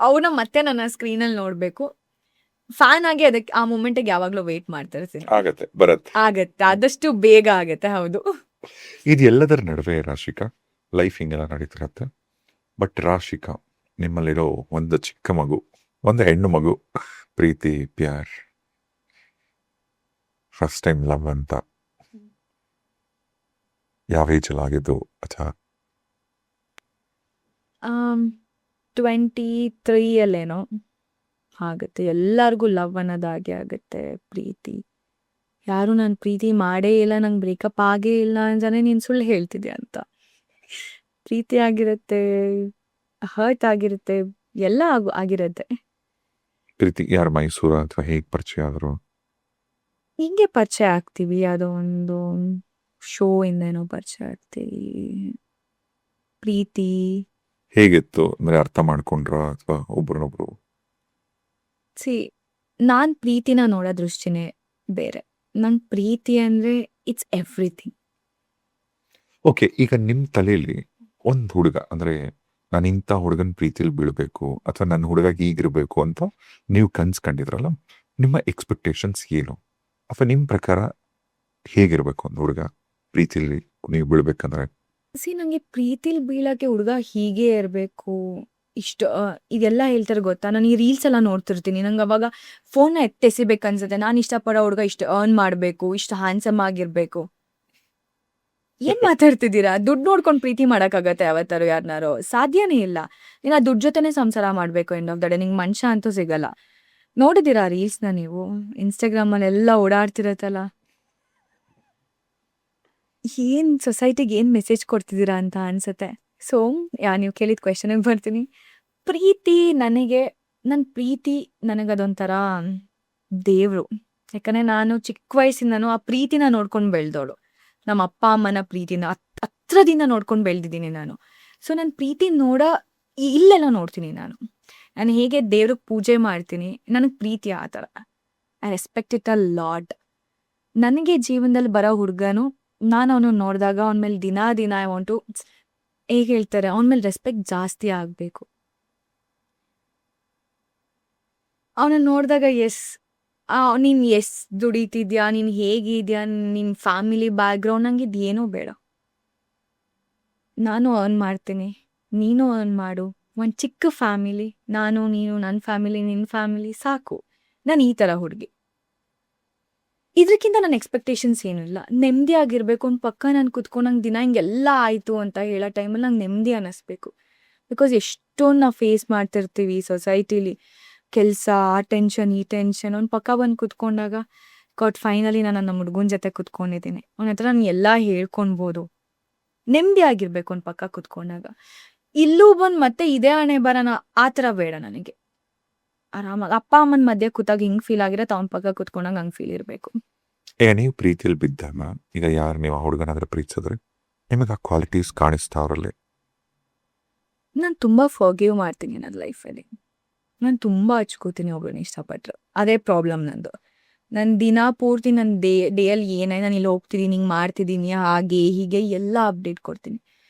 ಅವ್ರನ್ನ ಮತ್ತೆ ನನ್ನ ಸ್ಕ್ರೀನಲ್ಲಿ ನೋಡಬೇಕು. ಫ್ಯಾನ್ ಆಗಿ ಅದಕ್ಕೆ ಆ ಮೂಮೆಂಟಿಗೆ ಯಾವಾಗಲೂ ವೇಟ್ ಮಾಡ್ತಾ ಇರ್ತೀನಿ. ಆಗತ್ತೆ, ಆದಷ್ಟು ಬೇಗ ಆಗತ್ತೆ. ಹೌದು. ಇದು ಎಲ್ಲದರ ನಡುವೆ ರಾಶಿಕಾ ಲೈಫ್ ಹಿಂಗೆಲ್ಲ ನಡೀತಿರತ್ತೆ. ಬಟ್ ರಾಶಿಕಾ ನಿಮ್ಮಲ್ಲಿರೋ ಒಂದು ಚಿಕ್ಕ ಮಗು, ಒಂದು ಹೆಣ್ಣು ಮಗು, ಪ್ರೀತಿ ಪ್ಯಾರ್ ಫಸ್ಟ್ ಟೈಮ್ ಲವ್ ಅಂತ ಯಾವ ಏಜಲ್ಲಿ ಆಗಿದ್ದು? ಅಥವಾ 23 ಆಗುತ್ತೆ. ಎಲ್ಲರಿಗೂ ಲವ್ ಅನ್ನೋದಾಗೆ ಆಗುತ್ತೆ. ಪ್ರೀತಿ, ಯಾರು ನಾನು ಪ್ರೀತಿ ಮಾಡೇ ಇಲ್ಲ, ನಂಗೆ ಬ್ರೇಕಪ್ ಆಗೇ ಇಲ್ಲ ಅಂತಾನೆ ನೀನು ಸುಳ್ಳು ಹೇಳ್ತಿದ್ಯಾ ಅಂತ. ಪ್ರೀತಿ ಆಗಿರುತ್ತೆ, ಹರ್ಟ್ ಆಗಿರುತ್ತೆ, ಎಲ್ಲ ಆಗಿರುತ್ತೆ. ಪ್ರೀತಿ ಯಾರು ಮೈಸೂರು ಅಥವಾ ಹೇಗೆ ಪರಿಚಯ ಆದರು? ಹಿಂಗೆ ಪರಿಚಯ ಆಗ್ತೀವಿ, ಯಾವುದೋ ಒಂದು ಶೋ ಇಂದೇನೋ ಪರಿಚಯ ಆಗ್ತೀವಿ. ಪ್ರೀತಿ ಹೇಗಿತ್ತು ಅಂದ್ರೆ ಅರ್ಥ ಮಾಡ್ಕೊಂಡ್ರ ಅಥವಾ ಒಬ್ರನ್ನೊಬ್ರು? ನಾನು ಪ್ರೀತಿನ ನೋಡೋ ದೃಷ್ಟಿನೇ ಬೇರೆ. ನಂಗೆ ಪ್ರೀತಿ ಅಂದರೆ ಇಟ್ಸ್ ಎವ್ರಿಥಿಂಗ್. ಓಕೆ, ಈಗ ನಿಮ್ಮ ತಲೆಯಲ್ಲಿ ಒಂದು ಹುಡುಗ ಅಂದ್ರೆ ನಾನು ಇಂಥ ಹುಡುಗನ ಪ್ರೀತಿಲಿ ಬೀಳಬೇಕು ಅಥವಾ ನನ್ನ ಹುಡುಗ ಹೀಗಿರ್ಬೇಕು ಅಂತ ನೀವು ಕನ್ಸ್ಕೊಂಡಿದ್ರಲ್ಲ, ನಿಮ್ಮ ಎಕ್ಸ್ಪೆಕ್ಟೇಷನ್ಸ್ ಏನು? ಅಥವಾ ನಿಮ್ಮ ಪ್ರಕಾರ ಹೇಗಿರ್ಬೇಕು ಒಂದು ಹುಡುಗ ಪ್ರೀತಿಲಿ ನೀವು ಬೀಳ್ಬೇಕಂದ್ರೆ? ನನಗೆ ಪ್ರೀತಿಲಿ ಬೀಳಕ್ಕೆ ಹುಡುಗ ಹೀಗೆ ಇರಬೇಕು, ಇಷ್ಟು ಇದೆಲ್ಲ ಹೇಳ್ತಾರೆ ಗೊತ್ತಾ. ನಾನು ಈ ರೀಲ್ಸ್ ಎಲ್ಲ ನೋಡ್ತಿರ್ತೀನಿ, ನಂಗೆ ಅವಾಗ ಫೋನ್ನ ಎತ್ತೆಸಿಬೇಕು ಅನ್ಸುತ್ತೆ. ನಾನು ಇಷ್ಟಪಡೋ ಹುಡುಗ ಇಷ್ಟು ಅರ್ನ್ ಮಾಡಬೇಕು, ಇಷ್ಟು ಹ್ಯಾಂಡ್ಸಮ್ ಆಗಿರ್ಬೇಕು. ಏನ್ ಮಾತಾಡ್ತಿದ್ದೀರಾ? ದುಡ್ಡು ನೋಡ್ಕೊಂಡು ಪ್ರೀತಿ ಮಾಡೋಕ್ಕಾಗತ್ತೆ ಯಾವತ್ತಾರು ಯಾರನ್ನಾರು? ಸಾಧ್ಯನೇ ಇಲ್ಲ. ನೀನು ಆ ದುಡ್ಡು ಜೊತೆನೇ ಸಂಸಾರ ಮಾಡಬೇಕು. ಎಂಡ್ ಆಫ್ ದ ಡೇ ನಿಂಗೆ ಮನುಷ್ಯ ಅಂತೂ ಸಿಗಲ್ಲ. ನೋಡಿದ್ದೀರಾ ರೀಲ್ಸ್ನ ನೀವು? ಇನ್ಸ್ಟಾಗ್ರಾಮಲ್ಲಿ ಎಲ್ಲ ಓಡಾಡ್ತಿರತ್ತಲ್ಲ, ಏನು ಸೊಸೈಟಿಗೆ ಏನು ಮೆಸೇಜ್ ಕೊಡ್ತಿದ್ದೀರಾ ಅಂತ ಅನ್ಸುತ್ತೆ. ಸೊ ನೀವು ಕೇಳಿದ ಕ್ವೆಶನಿಗೆ ಬರ್ತೀನಿ. ಪ್ರೀತಿ ನನ್ನ ಪ್ರೀತಿ ನನಗದೊಂಥರ ದೇವರು. ಯಾಕಂದರೆ ನಾನು ಚಿಕ್ಕ ವಯಸ್ಸಿಂದನೂ ಆ ಪ್ರೀತಿನ ನೋಡ್ಕೊಂಡು ಬೆಳೆದವಳು. ನಮ್ಮ ಅಪ್ಪ ಅಮ್ಮನ ಪ್ರೀತಿನ ಹತ್ರದಿಂದ ನೋಡ್ಕೊಂಡು ಬೆಳೆದಿದ್ದೀನಿ ನಾನು. ಸೊ ನನ್ನ ಪ್ರೀತಿ ಇಲ್ಲೆಲ್ಲ ನೋಡ್ತೀನಿ ನಾನು ಹೇಗೆ ದೇವ್ರಿಗೆ ಪೂಜೆ ಮಾಡ್ತೀನಿ, ನನಗೆ ಪ್ರೀತಿ ಆ ಥರ. I respect it a lot. ನನಗೆ ಜೀವನದಲ್ಲಿ ಬರೋ ಹುಡುಗನು, ನಾನು ಅವನು ನೋಡಿದಾಗ ಅವನ ಮೇಲೆ ದಿನ ಐ ವಾಂಟ್ ಟು, ಹೇಗೆ ಹೇಳ್ತಾರೆ, ಅವನ ಮೇಲೆ ರೆಸ್ಪೆಕ್ಟ್ ಜಾಸ್ತಿ ಆಗಬೇಕು. ಅವನ ನೋಡಿದಾಗ ನೀನು ದುಡಿತಿದ್ಯಾ, ನೀನು ಹೇಗಿದ್ಯಾ, ನಿನ್ನ ಫ್ಯಾಮಿಲಿ ಬ್ಯಾಕ್ಗ್ರೌಂಡ್, ನಂಗೆ ಇದೇನೂ ಬೇಡ. ನಾನು ಅರ್ನ್ ಮಾಡ್ತೀನಿ, ನೀನು ಅರ್ನ್ ಮಾಡು, ಒಂದು ಚಿಕ್ಕ ಫ್ಯಾಮಿಲಿ, ನಾನು ನೀನು, ನನ್ನ ಫ್ಯಾಮಿಲಿ, ನಿನ್ನ ಫ್ಯಾಮಿಲಿ, ಸಾಕು. ನಾನು ಈ ಥರ ಹುಡುಗಿ. ಇದಕ್ಕಿಂತ ನನ್ನ ಎಕ್ಸ್ಪೆಕ್ಟೇಷನ್ಸ್ ಏನೂ ಇಲ್ಲ. ನೆಮ್ಮದಿ ಆಗಿರಬೇಕು. ಒಂದು ಪಕ್ಕ ನಾನು ಕುತ್ಕೊಂಡು ನಂಗೆ ದಿನ ಹಿಂಗೆಲ್ಲ ಆಯಿತು ಅಂತ ಹೇಳೋ ಟೈಮಲ್ಲಿ ನಂಗೆ ನೆಮ್ಮದಿ ಅನ್ನಿಸ್ಬೇಕು. ಬಿಕಾಸ್ ಎಷ್ಟೊಂದು ನಾವು ಫೇಸ್ ಮಾಡ್ತಿರ್ತೀವಿ ಸೊಸೈಟಿಲಿ, ಕೆಲಸ, ಆ ಟೆನ್ಷನ್, ಈ ಟೆನ್ಷನ್. ಒಂದು ಪಕ್ಕ ಬಂದು ಕುತ್ಕೊಂಡಾಗ ಫೈನಲಿ ನಾನು ನಮ್ಮ ಹುಡುಗನ ಜೊತೆ ಕುತ್ಕೊಂಡಿದ್ದೀನಿ, ಅವನ ಹತ್ರ ನಾನು ಎಲ್ಲ ಹೇಳ್ಕೊಳ್ಬೋದು. ನೆಮ್ಮದಿ ಆಗಿರ್ಬೇಕು ಒಂದು ಪಕ್ಕ ಕುತ್ಕೊಂಡಾಗ. ಇಲ್ಲೂ ಬಂದು ಮತ್ತೆ ಇದೇ ಹಣೆ ಬರೋಣ ಆ ಥರ ಬೇಡ ನನಗೆ. ಆರಾಮಾಗಿ ಅಪ್ಪ ಅಮ್ಮನ ಮಧ್ಯೆ ಕೂತಾಗ ಹಿಂಗೆ ಫೀಲ್ ಆಗಿರತ್ತೆ, ಅವ್ನ ಪಕ್ಕ ಕುತ್ಕೊಂಡಾಗ ಹಂಗೆ ಫೀಲ್ ಇರಬೇಕು. ಈಗ ನೀವು ಪ್ರೀತಿಯಲ್ಲಿ ಬಿದ್ದಾಗ, ಈಗ ಯಾರು ನೀವು ಆ ಹುಡುಗನಾದ್ರೆ ಪ್ರೀತಿಸಿದ್ರೆ ನಿಮಗೆ ಆ ಕ್ವಾಲಿಟೀಸ್ ಕಾಣಿಸ್ತಾ ಅವರಲ್ಲಿ? ನಾನು ತುಂಬ ಫರ್ಗಿವ್ ಮಾಡ್ತೀನಿ ನನ್ನ ಲೈಫಲ್ಲಿ. ನಾನು ತುಂಬ ಹಚ್ಕೋತೀನಿ ಒಬ್ಬರನ್ನ ಇಷ್ಟಪಟ್ಟರು. ಅದೇ ಪ್ರಾಬ್ಲಮ್ ನಂದು. ನನ್ನ ದಿನ ಪೂರ್ತಿ ನನ್ನ ಡೇಯಲ್ಲಿ ಏನಾಯ್ತು, ನಾನು ಇಲ್ಲಿ ಹೋಗ್ತಿದ್ದೀನಿ, ಹಿಂಗೆ ಮಾಡ್ತಿದ್ದೀನಿ, ಹಾಗೆ ಹೀಗೆ ಎಲ್ಲ ಅಪ್ಡೇಟ್ ಕೊಡ್ತೀನಿ.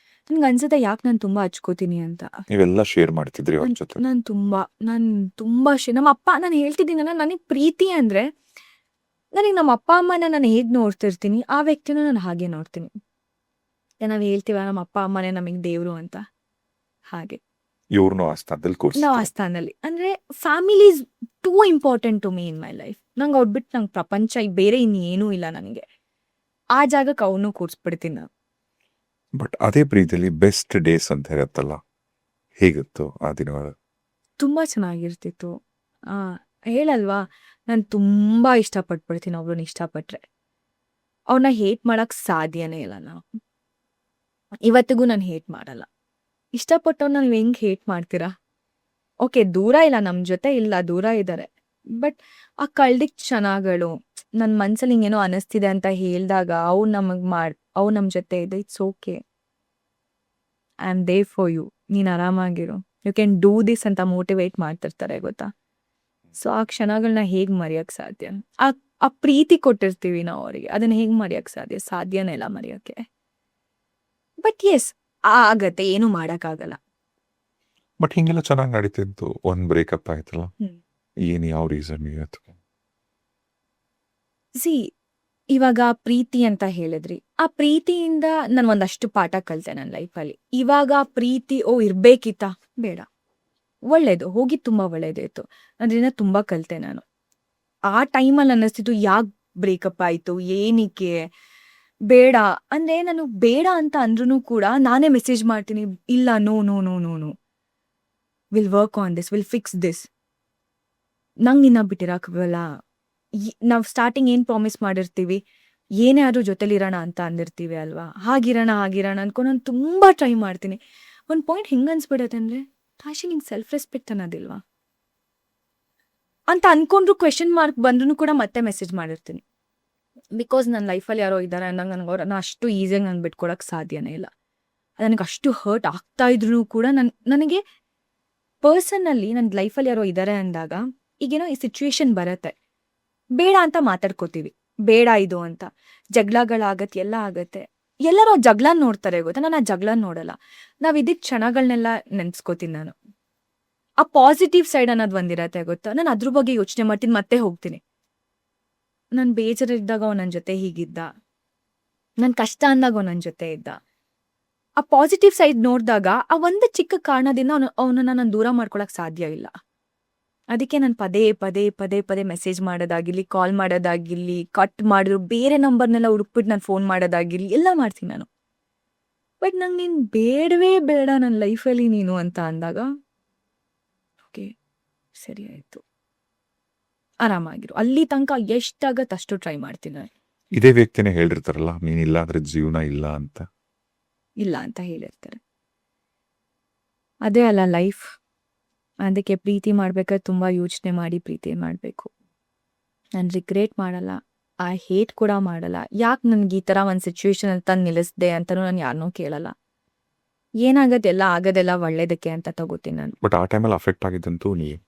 ನನಗೆ ಅನ್ಸುತ್ತೆ ಯಾಕೆ ನಾನು ತುಂಬ ಹಚ್ಕೋತೀನಿ ಅಂತ. ನೀವೆಲ್ಲ ಶೇರ್ ಮಾಡ್ತಿದ್ರಿ ಅವ್ರ ಜೊತೆ? ನಾನು ತುಂಬ ನಮ್ಮ ಅಪ್ಪ, ನಾನು ಹೇಳ್ತಿದ್ದೀನಲ್ಲ, ನನಗೆ ಪ್ರೀತಿ ಅಂದರೆ ನನಗೆ ನಮ್ಮ ಅಪ್ಪ ಅಮ್ಮನ ನಾನು ಹೇಗೆ ನೋಡ್ತಿರ್ತೀನಿ, ಆ ವ್ಯಕ್ತಿನೂ ನಾನು ಹಾಗೆ ನೋಡ್ತೀನಿ. ನಾವು ಹೇಳ್ತೀವ ನಮ್ಮ ಅಪ್ಪ ಅಮ್ಮನೇ ನಮಗೆ ದೇವರು ಅಂತ, ಹಾಗೆ. ಇವ್ರನ್ನೂ ಆ ಸ್ಥಾನದಲ್ಲಿ ನಾವು ಕೂರಿಸ್ತಾರೆ. ಆ ಸ್ಥಾನದಲ್ಲಿ ಅಂದರೆ family is too important to me in my life. ನಂಗೆ ಅವ್ರು ಬಿಟ್ಟು ನಂಗೆ ಪ್ರಪಂಚ ಬೇರೆ ಇನ್ನೇನೂ ಇಲ್ಲ ನನಗೆ. ಆ ಜಾಗಕ್ಕೆ ಅವನು ಕೂರಿಸ್ಬಿಡ್ತೀನಿ ನಾನು. ಬಟ್ ಅದೇ ಪ್ರೀತಿಯಲ್ಲಿ ಬೆಸ್ಟ್ ಡೇಸ್ ಅಂತ ಇರತ್ತಲ್ಲ, ಹೇಗಿತ್ತು ಆ ದಿನಗಳು? ತುಂಬ ಚೆನ್ನಾಗಿರ್ತಿತ್ತು. ಹೇಳಲ್ವಾ, ನಾನು ತುಂಬ ಇಷ್ಟಪಟ್ಬಿಡ್ತೀನಿ ಒಬ್ರನ್ನ ಇಷ್ಟಪಟ್ಟರೆ. ಅವ್ರನ್ನ ಹೇಟ್ ಮಾಡೋಕ್ಕೆ ಸಾಧ್ಯನೇ ಇಲ್ಲ ನಾವು. ಇವತ್ತಿಗೂ ನಾನು ಹೇಟ್ ಮಾಡಲ್ಲ. ಇಷ್ಟಪಟ್ಟವ್ರನ್ನ ನೀವು ಹೆಂಗೆ ಹೇಟ್ ಮಾಡ್ತೀರಾ? ಓಕೆ, ದೂರ ಇಲ್ಲ, ನಮ್ಮ ಜೊತೆ ಇಲ್ಲ, ದೂರ ಇದ್ದಾರೆ. ಬಟ್ ಆ ಕಳ್ದಿದ್ದ ಕ್ಷಣಗಳು ನನ್ನ ಮನ್ಸಲ್ಲಿ ಹಿಂಗೇನೋ ಅನಿಸ್ತಿದೆ ಅಂತ ಹೇಳಿದಾಗ ಅವ್ರು ನಮ್ಮ ಜೊತೆ ಇದೆ, it's okay, I am there for you, ನೀನು ಆರಾಮಾಗಿರು, ಯು ಕ್ಯಾನ್ ಡೂ ದಿಸ್ ಅಂತ ಮೋಟಿವೇಟ್ ಮಾಡ್ತಿರ್ತಾರೆ ಗೊತ್ತಾ. ಸೊ ಆ ಕ್ಷಣಗಳನ್ನ ಹೇಗೆ ಮರೆಯೋಕ್ಕೆ ಸಾಧ್ಯ? ಆ ಆ ಪ್ರೀತಿ ಕೊಟ್ಟಿರ್ತೀವಿ ನಾವು ಅವರಿಗೆ, ಅದನ್ನು ಹೇಗೆ ಮರೆಯೋಕ್ಕೆ ಸಾಧ್ಯನೇ ಇಲ್ಲ ಮರೆಯೋಕ್ಕೆ. ಬಟ್ ಎಸ್, ಆಗತ್ತೆ, ಏನು ಮಾಡೋಕ್ಕಾಗಲ್ಲ. ಬಟ್ ಹಿಂಗೆಲ್ಲ ಚೆನ್ನಾಗಿ ನಡೀತಿತ್ತು, ಒಂದು ಬ್ರೇಕಪ್ ಆಯ್ತಲ್ಲ, ಹ್ಮ್. ಏನು ಯಾವ ರೀಸನ್ ಇವತ್ತು? ಸಿ, ಇವಾಗ ಪ್ರೀತಿ ಅಂತ ಹೇಳಿದ್ರಿ, ಆ ಪ್ರೀತಿಯಿಂದ ನಾನು ಒಂದಷ್ಟು ಪಾಠ ಕಲಿತೆ ನನ್ನ ಲೈಫಲ್ಲಿ. ಇವಾಗ ಆ ಪ್ರೀತಿ ಇರ್ಬೇಕಿತ್ತಾ? ಬೇಡ, ಒಳ್ಳೇದು, ಹೋಗಿ ತುಂಬ ಒಳ್ಳೇದಾಯ್ತು, ಅದರಿಂದ ತುಂಬ ಕಲಿತೆ ನಾನು. ಆ ಟೈಮಲ್ಲಿ ಅನ್ನಿಸ್ತಿತ್ತು ಯಾಕೆ ಬ್ರೇಕಪ್ ಆಯಿತು, ಏನಕ್ಕೆ ಬೇಡ ಅಂದರೆ, ನಾನು ಬೇಡ ಅಂತ ಅಂದ್ರೂ ಕೂಡ ನಾನೇ ಮೆಸೇಜ್ ಮಾಡ್ತೀನಿ, ಇಲ್ಲ, no no no no no, will work on this, will fix this, ನಂಗೆ ನಿನ್ನ ಬಿಟ್ಟಿರೋಕ್ಕಲ್ಲ. ನಾವು ಸ್ಟಾರ್ಟಿಂಗ್ ಏನು ಪ್ರಾಮಿಸ್ ಮಾಡಿರ್ತೀವಿ, ಏನೇ ಆದರೂ ಜೊತೆಲಿರೋಣ ಅಂತ ಅಂದಿರ್ತೀವಿ ಅಲ್ವಾ, ಹಾಗಿರೋಣ ಅನ್ಕೊಂಡು ನಾನು ತುಂಬ ಟ್ರೈ ಮಾಡ್ತೀನಿ. ಒಂದು ಪಾಯಿಂಟ್ ಹೆಂಗೆ ಅನ್ಸ್ಬಿಡತ್ತೆ ಅಂದರೆ, ಕಾಶಿ ನಿಂಗೆ ಸೆಲ್ಫ್ ರೆಸ್ಪೆಕ್ಟ್ ಅನ್ನೋದಿಲ್ವಾ ಅಂತ ಅಂದ್ಕೊಂಡ್ರು ಕ್ವೆಶನ್ ಮಾರ್ಕ್ ಬಂದ್ರೂ ಕೂಡ ಮತ್ತೆ ಮೆಸೇಜ್ ಮಾಡಿರ್ತೀನಿ. ಬಿಕಾಸ್ ನನ್ನ ಲೈಫಲ್ಲಿ ಯಾರೋ ಇದ್ದಾರೆ ಅಂದಾಗ ನನಗೆ ಅವ್ರನ್ನ ಅಷ್ಟು ಈಸಿಯಾಗಿ ನಾನು ಬಿಟ್ಕೊಡೋಕ್ಕೆ ಸಾಧ್ಯನೇ ಇಲ್ಲ. ನನಗೆ ಅಷ್ಟು ಹರ್ಟ್ ಆಗ್ತಾ ಇದ್ರೂ ಕೂಡ ನನಗೆ ಪರ್ಸನಲ್ಲಿ ನನ್ನ ಲೈಫಲ್ಲಿ ಯಾರೋ ಇದ್ದಾರೆ ಅಂದಾಗ ಈಗೇನೋ ಈ ಸಿಚುವೇಶನ್ ಬರುತ್ತೆ, ಬೇಡ ಅಂತ ಮಾತಾಡ್ಕೋತೀವಿ, ಬೇಡ ಇದು ಅಂತ, ಜಗಳಗಳಾಗತ್ತೆ, ಎಲ್ಲ ಆಗತ್ತೆ. ಎಲ್ಲರೂ ಆ ಜಗಳ ನೋಡ್ತಾರೆ ಗೊತ್ತಾ, ನಾನು ಆ ಜಗಳ ನೋಡಲ್ಲ. ನಾವು ಇದ್ದಿದ್ದ ಕ್ಷಣಗಳನ್ನೆಲ್ಲ ನೆನ್ಸ್ಕೋತೀನಿ ನಾನು. ಆ ಪಾಸಿಟಿವ್ ಸೈಡ್ ಅನ್ನೋದು ಒಂದಿರತ್ತೆ ಗೊತ್ತಾ, ನಾನು ಅದ್ರ ಬಗ್ಗೆ ಯೋಚನೆ ಮಾಡ್ತೀನಿ, ಮತ್ತೆ ಹೋಗ್ತೀನಿ. ನಾನು ಬೇಜಾರಿದ್ದಾಗ ಅವ್ನು ನನ್ನ ಜೊತೆ ಹೀಗಿದ್ದ, ನನ್ನ ಕಷ್ಟ ಅಂದಾಗ ಅವ್ನು ನನ್ನ ಜೊತೆ ಇದ್ದ. ಆ ಪಾಸಿಟಿವ್ ಸೈಡ್ ನೋಡಿದಾಗ ಆ ಒಂದು ಚಿಕ್ಕ ಕಾರಣದಿಂದ ಅವನನ್ನ ನಾನು ದೂರ ಮಾಡ್ಕೊಳಕ್ಕೆ ಸಾಧ್ಯ ಇಲ್ಲ. ಅದಕ್ಕೆ ನಾನು ಪದೇ ಪದೇ ಪದೇ ಪದೇ ಮೆಸೇಜ್ ಮಾಡೋದಾಗಿರಲಿ, ಕಾಲ್ ಮಾಡೋದಾಗಿರಲಿ, ಕಟ್ ಮಾಡಿದ್ರು ಬೇರೆ ನಂಬರ್ನೆಲ್ಲ ಹುಡುಕ್ಬಿಟ್ಟು ನಾನು ಫೋನ್ ಮಾಡೋದಾಗಿರಲಿ, ಎಲ್ಲ ಮಾಡ್ತೀನಿ ನಾನು. ಬಟ್ ನಂಗೆ ನೀನು ಬೇಡವೇ ಬೇಡ ನನ್ನ ಲೈಫಲ್ಲಿ ನೀನು ಅಂತ ಅಂದಾಗ, ಓಕೆ ಸರಿ ಆಯಿತು, ಆರಾಮಾಗಿರು, ಅಲ್ಲಿ ತನಕ ಎಷ್ಟಾಗತ್ತೆ ಅಷ್ಟು ಟ್ರೈ ಮಾಡ್ತೀನಿ ನಾನು. ಇದೇ ವ್ಯಕ್ತಿನೇ ಹೇಳಿರ್ತಾರಲ್ಲ, ನೀನಿಲ್ಲ ಅಂದ್ರೆ ಜೀವನ ಇಲ್ಲ ಅಂತ. ಇಲ್ಲ ಅಂತ ಹೇಳಿರ್ತಾರೆ, ಅದೇ ಅಲ್ಲ ಲೈಫ್. ಅದಕ್ಕೆ ಪ್ರೀತಿ ಮಾಡ್ಬೇಕಾದ್ರೆ ತುಂಬ ಯೋಚನೆ ಮಾಡಿ ಪ್ರೀತಿ ಮಾಡಬೇಕು. ನಾನು ರಿಗ್ರೆಟ್ ಮಾಡಲ್ಲ, ಆ ಹೇಟ್ ಕೂಡ ಮಾಡಲ್ಲ. ಯಾಕೆ ನನಗೆ ಈ ಥರ ಒಂದು ಸಿಚುವೇಶನಲ್ಲಿ ತಂದು ನಿಲ್ಲಿಸ್ದೆ ಅಂತಲೂ ನಾನು ಯಾರನ್ನೂ ಕೇಳಲ್ಲ. ಏನಾಗತ್ತೆ, ಎಲ್ಲ ಆಗೋದೆಲ್ಲ ಒಳ್ಳೇದಕ್ಕೆ ಅಂತ ತಗೋತೀನಿ ನಾನು. ಬಟ್ ಆ ಟೈಮಲ್ಲಿ ಅಫೆಕ್ಟ್ ಆಗಿದ್ದಂತೂ ನೀವು.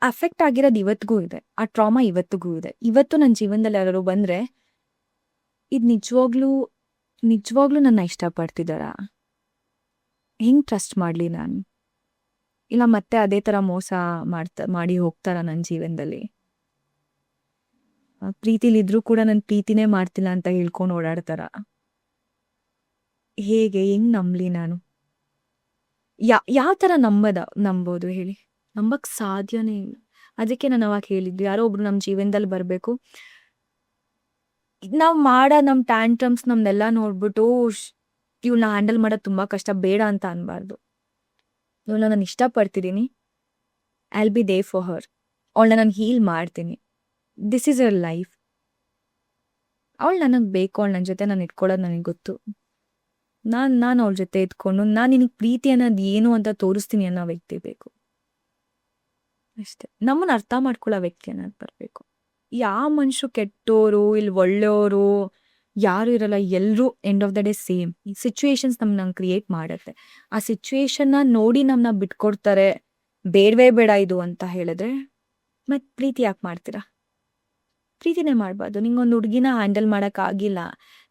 ಅಫೆಕ್ಟ್ ಆಗಿರೋದು ಇವತ್ತಿಗೂ ಇದೆ, ಆ ಟ್ರಾಮಾ ಇವತ್ತಿಗೂ ಇದೆ. ಇವತ್ತು ನನ್ನ ಜೀವನದಲ್ಲಿ ಯಾರು ಬಂದರೆ ಇದು ನಿಜವಾಗ್ಲೂ ನನ್ನ ಇಷ್ಟಪಡ್ತಿದ್ದಾರಾ, ಹೆಂಗೆ ಟ್ರಸ್ಟ್ ಮಾಡಲಿ ನಾನು? ಇಲ್ಲ ಮತ್ತೆ ಅದೇ ಥರ ಮೋಸ ಮಾಡಿ ಹೋಗ್ತಾರ ನನ್ನ ಜೀವನದಲ್ಲಿ? ಪ್ರೀತಿಲಿದ್ರೂ ಕೂಡ ನನ್ನ ಪ್ರೀತಿನೇ ಮಾಡ್ತಿಲ್ಲ ಅಂತ ಹೇಳ್ಕೊಂಡು ಓಡಾಡ್ತಾರ? ಹೆಂಗೆ ನಂಬಲಿ ನಾನು? ಯಾವ ಥರ ನಂಬೋದು ಹೇಳಿ? ನಂಬಕ್ಕೆ ಸಾಧ್ಯನೇ ಇಲ್ಲ. ಅದಕ್ಕೆ ನಾನು ಅವಾಗ ಹೇಳಿದ್ದು, ಯಾರೋ ಒಬ್ರು ನಮ್ಮ ಜೀವನದಲ್ಲಿ ಬರಬೇಕು, ನಾವು ಮಾಡೋ ನಮ್ಮ ಟ್ಯಾಂಟ್ರಮ್ಸ್ ನಮ್ದೆಲ್ಲ ನೋಡ್ಬಿಟ್ಟು ಇವಳನ್ನ ಹ್ಯಾಂಡಲ್ ಮಾಡೋದು ತುಂಬ ಕಷ್ಟ, ಬೇಡ ಅಂತ ಅನ್ಬಾರ್ದು. ಇವಳನ್ನ ನಾನು ಇಷ್ಟಪಡ್ತಿದ್ದೀನಿ, I will be there for her, ಅವಳನ್ನ ನಾನು ಹೀಲ್ ಮಾಡ್ತೀನಿ, ದಿಸ್ ಈಸ್ ಅವರ್ ಲೈಫ್. ಅವಳು ನನಗೆ ಬೇಕು, ಅವಳು ನನ್ನ ಜೊತೆ ನಾನು ಇಟ್ಕೊಳ್ಳೋದು ನನಗೆ ಗೊತ್ತು. ನಾನು ಅವಳ ಜೊತೆ ಇದ್ಕೊಂಡು ನಾನು ನಿನಗೆ ಪ್ರೀತಿ ಅನ್ನೋದು ಏನು ಅಂತ ತೋರಿಸ್ತೀನಿ ಅನ್ನೋ ವ್ಯಕ್ತಿ ಬೇಕು ಅಷ್ಟೇ. ನಮ್ಮನ್ನು ಅರ್ಥ ಮಾಡ್ಕೊಳ್ಳೋ ವ್ಯಕ್ತಿ ಅನ್ನೋದು ಬರಬೇಕು. ಯಾವ ಮನುಷ್ಯರು ಕೆಟ್ಟೋರು ಇಲ್ಲಿ ಒಳ್ಳೆಯವರು ಯಾರು ಇರಲ್ಲ, ಎಲ್ಲರೂ end of the day same. ಈ ಸಿಚುವೇಶನ್ಸ್ ನಮ್ಮನ್ನ ಕ್ರಿಯೇಟ್ ಮಾಡುತ್ತೆ. ಆ ಸಿಚುವೇಶನ್ನ ನೋಡಿ ನಮ್ಮನ್ನ ಬಿಟ್ಕೊಡ್ತಾರೆ, ಬೇಡವೇ ಬೇಡ ಇದು ಅಂತ ಹೇಳಿದ್ರೆ ಮತ್ತೆ ಪ್ರೀತಿ ಯಾಕೆ ಮಾಡ್ತೀರಾ? ಪ್ರೀತಿನೇ ಮಾಡಬಾರ್ದು. ನಿಂಗೊಂದು ಹುಡುಗಿನ ಹ್ಯಾಂಡಲ್ ಮಾಡೋಕ್ಕಾಗಿಲ್ಲ,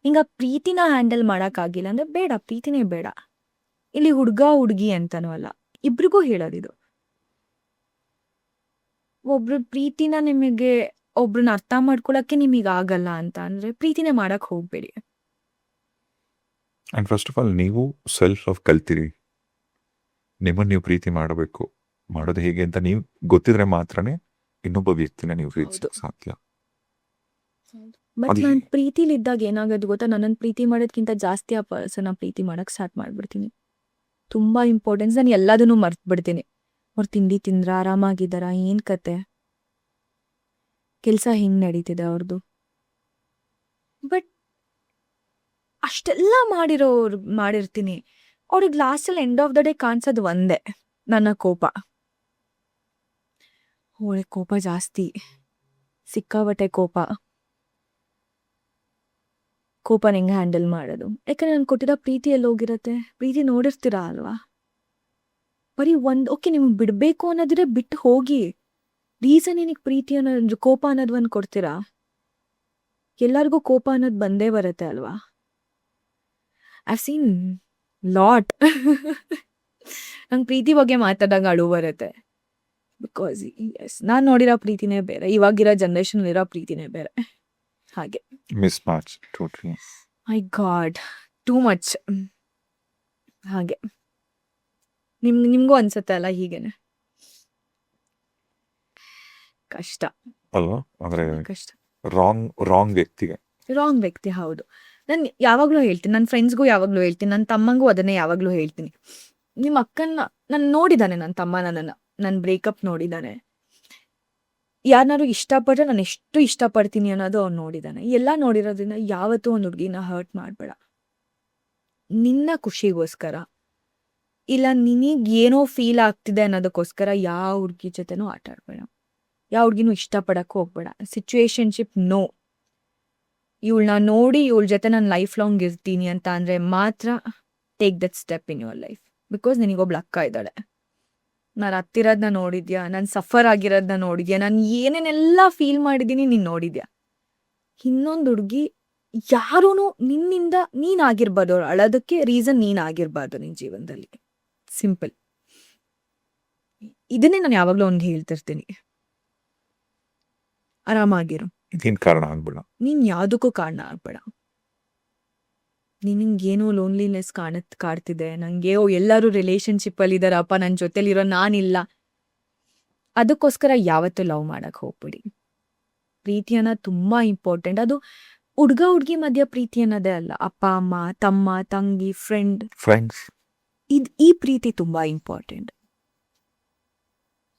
ನಿಂಗೆ ಆ ಪ್ರೀತಿನ ಹ್ಯಾಂಡಲ್ ಮಾಡೋಕ್ಕಾಗಿಲ್ಲ ಅಂದರೆ ಬೇಡ, ಪ್ರೀತಿನೇ ಬೇಡ. ಇಲ್ಲಿ ಹುಡುಗಿ ಅಂತನೂ ಅಲ್ಲ, ಇಬ್ರಿಗೂ ಹೇಳೋದಿದು. ಒಬ್ರು ಪ್ರೀತಿನ ನಿಮಗೆ ಒಬ್ರನ್ನ ಅರ್ಥ ಮಾಡ್ಕೊಳಕ್ಕೆ ನಿಮಗೆ ಆಗಲ್ಲ ಅಂತ ಅಂದರೆ ಪ್ರೀತಿನೇ ಮಾಡಕ್ಕೆ ಹೋಗಬೇಡಿ. ಆ್ಯಂಡ್ ಫಸ್ಟ್ ಆಫ್ ಆಲ್ ನೀವು ಸೆಲ್ಫ್ ಲವ್ ಕಲ್ತಿರಿ, ನಿಮ್ಮನ್ನು ನೀವು ಪ್ರೀತಿ ಮಾಡಬೇಕು, ಮಾಡೋದು ಹೇಗೆ ಅಂತ ನೀವು ಗೊತ್ತಿದ್ರೆ ಮಾತ್ರನೇ ಇನ್ನೊಬ್ಬ ವ್ಯಕ್ತಿನ ನೀವು ಪ್ರೀತಿಸೋಕೆ ಸಾಧ್ಯ. ಬಟ್ ಅದು ನಾನು ಪ್ರೀತಿಲಿದ್ದಾಗ ಏನಾಗೋದು ಗೊತ್ತಾ, ನನ್ನನ್ನು ಪ್ರೀತಿ ಮಾಡೋದಕ್ಕಿಂತ ಜಾಸ್ತಿ ಆ ಪರ್ಸನ್ನ ಪ್ರೀತಿ ಮಾಡಕ್ಕೆ ಸ್ಟಾರ್ಟ್ ಮಾಡ್ಬಿಡ್ತೀನಿ. ತುಂಬ ಇಂಪಾರ್ಟೆನ್ಸ್, ನಾನು ಎಲ್ಲದನ್ನೂ ಮರ್ತ್ಬಿಡ್ತೀನಿ. ಅವ್ರು ತಿಂಡಿ ತಿಂದ್ರ, ಆರಾಮಾಗಿದ್ದಾರಾ, ಏನು ಕತೆ, ಕೆಲಸ ಹೆಂಗೆ ನಡೀತಿದೆ ಅವ್ರದ್ದು. ಬಟ್ ಅಷ್ಟೆಲ್ಲ ಮಾಡಿರ್ತೀನಿ, ಅವ್ರಿಗೆ ಲಾಸ್ಟಲ್ಲಿ ಎಂಡ್ ಆಫ್ ದ ಡೇ ಕಾಣಿಸೋದು ಒಂದೇ, ನನ್ನ ಕೋಪ. ಅವಳಿಗೆ ಕೋಪ ಜಾಸ್ತಿ, ಸಿಕ್ಕಾಬಟ್ಟೆ ಕೋಪ. ಕೋಪನ ಹೆಂಗೆ ಹ್ಯಾಂಡಲ್ ಮಾಡೋದು? ಯಾಕಂದ್ರೆ ನಾನು ಕೊಟ್ಟಿರೋ ಪ್ರೀತಿ ಎಲ್ಲಿ ಹೋಗಿರತ್ತೆ? ಪ್ರೀತಿ ನೋಡಿರ್ತೀರಾ ಅಲ್ವಾ? ಬರೀ ಓಕೆ, ನಿಮ್ಗೆ ಬಿಡಬೇಕು ಅನ್ನೋದಿದ್ರೆ ಬಿಟ್ಟು ಹೋಗಿ. ರೀಸನ್ ಏನಕ್ಕೆ ಪ್ರೀತಿ ಅನ್ನೋದು, ಕೋಪ ಅನ್ನೋದು ಒಂದು ಕೊಡ್ತೀರಾ? ಎಲ್ಲರಿಗೂ ಕೋಪ ಅನ್ನೋದು ಬಂದೇ ಬರುತ್ತೆ ಅಲ್ವಾ? I've seen lot. ನಂಗೆ ಪ್ರೀತಿ ಬಗ್ಗೆ ಮಾತಾಡಿದಾಗ ಅಳು ಬರುತ್ತೆ. ಬಿಕಾಸ್ ಎಸ್, ನಾನು ನೋಡಿರೋ ಪ್ರೀತಿನೇ ಬೇರೆ, ಇವಾಗಿರೋ ಜನ್ರೇಷನಲ್ಲಿರೋ ಪ್ರೀತಿನೇ ಬೇರೆ. ಹಾಗೆ ಮಿಸ್ ಮ್ಯಾಚ್ ಟೋಟಲಿ. ಮೈ ಗಾಡ್, ಟೂ ಮಚ್. ಹಾಗೆ ನಿಮ್ಗೂ ಅನ್ಸುತ್ತೆ ಅಲ್ಲ ಹೀಗೇನೆ? ಕಷ್ಟ ಅಲ್ವಾ? ಅಂದ್ರೆ ಕಷ್ಟ. ರಾಂಗ್ ವ್ಯಕ್ತಿಗೆ. ರಾಂಗ್ ವ್ಯಕ್ತಿ, ಹೌದು. ನಾನು ಯಾವಾಗಲೂ ಹೇಳ್ತೀನಿ, ನನ್ನ ಫ್ರೆಂಡ್ಸ್ಗೂ ಯಾವಾಗಲೂ ಹೇಳ್ತೀನಿ, ನನ್ನ ತಮ್ಮಂಗೂ ಅದನ್ನೇ ಯಾವಾಗಲೂ ಹೇಳ್ತೀನಿ. ನಿಮ್ಮ ಅಕ್ಕನ್ನ ನಾನು ನೋಡಿದ್ದಾನೆ, ನನ್ನ ತಮ್ಮ ನನ್ನ ಬ್ರೇಕಪ್ ನೋಡಿದ್ದಾನೆ. ಯಾರನ್ನಾರು ಇಷ್ಟಪಟ್ಟರೆ ನಾನು ಎಷ್ಟು ಇಷ್ಟಪಡ್ತೀನಿ ಅನ್ನೋದು ಅವ್ನು ನೋಡಿದ್ದಾನೆ. ಎಲ್ಲ ನೋಡಿರೋದ್ರಿಂದ ಯಾವತ್ತೂ ಒಂದು ಹುಡುಗಿನ ಹರ್ಟ್ ಮಾಡಬೇಡ. ನಿನ್ನ ಖುಷಿಗೋಸ್ಕರ ಇಲ್ಲ ನಿನಗೇನೋ ಫೀಲ್ ಆಗ್ತಿದೆ ಅನ್ನೋದಕ್ಕೋಸ್ಕರ ಯಾವ ಹುಡುಗಿ ಜೊತೆನೂ ಆಟ ಆಡಬೇಡ, ಯಾವ ಹುಡುಗಿನೂ ಇಷ್ಟಪಡಕ್ಕೆ ಹೋಗ್ಬೇಡ. ಸಿಚುವೇಶನ್ಶಿಪ್ ನೋ. ಇವಳನ್ನ ನೋಡಿ ಇವಳ ಜೊತೆ ನಾನು ಲೈಫ್ ಲಾಂಗ್ ಇರ್ತೀನಿ ಅಂತ ಅಂದರೆ ಮಾತ್ರ take that step in your life. Because ನಿನಗೊಬ್ಳು ಅಕ್ಕ ಇದ್ದಾಳೆ, ನಾನು ಹತ್ತಿರೋದನ್ನ ನೋಡಿದ್ಯಾ, ನಾನು ಸಫರ್ ಆಗಿರೋದನ್ನ ನೋಡಿದ್ಯಾ, ನಾನು ಏನೇನೆಲ್ಲ ಫೀಲ್ ಮಾಡಿದ್ದೀನಿ ನೀನು ನೋಡಿದ್ಯಾ. ಇನ್ನೊಂದು ಹುಡುಗಿ ಯಾರೂ ನಿನ್ನಿಂದ ನೀನಾಗಿರ್ಬಾರ್ದು, ಅವ್ರು ಅಳೋದಕ್ಕೆ ರೀಸನ್ ನೀನಾಗಿರ್ಬಾರ್ದು ನಿನ್ನ ಜೀವನದಲ್ಲಿ. ಸಿಂಪಲ್. ಇದನ್ನೇ ನಾನು ಯಾವಾಗಲೂ ಒಂದು ಹೇಳ್ತಿರ್ತೀನಿ, ಆರಾಮಾಗಿರು. ಇದೇನು ಕಾರಣ ಆಗ್ಬೇಡ, ನೀನು ಯಾವುದಕ್ಕೂ ಕಾರಣ ಆಗ್ಬೇಡ. ನಿನಗೇನೋ ಲೋನ್ಲಿನೆಸ್ ಕಾಡ್ತಿದೆ, ನನಗೆ ಎಲ್ಲರೂ ರಿಲೇಷನ್ಶಿಪ್ಪಲ್ಲಿ ಇದ್ದಾರಪ್ಪ, ನನ್ನ ಜೊತೆಲಿರೋ ನಾನಿಲ್ಲ, ಅದಕ್ಕೋಸ್ಕರ ಯಾವತ್ತೂ ಲವ್ ಮಾಡಕ್ಕೆ ಹೋಗ್ಬಿಡಿ. ಪ್ರೀತಿ ಅನ್ನೋದು ತುಂಬ ಇಂಪಾರ್ಟೆಂಟ್. ಅದು ಹುಡುಗಿ ಮಧ್ಯ ಪ್ರೀತಿ ಅನ್ನೋದೇ ಅಲ್ಲ, ಅಪ್ಪ ಅಮ್ಮ, ತಮ್ಮ ತಂಗಿ, ಫ್ರೆಂಡ್ಸ್, ಈ ಪ್ರೀತಿ ತುಂಬ ಇಂಪಾರ್ಟೆಂಟ್.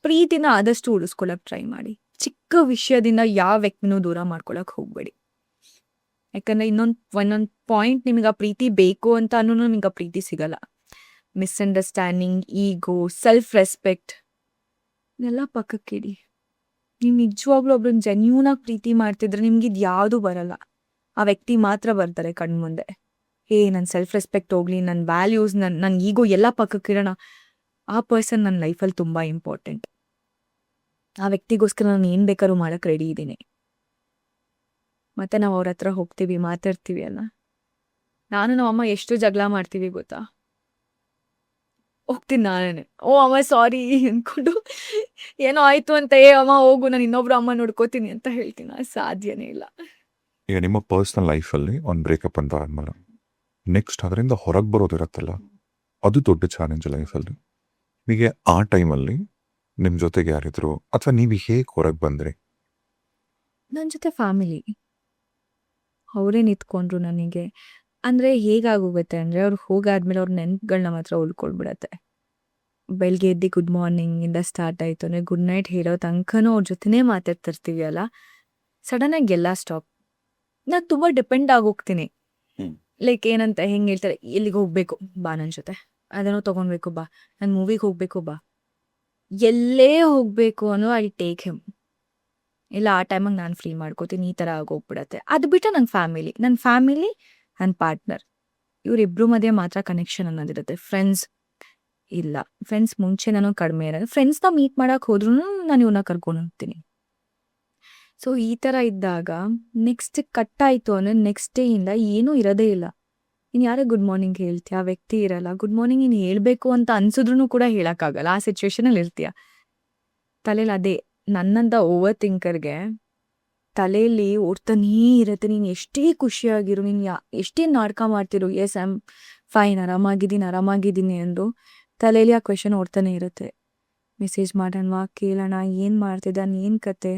ಪ್ರೀತಿನ ಆದಷ್ಟು ಉಳಿಸ್ಕೊಳಕ್ಕೆ ಟ್ರೈ ಮಾಡಿ. ಚಿಕ್ಕ ವಿಷಯದಿಂದ ಯಾವ ವ್ಯಕ್ತಿನೂ ದೂರ ಮಾಡ್ಕೊಳಕ್ಕೆ ಹೋಗ್ಬೇಡಿ. ಯಾಕಂದರೆ ಒಂದೊಂದು ಪಾಯಿಂಟ್ ನಿಮಗೆ ಆ ಪ್ರೀತಿ ಬೇಕು ಅಂತ ಅನ್ನೋ ನಿಮಗೆ ಆ ಪ್ರೀತಿ ಸಿಗಲ್ಲ. ಮಿಸ್ಅಂಡರ್ಸ್ಟ್ಯಾಂಡಿಂಗ್, ಈಗೋ, ಸೆಲ್ಫ್ ರೆಸ್ಪೆಕ್ಟ್ ಇದೆಲ್ಲ ಪಕ್ಕಕ್ಕಿಡಿ. ನೀವು ನಿಜವಾಗ್ಲೂ ಒಬ್ರನ್ನ ಜೆನ್ಯೂನಾಗಿ ಪ್ರೀತಿ ಮಾಡ್ತಿದ್ರೆ ನಿಮ್ಗೆ ಇದು ಯಾವುದೂ ಬರಲ್ಲ. ಆ ವ್ಯಕ್ತಿ ಮಾತ್ರ ಬರ್ತಾರೆ ಕಣ್ಮುಂದೆ. ನನ್ನ ಸೆಲ್ಫ್ ರೆಸ್ಪೆಕ್ಟ್ ಹೋಗ್ಲಿ, ನನ್ನ ವ್ಯಾಲ್ಯೂಸ್, ನನ್ನ ಈಗೋ ಎಲ್ಲ ಪಕ್ಕಕ್ಕಿರೋಣ. ಆ ಪರ್ಸನ್ ನನ್ನ ಲೈಫಲ್ಲಿ ತುಂಬ ಇಂಪಾರ್ಟೆಂಟ್. ಆ ವ್ಯಕ್ತಿಗೋಸ್ಕರ ನಾನು ಏನು ಬೇಕಾದ್ರೂ ಮಾಡೋಕ್ಕೆ ರೆಡಿ ಇದ್ದೀನಿ. ಮತ್ತು ನಾವು ಅವ್ರ ಹತ್ರ ಹೋಗ್ತೀವಿ, ಮಾತಾಡ್ತೀವಿ ಅಲ್ಲ. ನಾನು ನಮ್ಮಮ್ಮ ಎಷ್ಟು ಜಗಳ ಮಾಡ್ತೀವಿ ಗೊತ್ತಾ? ಹೋಗ್ತೀನಿ ನಾನೇ, ಓ ಅಮ್ಮ ಸಾರಿ ಅಂದ್ಕೊಂಡು, ಏನೋ ಆಯಿತು ಅಂತ, ಅಮ್ಮ ಹೋಗು ನಾನು ಇನ್ನೊಬ್ರು ಅಮ್ಮ ನೋಡ್ಕೋತೀನಿ ಅಂತ ಹೇಳ್ತೀನಿ. ಅದು ಸಾಧ್ಯನೇ ಇಲ್ಲ. ಈಗ ನಿಮ್ಮ ಪರ್ಸ್ನಲ್ ಲೈಫಲ್ಲಿ ಒಂದು ಬ್ರೇಕಪ್ ಅಂತ ಆದ್ಮೇಲೆ ನೆಕ್ಸ್ಟ್ ಅದರಿಂದ ಹೊರಗೆ ಬರೋದಿರತ್ತಲ್ಲ, ಅದು ದೊಡ್ಡ ಚಾಲೆಂಜ್ ಲೈಫಲ್ಲಿ. ಹೀಗೆ ಆ ಟೈಮಲ್ಲಿ ನಿಮ್ಮ ಜೊತೆಗೆ ಯಾರಿದ್ರು, ಅಥವಾ ನೀವು ಹೇಗೆ ಹೊರಗೆ ಬಂದ್ರಿ? ನನ್ನ ಜೊತೆ ಫ್ಯಾಮಿಲಿ ಅವರೇ ನಿಂತ್ಕೊಂಡ್ರು ನನಗೆ. ಅಂದರೆ ಹೇಗಾಗೋಗುತ್ತೆ ಅಂದರೆ, ಅವ್ರು ಹೋಗಾದ್ಮೇಲೆ ಅವ್ರ ನೆನಪುಗಳನ್ನ ಮಾತ್ರ ಉಳ್ಕೊಳ್ಬಿಡತ್ತೆ. ಬೆಳಗ್ಗೆ ಎದ್ದು ಗುಡ್ ಮಾರ್ನಿಂಗಿಂದ ಸ್ಟಾರ್ಟ್ ಆಯಿತು ಅಂದರೆ ಗುಡ್ ನೈಟ್ ಹೇಳೋ ತನಕನೂ ಅವ್ರ ಜೊತೆನೇ ಮಾತಾಡ್ತಿರ್ತೀವಿ ಅಲ್ಲ. ಸಡನ್ನಾಗಿ ಎಲ್ಲ ಸ್ಟಾಪ್. ನಾನು ತುಂಬ ಡಿಪೆಂಡ್ ಆಗೋಗ್ತೀನಿ. ಲೈಕ್ ಏನಂತ ಹೆಂಗೆ ಹೇಳ್ತಾರೆ, ಎಲ್ಲಿಗೆ ಹೋಗಬೇಕು ಬಾ ನನ್ನ ಜೊತೆ, ಅದನ್ನು ತೊಗೊಳ್ಬೇಕು ಬಾ, ನಾನು ಮೂವಿಗೆ ಹೋಗಬೇಕು ಬಾ, ಎಲ್ಲೇ ಹೋಗಬೇಕು ಅನ್ನೋ ಐ ಟೇಕ್ ಹಿಮ್. ಇಲ್ಲ ಆ ಟೈಮಿಗೆ ನಾನು ಫ್ರೀ ಮಾಡ್ಕೋತೀನಿ, ಈ ಥರ ಆಗೋಗ್ಬಿಡತ್ತೆ. ಅದು ಬಿಟ್ಟು ನನ್ನ ಫ್ಯಾಮಿಲಿ ನನ್ನ ಪಾರ್ಟ್ನರ್, ಇವರಿಬ್ಬರು ಮಧ್ಯೆ ಮಾತ್ರ ಕನೆಕ್ಷನ್ ಅನ್ನೋದಿರುತ್ತೆ. ಫ್ರೆಂಡ್ಸ್ ಇಲ್ಲ, ಫ್ರೆಂಡ್ಸ್ ಮುಂಚೆ ನಾನು ಕಡಿಮೆ ಇರೋದು. ಫ್ರೆಂಡ್ಸ್ನ ಮೀಟ್ ಮಾಡೋಕೆ ಹೋದ್ರೂ ನಾನು ಇವನ್ನ ಕರ್ಕೊಂಡು ಹೋಗ್ತೀನಿ. ಸೊ ಈ ಥರ ಇದ್ದಾಗ ನೆಕ್ಸ್ಟ್ ಕಟ್ಟಾಯಿತು ಅಂದರೆ ನೆಕ್ಸ್ಟ್ ಡೇಯಿಂದ ಏನೂ ಇರೋದೇ ಇಲ್ಲ. ನೀನು ಯಾರೇ ಗುಡ್ ಮಾರ್ನಿಂಗ್ ಹೇಳ್ತೀಯ, ಆ ವ್ಯಕ್ತಿ ಇರಲ್ಲ. ಗುಡ್ ಮಾರ್ನಿಂಗ್ ನೀನು ಹೇಳಬೇಕು ಅಂತ ಅನ್ಸಿದ್ರೂ ಕೂಡ ಹೇಳೋಕ್ಕಾಗಲ್ಲ, ಆ ಸಿಚುವೇಶನಲ್ಲಿ ಇರ್ತೀಯ. ತಲೆಯಲ್ಲಿ ಅದೇ ನನ್ನಂಥ ಓವರ್ ಥಿಂಕರ್ಗೆ ತಲೆಯಲ್ಲಿ ಓಡ್ತಾನೇ ಇರುತ್ತೆ. ನೀನು ಎಷ್ಟೇ ಖುಷಿಯಾಗಿರು, ನೀನು ಎಷ್ಟೇ ನಾಟಕ ಮಾಡ್ತಿರು, ಎಸ್ ಐ ಆಮ್ ಫೈನ್, ಆರಾಮಾಗಿದ್ದೀನಿ ಅಂದರು ತಲೆಯಲ್ಲಿ ಆ ಕ್ವೆಶನ್ ಓಡ್ತಾನೆ ಇರುತ್ತೆ. ಮೆಸೇಜ್ ಮಾಡೋಣವಾ, ಕೇಳೋಣ, ಏನು ಮಾಡ್ತಿದ್ದಾನೆ, ಏನು ಕತೆ,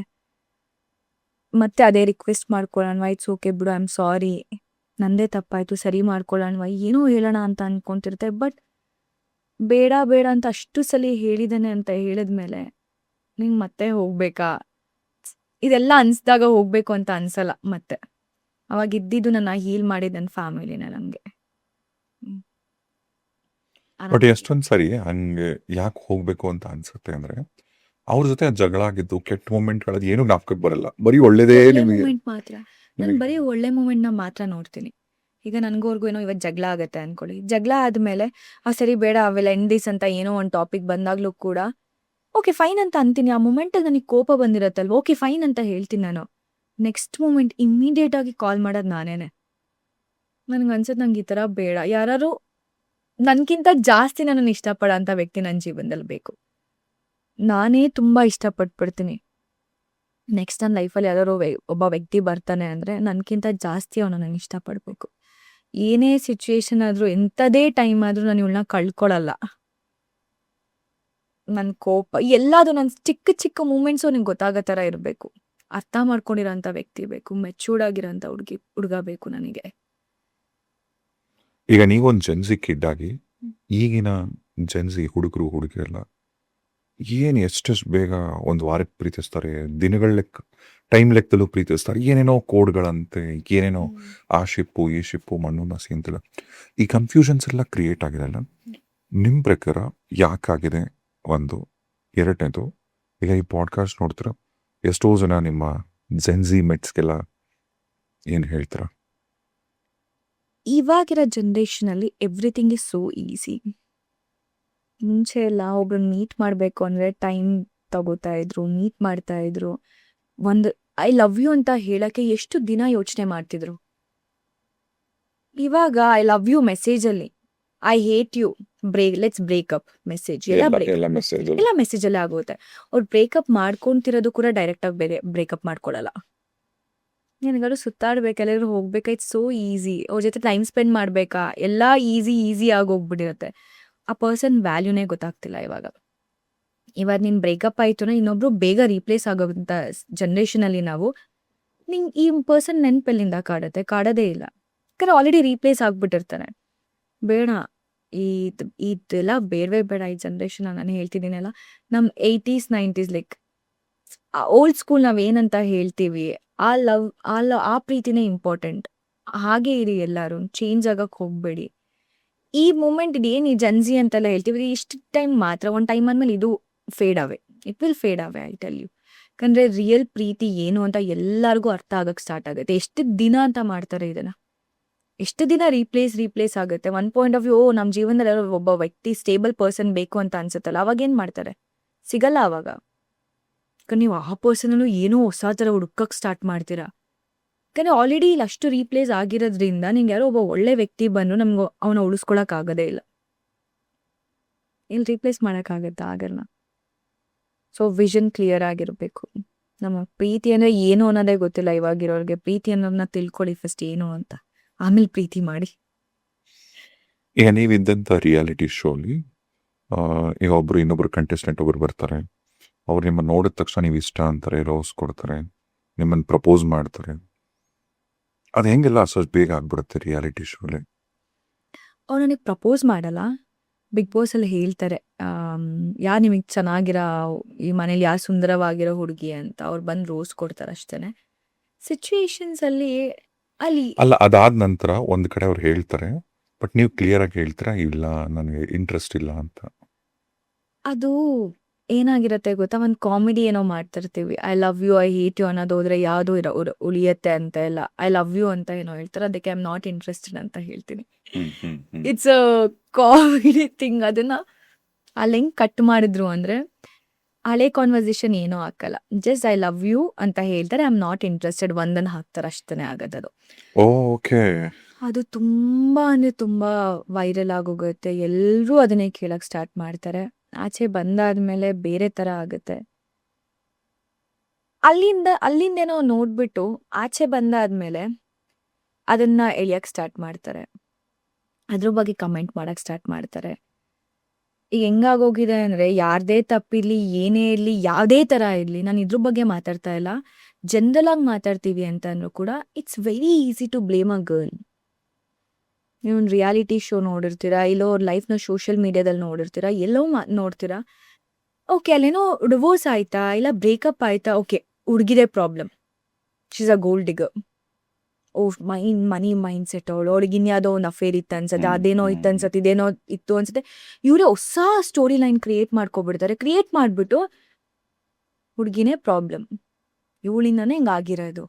ಮತ್ತೆ ಅದೇ ರಿಕ್ವೆಸ್ಟ್ ಮಾಡ್ಕೊಳ್ಳೋಣವಾ, ಇಟ್ಸ್ ಓಕೆ ಬಿಡು, ಐ ಆಮ್ ಸಾರಿ, ನಂದೇ ತಪ್ಪಾಯಿತು, ಸರಿ ಮಾಡ್ಕೊಳ್ಳೋಣವಾ, ಏನೋ ಹೇಳೋಣ ಅಂತ ಅಂದ್ಕೊಂತಿರುತ್ತೆ. ಬಟ್ ಬೇಡ ಬೇಡ ಅಂತ ಅಷ್ಟು ಸಲ ಹೇಳಿದ್ದಾನೆ ಅಂತ ಹೇಳಿದ್ಮೇಲೆ ನಿಂಗೆ ಮತ್ತೆ ಹೋಗ್ಬೇಕಾ, ಇದೆಲ್ಲ ಅನಿಸ್ದಾಗ ಹೋಗ್ಬೇಕು ಅಂತ ಅನ್ಸಲ್ಲ. ಮತ್ತೆ ಅವಾಗ ಇದ್ದಿದ್ದು ನನ್ನ ಹೀಲ್ ಮಾಡಿದ ನನ್ನ ಫ್ಯಾಮಿಲಿನ ನನಗೆ. ಬಟ್ ಎಷ್ಟೊಂದು ಸರಿ ಹಂಗೆ ಯಾಕೆ ಹೋಗ್ಬೇಕು ಅಂತ ಅನ್ಸುತ್ತೆ ಅಂದ್ರೆ ಅವ್ರ ಜೊತೆ ಜಗಳ ಆಗಿದ್ದು ಕೆಟ್ಟ ಮೂಮೆಂಟ್ಗಳದ್ದು ಏನು ಜ್ಞಾಪಕಕ್ಕೆ ಬರಲ್ಲ, ಬರೀ ಒಳ್ಳೇದೇ ನಿಮಗೆ. ಮೂಮೆಂಟ್ ಮಾತ್ರ ನಾನು ಬರೀ ಒಳ್ಳೆ ಮೂಮೆಂಟ್ನ ಮಾತ್ರ ನೋಡ್ತೀನಿ. ಈಗ ನನಗೋರ್ಗು ಏನೋ ಇವತ್ತು ಜಗಳ ಆಗುತ್ತೆ ಅನ್ಕೊಳ್ಳಿ, ಜಗಳ ಆದಮೇಲೆ ಸರಿ ಬೇಡ ಅವೆಲ್ಲ ಎಂಡ್ ದಿಸ್ ಅಂತ ಏನೋ ಒಂದು ಟಾಪಿಕ್ ಬಂದಾಗಲೂ ಕೂಡ ಓಕೆ ಫೈನ್ ಅಂತ ಅಂತೀನಿ. ಆ ಮೂಮೆಂಟಲ್ಲಿ ನನಗೆ ಕೋಪ ಬಂದಿರತ್ತಲ್ವ, ಓಕೆ ಫೈನ್ ಅಂತ ಹೇಳ್ತೀನಿ ನಾನು. ನೆಕ್ಸ್ಟ್ ಮೂಮೆಂಟ್ ಇಮ್ಮಿಡಿಯೇಟಾಗಿ ಕಾಲ್ ಮಾಡೋದು ನಾನೇನೆ. ನನಗೆ ಅನ್ಸುತ್ತೆ ನಂಗೆ ಈ ಥರ ಬೇಡ, ಯಾರು ನನಗಿಂತ ಜಾಸ್ತಿ ನನ್ನನ್ನು ಇಷ್ಟಪಡೋ ಅಂಥ ವ್ಯಕ್ತಿ ನನ್ನ ಜೀವನದಲ್ಲಿ ಬೇಕು. ನಾನೇ ತುಂಬ ಇಷ್ಟಪಟ್ಬಿಡ್ತೀನಿ. ನೆಕ್ಸ್ಟ್ ನನ್ನ ಲೈಫಲ್ಲಿ ಯಾವ್ದಾದ್ರು ಒಬ್ಬ ವ್ಯಕ್ತಿ ಬರ್ತಾನೆ ಅಂದರೆ ನನಗಿಂತ ಜಾಸ್ತಿ ಅವನು ನನಗೆ ಇಷ್ಟಪಡಬೇಕು. ಏನೇ ಸಿಚುವೇಶನ್ ಆದರೂ, ಎಂಥದೇ ಟೈಮ್ ಆದರೂ ನಾನು ಇವಳನ್ನ ಕಳ್ಕೊಳ್ಳಲ್ಲ. ನನ್ನ ಕೋಪ ಎಲ್ಲದು ನನ್ನ ಚಿಕ್ಕ ಚಿಕ್ಕ ಮೂಮೆಂಟ್ಸು ನಿಂಗೆ ಗೊತ್ತಾಗೋ ಥರ ಇರಬೇಕು. ಅರ್ಥ ಮಾಡ್ಕೊಂಡಿರೋಂಥ ವ್ಯಕ್ತಿ ಬೇಕು, ಮೆಚೂರ್ಡ್ ಆಗಿರೋಂಥ ಹುಡುಗ ಬೇಕು ನನಗೆ. ಈಗ ನೀವೊಂದು ಜೆನ್ಸಿ ಕಿಡ್ ಆಗಿ ಈಗಿನ ಜೆನ್ಸಿ ಹುಡುಗರು ಹುಡುಗಿಯರೆಲ್ಲ ಏನು ಎಷ್ಟೆಷ್ಟು ಬೇಗ ಒಂದು ವಾರಕ್ಕೆ ಪ್ರೀತಿಸ್ತಾರೆ, ದಿನಗಳ ಲೆಕ್ಕ ಟೈಮ್ ಲೆಕ್ಕದಲ್ಲೂ ಪ್ರೀತಿಸ್ತಾರೆ, ಏನೇನೋ ಕೋಡ್ಗಳಂತೆ, ಏನೇನೋ ಆ ಶಿಪ್ಪು ಈ ಶಿಪ್ಪು ಮಣ್ಣು ಮಸಿ ಅಂತೆಲ್ಲ ಈ ಕನ್ಫ್ಯೂಷನ್ಸ್ ಎಲ್ಲ ಕ್ರಿಯೇಟ್ ಆಗಿದೆ ಅಲ್ಲ, ನಿಮ್ಮ ಪ್ರಕಾರ ಯಾಕಾಗಿದೆ? ಒಂದು ಎರಡನೇದು, ಈಗ ಈ ಪಾಡ್ಕಾಸ್ಟ್ ನೋಡ್ತೀರ, ಎಷ್ಟೋ ಜನ ನಿಮ್ಮ ಜೆನ್ಸಿ ಮೆಟ್ಸ್ಗೆಲ್ಲ ಏನು ಹೇಳ್ತೀರ? ಇವಾಗಿರೋ ಜನ್ರೇಷನಲ್ಲಿ ಎವ್ರಿಥಿಂಗ್ ಇಸ್ ಸೋ ಈಸಿ. ಮುಂಚೆ ಎಲ್ಲ ಒಬ್ರನ್ನ ಮೀಟ್ ಮಾಡಬೇಕು ಅಂದರೆ ಟೈಮ್ ತಗೋತಾ ಇದ್ರು, ಮೀಟ್ ಮಾಡ್ತಾ ಇದ್ರು. ಒಂದು ಐ ಲವ್ ಯು ಅಂತ ಹೇಳಕ್ಕೆ ಎಷ್ಟು ದಿನ ಯೋಚನೆ ಮಾಡ್ತಿದ್ರು. ಇವಾಗ ಐ ಲವ್ ಯು ಮೆಸೇಜಲ್ಲಿ, I hate you, let's breakup message, ಎಲ್ಲ ಮೆಸೇಜಲ್ಲೇ ಆಗುತ್ತೆ. ಅವ್ರು ಬ್ರೇಕಪ್ ಮಾಡ್ಕೊಂತಿರೋದು ಕೂಡ ಡೈರೆಕ್ಟಾಗಿ ಬ್ರೇಕಪ್ ಮಾಡ್ಕೊಳ್ಳಲ್ಲ. ನನಗಾದ್ರು ಸುತ್ತಾಡ್ಬೇಕು, ಎಲ್ಲಾದ್ರೂ ಹೋಗ್ಬೇಕಾ, ಇಟ್ಸ್ ಸೋ ಈಸಿ. ಅವ್ರ ಜೊತೆ ಟೈಮ್ ಸ್ಪೆಂಡ್ ಮಾಡಬೇಕಾ, ಎಲ್ಲ ಈಸಿ ಆಗೋಗ್ಬಿಟ್ಟಿರುತ್ತೆ. ಆ ಪರ್ಸನ್ ವ್ಯಾಲ್ಯೂನೇ ಗೊತ್ತಾಗ್ತಿಲ್ಲ ಇವಾಗ. ನೀನು ಬ್ರೇಕಪ್ ಆಯಿತು ಅಂದ್ರೆ ಇನ್ನೊಬ್ರು ಬೇಗ ರೀಪ್ಲೇಸ್ ಆಗೋಂಥ ಜನ್ರೇಷನಲ್ಲಿ ನಾವು. ನಿಂಗೆ ಈ ಪರ್ಸನ್ ನೆನಪೆಲ್ಲಿಂದ ಕಾಡೋದೇ ಇಲ್ಲ, ಯಾಕಂದ್ರೆ ಆಲ್ರೆಡಿ ರೀಪ್ಲೇಸ್ ಆಗ್ಬಿಟ್ಟಿರ್ತಾನೆ. ಬೇಡ, ಇದೆಲ್ಲ ಬೇಡವೇ ಬೇಡ ಈ ಜನ್ರೇಷನ್. ನಾನು ಹೇಳ್ತಿದ್ದೀನಲ್ಲ, ನಮ್ಮ 80s 90s like old school ನಾವೇನಂತ ಹೇಳ್ತೀವಿ, ಆ ಪ್ರೀತಿನೇ ಇಂಪಾರ್ಟೆಂಟ್. ಹಾಗೆ ಇರಿ, ಎಲ್ಲರೂ ಚೇಂಜ್ ಆಗಕ್ಕೆ ಹೋಗಬೇಡಿ. ಈ ಮೂಮೆಂಟ್ ಏನು ಈ ಜನ್ಸಿ ಅಂತೆಲ್ಲ ಹೇಳ್ತೀವಿ, ಇಷ್ಟು ಟೈಮ್ ಮಾತ್ರ. ಒಂದು ಟೈಮ್ ಆದಮೇಲೆ ಇದು fade away, it will fade away, I tell you. ಯಾಕಂದರೆ ರಿಯಲ್ ಪ್ರೀತಿ ಏನು ಅಂತ ಎಲ್ಲರಿಗೂ ಅರ್ಥ ಆಗಕ್ಕೆ ಸ್ಟಾರ್ಟ್ ಆಗುತ್ತೆ. ಎಷ್ಟು ದಿನ ಅಂತ ಮಾಡ್ತಾರೆ ಇದನ್ನು, ಎಷ್ಟು ದಿನ ರೀಪ್ಲೇಸ್ ಆಗುತ್ತೆ. ಒನ್ ಪಾಯಿಂಟ್ ಆಫ್ ವ್ಯೂ, ನಮ್ಮ ಜೀವನದಲ್ಲಿ ಒಬ್ಬ ವ್ಯಕ್ತಿ ಸ್ಟೇಬಲ್ ಪರ್ಸನ್ ಬೇಕು ಅಂತ ಅನ್ಸುತ್ತಲ್ಲ, ಅವಾಗ ಏನು ಮಾಡ್ತಾರೆ, ಸಿಗಲ್ಲ ಅವಾಗ. ಯಾಕಂದ್ರೆ ನೀವು ಆ ಪರ್ಸನಲ್ಲೂ ಏನೋ ಹೊಸ ಥರ ಹುಡುಕಕ್ಕೆ ಸ್ಟಾರ್ಟ್ ಮಾಡ್ತೀರಾ. ಯಾಕಂದರೆ ಆಲ್ರೆಡಿ ಇಲ್ಲಿ ಅಷ್ಟು ರೀಪ್ಲೇಸ್ ಆಗಿರೋದ್ರಿಂದ ನಿಂಗೆ ಯಾರೋ ಒಬ್ಬ ಒಳ್ಳೆ ವ್ಯಕ್ತಿ ಬಂದು ನಮ್ಗೆ ಅವನ ಉಳಿಸ್ಕೊಳಕ್ಕಾಗೋದೇ ಇಲ್ಲ. ಇಲ್ಲಿ ರೀಪ್ಲೇಸ್ ಮಾಡೋಕ್ಕಾಗತ್ತಾ? ಆಗಲ್ಲ. ಸೊ ವಿಷನ್ ಕ್ಲಿಯರ್ ಆಗಿರಬೇಕು. ನಮ್ಮ ಪ್ರೀತಿ ಅಂದರೆ ಏನು ಅನ್ನೋದೇ ಗೊತ್ತಿಲ್ಲ ಇವಾಗಿರೋರಿಗೆ. ಪ್ರೀತಿ ಅನ್ನೋದನ್ನ ತಿಳ್ಕೊಳ್ಳಿ ಫಸ್ಟ್ ಏನು ಅಂತ, ಆಮೇಲೆ ಪ್ರೀತಿ ಮಾಡಿ. ಈಗ ನೀವಿದ್ದಂಥ ರಿಯಾಲಿಟಿ ಶೋಲಿ ಈಗ ಒಬ್ರು ಇನ್ನೊಬ್ರು ಕಂಟೆಸ್ಟೆಂಟ್ ಒಬ್ರು ಬರ್ತಾರೆ, ಅವ್ರು ನಿಮ್ಮನ್ನು ನೋಡಿದ ತಕ್ಷಣ ನೀವು ಇಷ್ಟ ಅಂತಾರೆ, ರೋಸ್ ಕೊಡ್ತಾರೆ, ನಿಮ್ಮನ್ನು ಪ್ರಪೋಸ್ ಮಾಡ್ತಾರೆ. ಅದು ಹೆಂಗೆಲ್ಲ ಅಷ್ಟು ಬೇಗ ಆಗ್ಬಿಡುತ್ತೆ ರಿಯಾಲಿಟಿ ಶೋಲಿ? ಅವ್ರು ನನಗೆ ಪ್ರಪೋಸ್ ಮಾಡಲ್ಲ, ಬಿಗ್ ಬಾಸಲ್ಲಿ ಹೇಳ್ತಾರೆ ಯಾರು ನಿಮಗೆ ಚೆನ್ನಾಗಿರೋ, ಈ ಮನೇಲಿ ಯಾರು ಸುಂದರವಾಗಿರೋ ಹುಡುಗಿ ಅಂತ. ಅವ್ರು ಬಂದು ರೋಸ್ ಕೊಡ್ತಾರೆ ಅಷ್ಟೇ. ಸಿಚುವೇಶನ್ಸಲ್ಲಿ ಅಲ್ಲ, ಅದಾದ ನಂತರ ಒಂದು ಕಡೆ ಅವ್ರು ಹೇಳ್ತಾರೆ, ಬಟ್ ನೀವು ಕ್ಲಿಯರ್ ಆಗಿ ಹೇಳ್ತೀರಾ ಇಲ್ಲ ನನಗೆ ಇಂಟ್ರೆಸ್ಟ್ ಇಲ್ಲ ಅಂತ. ಅದು ಏನಾಗಿರುತ್ತೆ ಗೊತ್ತಾ, ಒಂದು ಕಾಮಿಡಿ ಏನೋ ಮಾಡ್ತಿರ್ತೀವಿ, I love you, I hate you ಅನ್ನೋದು ಹೋದ್ರೆ ಯಾವುದು ಉಳಿಯತ್ತೆ ಅಂತ ಎಲ್ಲ. ಐ ಲವ್ ಯು ಅಂತ ಏನೋ ಹೇಳ್ತಾರೆ, ಅದಕ್ಕೆ ಐ ಆಮ್ ನಾಟ್ ಇಂಟ್ರೆಸ್ಟೆಡ್ ಅಂತ ಹೇಳ್ತೀನಿ. It's a comedy thing. ಅದನ್ನ ಅಲ್ಲಿ ಹೆಂಗೆ ಕಟ್ ಮಾಡಿದ್ರು ಅಂದರೆ, ಹಳೆ ಕಾನ್ವರ್ಸೇಷನ್ ಏನೋ ಹಾಕಲ್ಲ, ಜಸ್ಟ್ ಐ ಲವ್ ಯು ಅಂತ ಹೇಳ್ತಾರೆ, ಐ ಆಮ್ ನಾಟ್ ಇಂಟ್ರೆಸ್ಟೆಡ್ ಒಂದನ್ನು ಹಾಕ್ತಾರೆ, ಅಷ್ಟೇ ಆಗೋದದು. ಓಕೆ. ಅದು ತುಂಬ ಅಂದರೆ ತುಂಬ ವೈರಲ್ ಆಗೋಗುತ್ತೆ. ಎಲ್ಲರೂ ಅದನ್ನೇ ಕೇಳಕ್ಕೆ ಸ್ಟಾರ್ಟ್ ಮಾಡ್ತಾರೆ. ಆಚೆ ಬಂದಾದ್ಮೇಲೆ ಬೇರೆ ಥರ ಆಗುತ್ತೆ. ಅಲ್ಲಿಂದೇನೋ ನೋಡ್ಬಿಟ್ಟು ಆಚೆ ಬಂದಾದ್ಮೇಲೆ ಅದನ್ನ ಎಳಿಯಕ್ಕೆ ಸ್ಟಾರ್ಟ್ ಮಾಡ್ತಾರೆ, ಅದ್ರ ಬಗ್ಗೆ ಕಮೆಂಟ್ ಮಾಡಕ್ಕೆ ಸ್ಟಾರ್ಟ್ ಮಾಡ್ತಾರೆ. ಈಗ ಹೆಂಗಾಗೋಗಿದೆ ಅಂದರೆ ಯಾರದೇ ತಪ್ಪಿರಲಿ ಏನೇ ಇರಲಿ ಯಾವುದೇ ಥರ ಇರಲಿ ನಾನು ಇದ್ರ ಬಗ್ಗೆ ಮಾತಾಡ್ತಾ ಇಲ್ಲ ಜನರಲಾಗಿ ಮಾತಾಡ್ತೀವಿ ಅಂತ ಅಂದರೂ ಕೂಡ it's very easy to blame a girl. ನೀವು ಒಂದು ರಿಯಾಲಿಟಿ ಶೋ ನೋಡಿರ್ತೀರಾ, ಇಲ್ಲೋ ಅವ್ರ ಲೈಫ್ನ ಸೋಷಿಯಲ್ ಮೀಡಿಯಾದಲ್ಲಿ ನೋಡಿರ್ತೀರಾ, ಎಲ್ಲೋ ನೋಡ್ತೀರಾ. ಓಕೆ, ಅಲ್ಲೇನೋ ಡಿವೋರ್ಸ್ ಆಯ್ತಾ ಇಲ್ಲ ಬ್ರೇಕಪ್ ಆಯ್ತಾ, ಓಕೆ ಹುಡುಗಿದೇ problem, she's a gold digger. Oh money mindset ಅವಳಿಗೆ ಇನ್ಯಾವುದೋ ಒಂದು ಅಫೇರ್ ಇತ್ತು ಅನ್ಸತ್ತೆ, ಅದೇನೋ ಇತ್ತು ಅನ್ಸತ್ತೆ, ಇದೇನೋ ಇತ್ತು ಅನ್ಸತ್ತೆ. ಇವರೇ ಹೊಸ ಸ್ಟೋರಿ ಲೈನ್ ಕ್ರಿಯೇಟ್ ಮಾಡ್ಕೊಬಿಡ್ತಾರೆ. ಕ್ರಿಯೇಟ್ ಮಾಡಿಬಿಟ್ಟು ಹುಡುಗಿನೇ ಪ್ರಾಬ್ಲಮ್, ಇವಳಿಂದನೇ ಹಿಂಗಾಗಿರೋದು.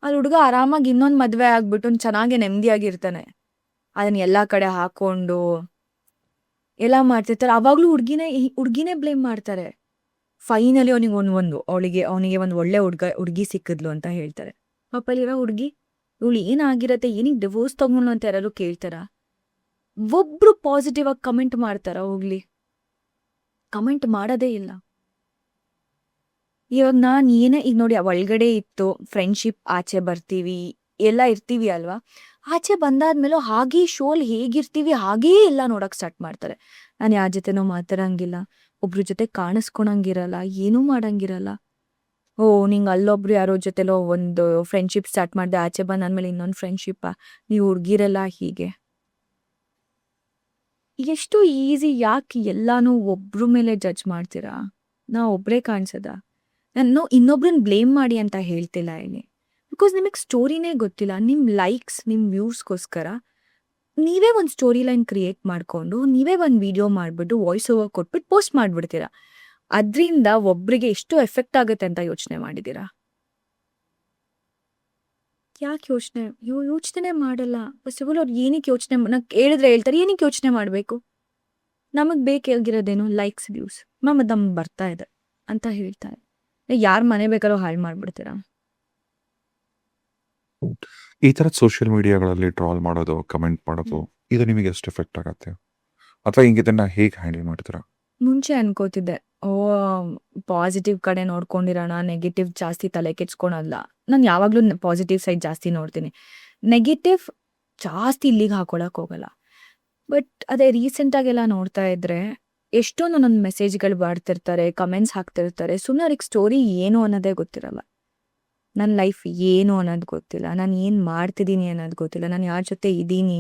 ಅಲ್ಲಿ ಹುಡುಗ ಆರಾಮಾಗಿ ಇನ್ನೊಂದು ಮದುವೆ ಆಗ್ಬಿಟ್ಟು ಚೆನ್ನಾಗಿ ನೆಮ್ಮದಿಯಾಗಿರ್ತಾನೆ. ಅದನ್ನ ಎಲ್ಲ ಕಡೆ ಹಾಕೊಂಡು ಎಲ್ಲ ಮಾಡ್ತಿರ್ತಾರೆ. ಆವಾಗಲೂ ಹುಡುಗಿನೇ ಬ್ಲೇಮ್ ಮಾಡ್ತಾರೆ. ಫೈನಲಿ ಅವನಿಗೆ ಒಂದು ಒಳ್ಳೆ ಹುಡುಗಿ ಸಿಕ್ಕಿದ್ಲು ಅಂತ ಹೇಳ್ತಾರೆ. ಪಾಪಲ್ಲಿರೋ ಹುಡುಗಿ ಇವಳು ಏನಾಗಿರತ್ತೆ, ಏನಿಗೆ ಡಿವೋರ್ಸ್ ತಗೊಂಡು ಅಂತ ಯಾರು ಕೇಳ್ತಾರ? ಒಬ್ರು ಪಾಸಿಟಿವ್ ಆಗಿ ಕಮೆಂಟ್ ಮಾಡ್ತಾರ? ಹೋಗ್ಲಿ, ಕಮೆಂಟ್ ಮಾಡೋದೇ ಇಲ್ಲ. ಇವಾಗ ನಾನು ಏನೇ ಈಗ ನೋಡಿ ಒಳಗಡೆ ಇತ್ತು ಫ್ರೆಂಡ್ಶಿಪ್, ಆಚೆ ಬರ್ತೀವಿ ಎಲ್ಲ ಇರ್ತೀವಿ ಅಲ್ವಾ. ಆಚೆ ಬಂದಾದ್ಮೇಲೂ ಹಾಗೇ ಶೋಲ್ ಹೇಗಿರ್ತೀವಿ ಹಾಗೇ ಎಲ್ಲ ನೋಡಕ್ ಸ್ಟಾರ್ಟ್ ಮಾಡ್ತಾರೆ. ನಾನು ಯಾರ ಜೊತೆನೋ ಮಾತಾಡಂಗಿಲ್ಲ, ಒಬ್ರ ಜೊತೆ ಕಾಣಿಸ್ಕೊಳಂಗಿರಲ್ಲ, ಏನೂ ಮಾಡಂಗಿರಲ್ಲ. ಓ ನಿಂಗೆ ಅಲ್ಲೊಬ್ರು ಯಾರೋ ಜೊತೆಲೋ ಒಂದು ಫ್ರೆಂಡ್ಶಿಪ್ ಸ್ಟಾರ್ಟ್ ಮಾಡಿದೆ, ಆಚೆ ಬಂದಾದ್ಮೇಲೆ ಇನ್ನೊಂದು ಫ್ರೆಂಡ್ಶಿಪ್ಪಾ? ನೀವು ಹುಡುಗಿರಲ್ಲ ಹೀಗೆ. ಎಷ್ಟು ಈಸಿ, ಯಾಕೆ ಎಲ್ಲಾನು ಒಬ್ರ ಮೇಲೆ ಜಡ್ಜ್ ಮಾಡ್ತೀರಾ? ನಾವು ಒಬ್ಬರೇ ಕಾಣಿಸದ? ನಾನು ಇನ್ನೊಬ್ರನ್ನ ಬ್ಲೇಮ್ ಮಾಡಿ ಅಂತ ಹೇಳ್ತಿಲ್ಲ ಇಲ್ಲಿ. ಬಿಕಾಸ್ ನಿಮಗೆ ಸ್ಟೋರಿನೇ ಗೊತ್ತಿಲ್ಲ. ನಿಮ್ಮ ಲೈಕ್ಸ್, ನಿಮ್ಮ ವ್ಯೂಸ್ಗೋಸ್ಕರ ನೀವೇ ಒಂದು ಸ್ಟೋರಿ ಲೈನ್ ಕ್ರಿಯೇಟ್ ಮಾಡಿಕೊಂಡು ನೀವೇ ಒಂದು ವಿಡಿಯೋ ಮಾಡಿಬಿಟ್ಟು ವಾಯ್ಸ್ ಓವರ್ ಕೊಟ್ಬಿಟ್ಟು ಪೋಸ್ಟ್ ಮಾಡಿಬಿಡ್ತೀರಾ. ಅದರಿಂದ ಒಬ್ಬರಿಗೆ ಎಷ್ಟು ಎಫೆಕ್ಟ್ ಆಗುತ್ತೆ ಅಂತ ಯೋಚನೆ ಮಾಡಿದ್ದೀರಾ? ಯಾಕೆ ಯೋಚನೆ ಮಾಡಲ್ಲ. ಫಸ್ಟ್ ಆಫ್ ಆಲ್ ಅವ್ರು ಏನಕ್ಕೆ ಯೋಚನೆ ಹೇಳಿದ್ರೆ ಹೇಳ್ತಾರೆ, ಏನಕ್ಕೆ ಯೋಚನೆ ಮಾಡಬೇಕು? ನಮಗೆ ಬೇಕಾಗಿರೋದೇನು ಲೈಕ್ಸ್, ವ್ಯೂಸ್. ಮತ್ತು ನಮ್ಗೆ ಬರ್ತಾ ಇದೆ ಅಂತ ಹೇಳ್ತಾರೆ. ಯಾರ ಮನೆ ಬೇಕಾದ್ರೂ ಹಾಳು ಮಾಡಿಬಿಡ್ತೀರಾ? ಈ ಥರದ ಸೋಷಿಯಲ್ ಮೀಡಿಯಾಗಳಲ್ಲಿ ಟ್ರಾಲ್ ಮಾಡೋದು, ಕಮೆಂಟ್ ಮಾಡೋದು, ಇದು ನಿಮಗೆ ಎಷ್ಟು ಎಫೆಕ್ಟ್ ಆಗತ್ತೆ? ಅಥವಾ ಹಿಂಗೆ ಇದನ್ನ ಹೇಗೆ ಹ್ಯಾಂಡಲ್ ಮಾಡ್ತೀರಾ? ಮುಂಚೆ ಅನ್ಕೋತಿದ್ದೆ, ಓ ಪಾಸಿಟಿವ್ ಕಡೆ ನೋಡ್ಕೊಂಡಿರೋಣ, ನೆಗೆಟಿವ್ ಜಾಸ್ತಿ ತಲೆ ಕೆಡ್ಸ್ಕೊಳಲ್ಲ. ನಾನು ಯಾವಾಗಲೂ ಪಾಸಿಟಿವ್ ಸೈಡ್ ಜಾಸ್ತಿ ನೋಡ್ತೀನಿ, ನೆಗೆಟಿವ್ ಜಾಸ್ತಿ ಇಲ್ಲಿಗೆ ಹಾಕೊಳಕ್ಕೆ ಹೋಗಲ್ಲ. ಬಟ್ ಅದೇ ರೀಸೆಂಟಾಗೆಲ್ಲ ನೋಡ್ತಾ ಇದ್ರೆ ಎಷ್ಟೊಂದು ಒಂದೊಂದು ಮೆಸೇಜ್ಗಳು ಮಾಡ್ತಿರ್ತಾರೆ, ಕಮೆಂಟ್ಸ್ ಹಾಕ್ತಿರ್ತಾರೆ. ಸುಮ್ಮನೆ ಅವ್ರಿಗೆ ಸ್ಟೋರಿ ಏನು ಅನ್ನೋದೇ ಗೊತ್ತಿರಲ್ಲ. ನನ್ನ ಲೈಫ್ ಏನು ಅನ್ನೋದು ಗೊತ್ತಿಲ್ಲ, ನಾನು ಏನು ಮಾಡ್ತಿದ್ದೀನಿ ಅನ್ನೋದು ಗೊತ್ತಿಲ್ಲ, ನಾನು ಯಾರ ಜೊತೆ ಇದ್ದೀನಿ,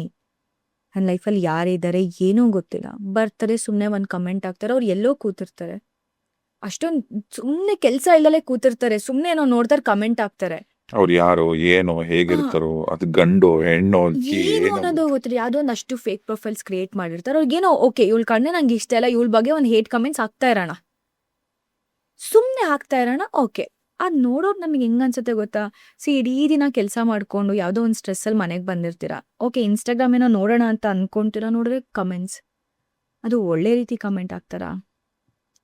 ನನ್ನ ಲೈಫಲ್ಲಿ ಯಾರಿದ್ದಾರೆ ಏನೂ ಗೊತ್ತಿಲ್ಲ. ಬರ್ತಾರೆ, ಸುಮ್ಮನೆ ಒಂದು ಕಮೆಂಟ್ ಹಾಕ್ತಾರೆ. ಅವ್ರು ಎಲ್ಲೋ ಕೂತಿರ್ತಾರೆ, ಅಷ್ಟೊಂದು ಸುಮ್ಮನೆ ಕೆಲಸ ಇಲ್ಲದೆ ಕೂತಿರ್ತಾರೆ, ಸುಮ್ಮನೆ ಏನೋ ನೋಡ್ತಾರೆ, ಕಮೆಂಟ್ ಹಾಕ್ತಾರೆ. ಅವ್ರು ಯಾರು, ಏನೋ, ಹೇಗಿರ್ತಾರೋ, ಅದು ಗಂಡು ಹೆಣ್ಣು ಏನು ಅನ್ನೋದು ಗೊತ್ತಿಲ್ಲ. ಯಾವುದೋ ಒಂದು ಅಷ್ಟು ಫೇಕ್ ಪ್ರೊಫೈಲ್ಸ್ ಕ್ರಿಯೇಟ್ ಮಾಡಿರ್ತಾರೆ. ಅವ್ರಿಗೇನೋ ಓಕೆ ಇವಳು ಕಣ್ಣೆ ನಂಗೆ ಇಷ್ಟ ಇಲ್ಲ, ಇವಳ ಬಗ್ಗೆ ಒಂದು ಹೇಟ್ ಕಮೆಂಟ್ಸ್ ಹಾಕ್ತಾ ಇರೋಣ, ಸುಮ್ಮನೆ ಹಾಕ್ತಾ ಇರೋಣ. ಓಕೆ, ಅದು ನೋಡೋರು ನಮಗೆ ಹೆಂಗೆ ಅನ್ಸುತ್ತೆ ಗೊತ್ತಾ? ಇಡೀ ದಿನ ಕೆಲಸ ಮಾಡಿಕೊಂಡು ಯಾವುದೋ ಒಂದು ಸ್ಟ್ರೆಸ್ಸಲ್ಲಿ ಮನೆಗೆ ಬಂದಿರ್ತೀರಾ. ಓಕೆ, ಇನ್ಸ್ಟಾಗ್ರಾಮ್ ಏನೋ ನೋಡೋಣ ಅಂತ ಅಂದ್ಕೊಂತೀರಾ, ನೋಡಿದ್ರೆ ಕಮೆಂಟ್ಸ್ ಅದು ಒಳ್ಳೆ ರೀತಿ ಕಮೆಂಟ್ ಹಾಕ್ತಾರಾ?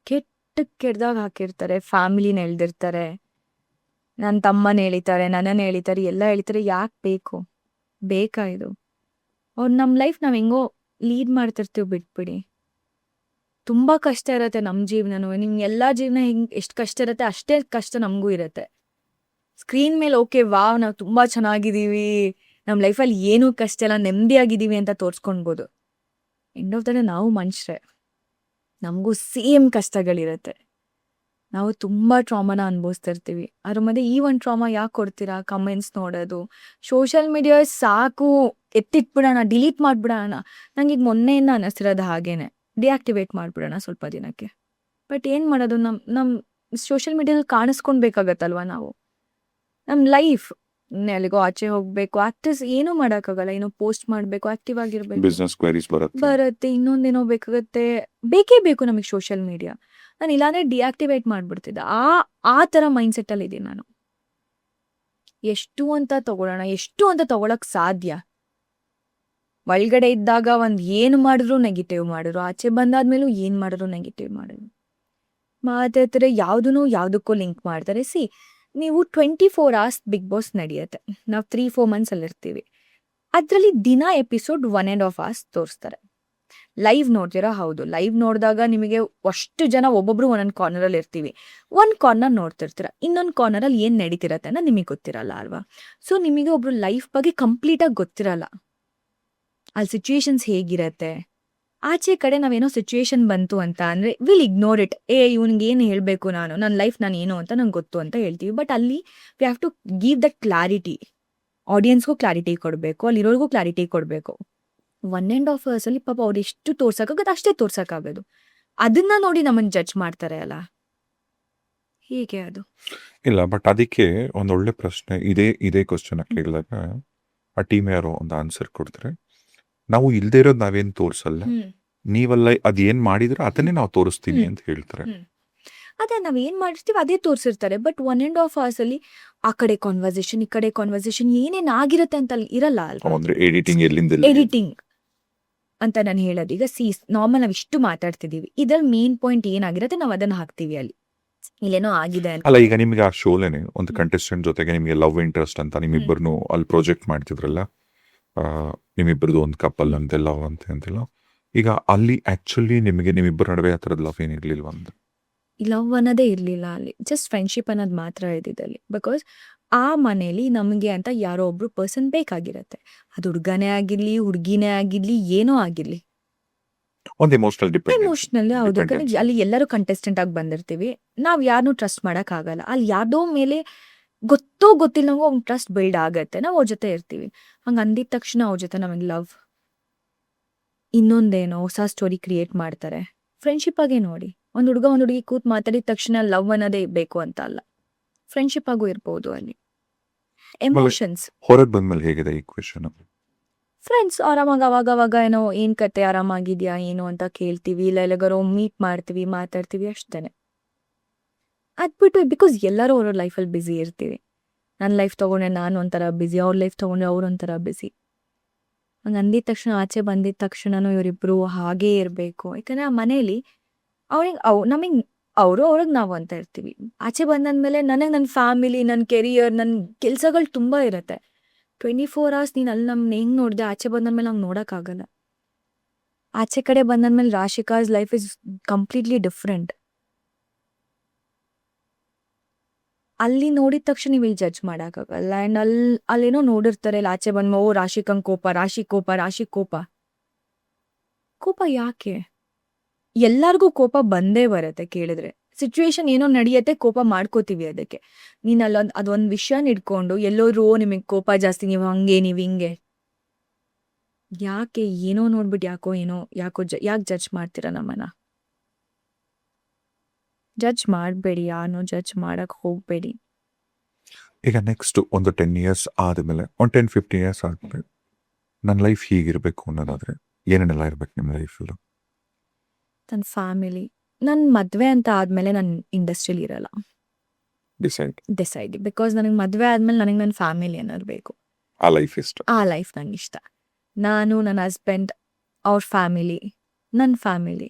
ಕೆಟ್ಟದಾಗ ಹಾಕಿರ್ತಾರೆ, ಫ್ಯಾಮಿಲಿನ ಎಳ್ದಿರ್ತಾರೆ, ನನ್ನ ತಮ್ಮನ ಎಳಿತಾರೆ, ನನ್ನನ್ನು ಎಳಿತಾರೆ, ಎಲ್ಲ ಎಳಿತಾರೆ. ಯಾಕೆ ಬೇಕಾ ಇದು? ಅವ್ರು ನಮ್ಮ ಲೈಫ್ ನಾವು ಹೆಂಗೋ ಲೀಡ್ ಮಾಡ್ತಿರ್ತೀವಿ, ಬಿಟ್ಬಿಡಿ. ತುಂಬ ಕಷ್ಟ ಇರುತ್ತೆ ನಮ್ಮ ಜೀವನನೂ. ನಿಮ್ಗೆ ಎಲ್ಲ ಜೀವನ ಎಷ್ಟು ಕಷ್ಟ ಇರುತ್ತೆ ಅಷ್ಟೇ ಕಷ್ಟ ನಮಗೂ ಇರುತ್ತೆ. ಸ್ಕ್ರೀನ್ ಮೇಲೆ ಓಕೆ ವಾವ್ ನಾವು ತುಂಬ ಚೆನ್ನಾಗಿದ್ದೀವಿ, ನಮ್ಮ ಲೈಫಲ್ಲಿ ಏನೂ ಕಷ್ಟ ಇಲ್ಲ, ನೆಮ್ಮದಿಯಾಗಿದ್ದೀವಿ ಅಂತ ತೋರಿಸ್ಕೊಳ್ಬೋದು. ಎಂಡ್ ಆಫ್ ದ ಡೇ ನಾವು ಮನುಷ್ಯರೇ, ನಮಗೂ ಸೇಮ್ ಕಷ್ಟಗಳಿರುತ್ತೆ. ನಾವು ತುಂಬ ಟ್ರಾಮಾನ ಅನುಭವಿಸ್ತಿರ್ತೀವಿ. ಅದ್ರ ಮಧ್ಯೆ ಈ ಒಂದು ಟ್ರಾಮಾ ಯಾಕೆ ಕೊಡ್ತೀರಾ? ಕಮೆಂಟ್ಸ್ ನೋಡೋದು, ಸೋಷಿಯಲ್ ಮೀಡಿಯಾ ಸಾಕು, ಎತ್ತಿಟ್ಬಿಡೋಣ, ಡಿಲೀಟ್ ಮಾಡಿಬಿಡೋಣ. ನಂಗೆ ಈಗ ಮೊನ್ನೆಯಿಂದ ಅನ್ನಿಸ್ತಿರೋದು ಹಾಗೇನೆ, ಡಿಆಕ್ಟಿವೇಟ್ ಮಾಡಿಬಿಡೋಣ ಸ್ವಲ್ಪ ದಿನಕ್ಕೆ. ಬಟ್ ಏನು ಮಾಡೋದು, ನಮ್ಮ ಸೋಷಿಯಲ್ ಮೀಡಿಯಾದಲ್ಲಿ ಕಾಣಿಸ್ಕೊಳ್ಬೇಕಾಗತ್ತಲ್ವ ನಾವು. ನಮ್ಮ ಲೈಫ್ ಎಲ್ಲಿಗೋ ಆಚೆ ಹೋಗಬೇಕು, ಆಕ್ಟಿವ್ಸ್ ಏನೂ ಮಾಡೋಕ್ಕಾಗಲ್ಲ, ಏನೋ ಪೋಸ್ಟ್ ಮಾಡಬೇಕು, ಆಕ್ಟಿವ್ ಆಗಿರಬೇಕು, ಬಿಸ್ನೆಸ್ ಕ್ವೈರೀಸ್ ಬರುತ್ತೆ, ಇನ್ನೊಂದೇನೋ ಬೇಕಾಗುತ್ತೆ, ಬೇಕೇ ಬೇಕು ನಮಗೆ ಸೋಷಿಯಲ್ ಮೀಡಿಯಾ. ನಾನು ಇಲ್ಲಾಂದರೆ ಡಿಆಕ್ಟಿವೇಟ್ ಮಾಡಿಬಿಡ್ತಿದ್ದೆ. ಆ ಥರ ಮೈಂಡ್ಸೆಟ್ಟಲ್ಲಿ ಇದ್ದೀನಿ ನಾನು. ಎಷ್ಟು ಅಂತ ತಗೊಳಕ್ಕೆ ಸಾಧ್ಯ? ಒಳಗಡೆ ಇದ್ದಾಗ ಒಂದು ಏನು ಮಾಡಿದ್ರು ನೆಗೆಟಿವ್ ಮಾಡಿದ್ರು, ಆಚೆ ಬಂದಾದ್ಮೇಲೂ ಏನು ಮಾಡಿದ್ರು ನೆಗೆಟಿವ್ ಮಾಡಿದ್ರು. ಮಾತಾಡ್ತಾರೆ, ಯಾವುದಕ್ಕೂ ಲಿಂಕ್ ಮಾಡ್ತಾರೆ. ನೀವು 24 hours ಬಿಗ್ ಬಾಸ್ ನಡೆಯುತ್ತೆ, ನಾವು 3-4 months ಇರ್ತೀವಿ. ಅದರಲ್ಲಿ ದಿನ ಎಪಿಸೋಡ್ 1.5 hours ತೋರಿಸ್ತಾರೆ. ಲೈವ್ ನೋಡ್ತೀರಾ? ಹೌದು, ಲೈವ್ ನೋಡಿದಾಗ ನಿಮಗೆ ಅಷ್ಟು ಜನ ಒಬ್ಬೊಬ್ರು ಒಂದೊಂದು ಕಾರ್ನರಲ್ಲಿ ಇರ್ತೀವಿ. ಒಂದು ಕಾರ್ನರ್ ನೋಡ್ತಿರ್ತೀರ, ಇನ್ನೊಂದು ಕಾರ್ನರಲ್ಲಿ ಏನು ನಡೀತಿರತ್ತೆ ಅನ್ನೋ ನಿಮಗೆ ಗೊತ್ತಿರಲ್ಲ ಅಲ್ವಾ? ಸೊ ನಿಮಗೆ ಒಬ್ರು ಲೈಫ್ ಬಗ್ಗೆ ಕಂಪ್ಲೀಟಾಗಿ ಗೊತ್ತಿರಲ್ಲ, ಅಲ್ಲಿ ಸಿಚುವೇಶನ್ಸ್ ಹೇಗಿರತ್ತೆ, ಆಚೆ ಕಡೆ ನಾವೇನೋ ಸಿಚುಯೇಷನ್ ಬಂತು ಅಂತ ಅಂದರೆ ವಿಲ್ ಇಗ್ನೋರ್ ಇಟ್. ಇವ್ನಿಗೆ ಏನು ಹೇಳಬೇಕು, ನನ್ನ ಲೈಫ್ ನಾನು ಏನು ಅಂತ ನಂಗೆ ಗೊತ್ತು ಅಂತ ಹೇಳ್ತೀವಿ. ಬಟ್ ಅಲ್ಲಿ we have to give that clarity. ಆಡಿಯನ್ಸ್ಗೂ ಕ್ಲಾರಿಟಿ ಕೊಡಬೇಕು, ಅಲ್ಲಿರೋರ್ಗೂ ಕ್ಲಾರಿಟಿ ಕೊಡಬೇಕು. 1.5 hours ಅಲ್ಲಿ ಪಾಪ ಅವ್ರು ಎಷ್ಟು ತೋರ್ಸೋಕ್ಕಾಗತ್ತೆ ಅಷ್ಟೇ ತೋರ್ಸೋಕ್ಕಾಗೋದು. ಅದನ್ನ ನೋಡಿ ನಮ್ಮನ್ನು ಜಡ್ಜ್ ಮಾಡ್ತಾರೆ ಅಲ್ಲ, ಹೀಗೆ ಅದು. ಇಲ್ಲ, ಬಟ್ ಅದಕ್ಕೆ ಒಂದೊಳ್ಳೆ ಪ್ರಶ್ನೆ ಇದೇ ಕ್ವಶನ್ ಕೇಳಿದಾಗ ಆ ಟೀಮ್ ಯಾರೋ ಒಂದು ಆನ್ಸರ್ ಕೊಡ್ತಾರೆ, ನಾವು ಇಲ್ದೇ ಇರೋದು ನಾವೇನು ತೋರಿಸಲ್ಲ, ನೀವಲ್ಲ ಅದೇನ್ ಮಾಡಿದ್ರೆ ಅದನ್ನೇ ನಾವು ತೋರಿಸ್ತೀವಿ ಅಂತ ಹೇಳ್ತಾರೆ. ಅದೇ ನಾವೇನು ಮಾಡಿರ್ತೀವಿ ಅದೇ ತೋರಿಸಿರ್ತಾರೆ. ಬಟ್ 1.5 hours ಅಲ್ಲಿ ಆ ಕಡೆ ಕಾನ್ವರ್ಸೇಷನ್, ಈ ಕಡೆ ಕಾನ್ವರ್ಸೇಷನ್, ಏನೇನು ಆಗಿರುತ್ತೆ ಅಂತ ಅಲ್ಲಿ ಇರಲ್ಲ ಅಲ್ವಾ. ಅಂದ್ರೆ ಎಡಿಟಿಂಗ್ ಎಡಿಟಿಂಗ್ ಅಂತ ನಾನು ಹೇಳೋದು. ಈಗ ನಾರ್ಮಲ್ ನಾವು ಇಷ್ಟು ಮಾತಾಡ್ತಿದ್ದೀವಿ, ಇದ್ರಲ್ಲಿ ಮೇನ್ ಪಾಯಿಂಟ್ ಏನಾಗಿರುತ್ತೆ ನಾವು ಅದನ್ನು ಹಾಕ್ತೀವಿ ಅಲ್ಲಿ, ಇಲ್ಲೇನೋ ಆಗಿದೆ ಅಂತ. ಅಲ್ಲ, ಈಗ ನಿಮ್ಗೆ ಆ ಶೋಲೇನೆ ಒಂದು ಕಂಟೆಸ್ಟೆಂಟ್ ಜೊತೆಗೆ ನಿಮಗೆ ಲವ್ ಇಂಟ್ರೆಸ್ಟ್ ಅಂತ ನಿಮ್ಮಿಬ್ಬರನ್ನು ಅಲ್ಲಿ ಪ್ರಾಜೆಕ್ಟ್ ಮಾಡ್ತಿದ್ರಲ್ಲ, ನಿಮ್ಮಿಬ್ಬರದು ಒಂದು ಕಪಲ್ ಅಂತೆ ಲವ್ ಅಂತೆಲ್ಲ. ಈಗ ಅಲ್ಲಿ ಆಕ್ಚುಲಿ ನಿಮಗೆ ನಿಮ್ಮಿಬ್ಬರ ನಡುವೆ ಆ ಥರದ ಲವ್ ಏನಿರ್ಲಿಲ್ವ ಅಂತ? ಲವ್ ಅನ್ನೋದೇ ಇರಲಿಲ್ಲ ಅಲ್ಲಿ, ಜಸ್ಟ್ ಫ್ರೆಂಡ್ಶಿಪ್ ಅನ್ನೋದು ಮಾತ್ರ ಇದ್ದಿದ್ದಲ್ಲಿ. ಬಿಕಾಸ್ ಆ ಮನೇಲಿ ನಮಗೆ ಅಂತ ಯಾರೋ ಒಬ್ರು ಪರ್ಸನ್ ಬೇಕಾಗಿರತ್ತೆ. ಅದು ಹುಡುಗನೇ ಆಗಿರ್ಲಿ, ಹುಡುಗಿನೇ ಆಗಿರ್ಲಿ, ಏನೋ ಆಗಿರ್ಲಿ, ಒಂದು ಎಮೋಷನಲ್ ಎಮೋಷನಲ್. ಹೌದು, ಅಲ್ಲಿ ಎಲ್ಲರೂ ಕಂಟೆಸ್ಟೆಂಟ್ ಆಗಿ ಬಂದಿರ್ತೀವಿ, ನಾವು ಯಾರನ್ನೂ ಟ್ರಸ್ಟ್ ಮಾಡೋಕ್ಕಾಗಲ್ಲ. ಅಲ್ಲಿ ಯಾರ್ದೋ ಮೇಲೆ ಗೊತ್ತಿಲ್ಲ ನಮಗೂ ಅವ್ನ ಟ್ರಸ್ಟ್ ಬಿಲ್ಡ್ ಆಗತ್ತೆ, ನಾವು ಅವ್ರ ಜೊತೆ ಇರ್ತೀವಿ. ಹಂಗೆ ಅಂದಿದ ತಕ್ಷಣ ಅವ್ರ ಜೊತೆ ನಮಗೆ ಲವ್, ಇನ್ನೊಂದೇನೋ ಹೊಸ ಸ್ಟೋರಿ ಕ್ರಿಯೇಟ್ ಮಾಡ್ತಾರೆ. ಫ್ರೆಂಡ್ಶಿಪ್ ಆಗೇ ನೋಡಿ, ಒಂದು ಹುಡುಗ ಒಂದು ಹುಡುಗಿ ಕೂತ್ ಮಾತಾಡಿದ ತಕ್ಷಣ ಲವ್ ಅನ್ನೋದೇ ಬೇಕು ಅಂತ ಅಲ್ಲ, ಫ್ರೆಂಡ್ಶಿಪ್ ಆಗು ಇರ್ಬೋದು ಅಲ್ಲಿ. ಎಮೋಷನ್ಸ್ ಹೊರಗೆ ಬಂದ್ಮೇಲೆ ಹೇಗಿದೆ ಈ ಕ್ವೆಶ್ಚನ್? ಫ್ರೆಂಡ್ಸ್ ಆರಾಮಾಗಿ ಅವಾಗ ಏನೋ ಏನು ಕತೆ, ಆರಾಮಾಗಿದ್ಯಾ ಏನು ಅಂತ ಕೇಳ್ತೀವಿ, ಇಲ್ಲ ಎಲ್ಲಗಾರೋ ಮೀಟ್ ಮಾಡ್ತೀವಿ, ಮಾತಾಡ್ತೀವಿ, ಅಷ್ಟೇ. ಅದ್ಬಿಟ್ಟು ಬಿಕಾಸ್ ಎಲ್ಲರೂ ಅವ್ರ ಲೈಫಲ್ಲಿ ಬ್ಯುಸಿ ಇರ್ತೀವಿ. ನನ್ನ ಲೈಫ್ ತೊಗೊಂಡೆ ನಾನು ಒಂಥರ ಬ್ಯುಸಿ, ಅವ್ರ ಲೈಫ್ ತೊಗೊಂಡ್ರೆ ಅವ್ರು ಒಂಥರ ಬ್ಯುಸಿ. ಹಂಗೆ ಅಂದಿದ ತಕ್ಷಣ, ಆಚೆ ಬಂದಿದ ತಕ್ಷಣನೂ ಇವರಿಬ್ಬರು ಹಾಗೇ ಇರಬೇಕು. ಯಾಕಂದರೆ ಆ ಮನೇಲಿ ನಮಗೆ ಅವ್ರಿಗೆ ನಾವು ಅಂತ ಇರ್ತೀವಿ. ಆಚೆ ಬಂದಾದ್ಮೇಲೆ ನನಗೆ ನನ್ನ ಫ್ಯಾಮಿಲಿ, ನನ್ನ ಕೆರಿಯರ್, ನನ್ನ ಕೆಲಸಗಳು ತುಂಬ ಇರುತ್ತೆ. 24 hours ನೀನು ಅಲ್ಲಿ ನಮ್ಮನ್ನ ಹೆಂಗೆ ನೋಡಿದೆ, ಆಚೆ ಬಂದಾದ್ಮೇಲೆ ನಂಗೆ ನೋಡೋಕ್ಕಾಗಲ್ಲ. ಆಚೆ ಕಡೆ ಬಂದಾದ್ಮೇಲೆ ರಾಶಿಕಾಸ್ ಲೈಫ್ ಇಸ್ ಕಂಪ್ಲೀಟ್ಲಿ ಡಿಫ್ರೆಂಟ್. ಅಲ್ಲಿ ನೋಡಿದ ತಕ್ಷಣ ನೀವು ಇಲ್ಲಿ ಜಡ್ಜ್ ಮಾಡೋಕ್ಕಾಗಲ್ಲ. ಆ್ಯಂಡ್ ಅಲ್ಲೇನೋ ನೋಡಿರ್ತಾರೆ, ಇಲ್ಲಿ ಆಚೆ ಬಂದ ರಾಶಿಕಂಗೆ ಕೋಪ. ಕೋಪ ಯಾಕೆ? ಎಲ್ಲರಿಗೂ ಕೋಪ ಬಂದೇ ಬರುತ್ತೆ ಕೇಳಿದ್ರೆ. ಸಿಚುವೇಶನ್ ಏನೋ ನಡೆಯುತ್ತೆ, ಕೋಪ ಮಾಡ್ಕೋತೀವಿ ಅದಕ್ಕೆ. ನೀನು ಅದೊಂದು ವಿಷಯನ ಇಟ್ಕೊಂಡು ಎಲ್ಲರೂ ನಿಮಗೆ ಕೋಪ ಜಾಸ್ತಿ, ನೀವು ಹಂಗೆ ನೀವು ಹಿಂಗೆ, ಯಾಕೆ? ಏನೋ ನೋಡ್ಬಿಟ್ಟು ಯಾಕೆ ಜಡ್ಜ್ ಮಾಡ್ತೀರಾ ನಮ್ಮನ್ನ? ಜಡ್ಜ್ ಮಾಡಬೇಡಿ, ಯಾರನ್ನೂ ಜಡ್ಜ್ ಮಾಡಕ್ಕೆ ಹೋಗಬೇಡಿ. ಈಗ ನೆಕ್ಸ್ಟ್ ಒಂದು 10 years ಆದಮೇಲೆ, ಒಂದು 10-15 years ಆದಮೇಲೆ ನನ್ನ ಲೈಫ್ ಹೀಗಿರಬೇಕು ಅನ್ನೋದಾದರೆ ಏನೇನೆಲ್ಲ ಇರಬೇಕು ನಿಮ್ಮ ಲೈಫಲ್ಲೂ? ನನ್ನ ಫ್ಯಾಮಿಲಿ, ನನ್ನ ಮದುವೆ ಅಂತ ಆದಮೇಲೆ ನಾನು ಇಂಡಸ್ಟ್ರಿಯಲ್ಲಿ ಇರಲ್ಲ. ಡಿಸೈಡ್ ಬಿಕಾಸ್ ನನಗೆ ಮದುವೆ ಆದಮೇಲೆ ನನಗೆ ನನ್ನ ಫ್ಯಾಮಿಲಿ ಅನ್ನೋದು ಬೇಕು. ಆ ಲೈಫ್ ನಂಗೆ ಇಷ್ಟ. ನಾನು, ನನ್ನ ಹಸ್ಬೆಂಡ್, ಅವ್ರ ಫ್ಯಾಮಿಲಿ, ನನ್ನ ಫ್ಯಾಮಿಲಿ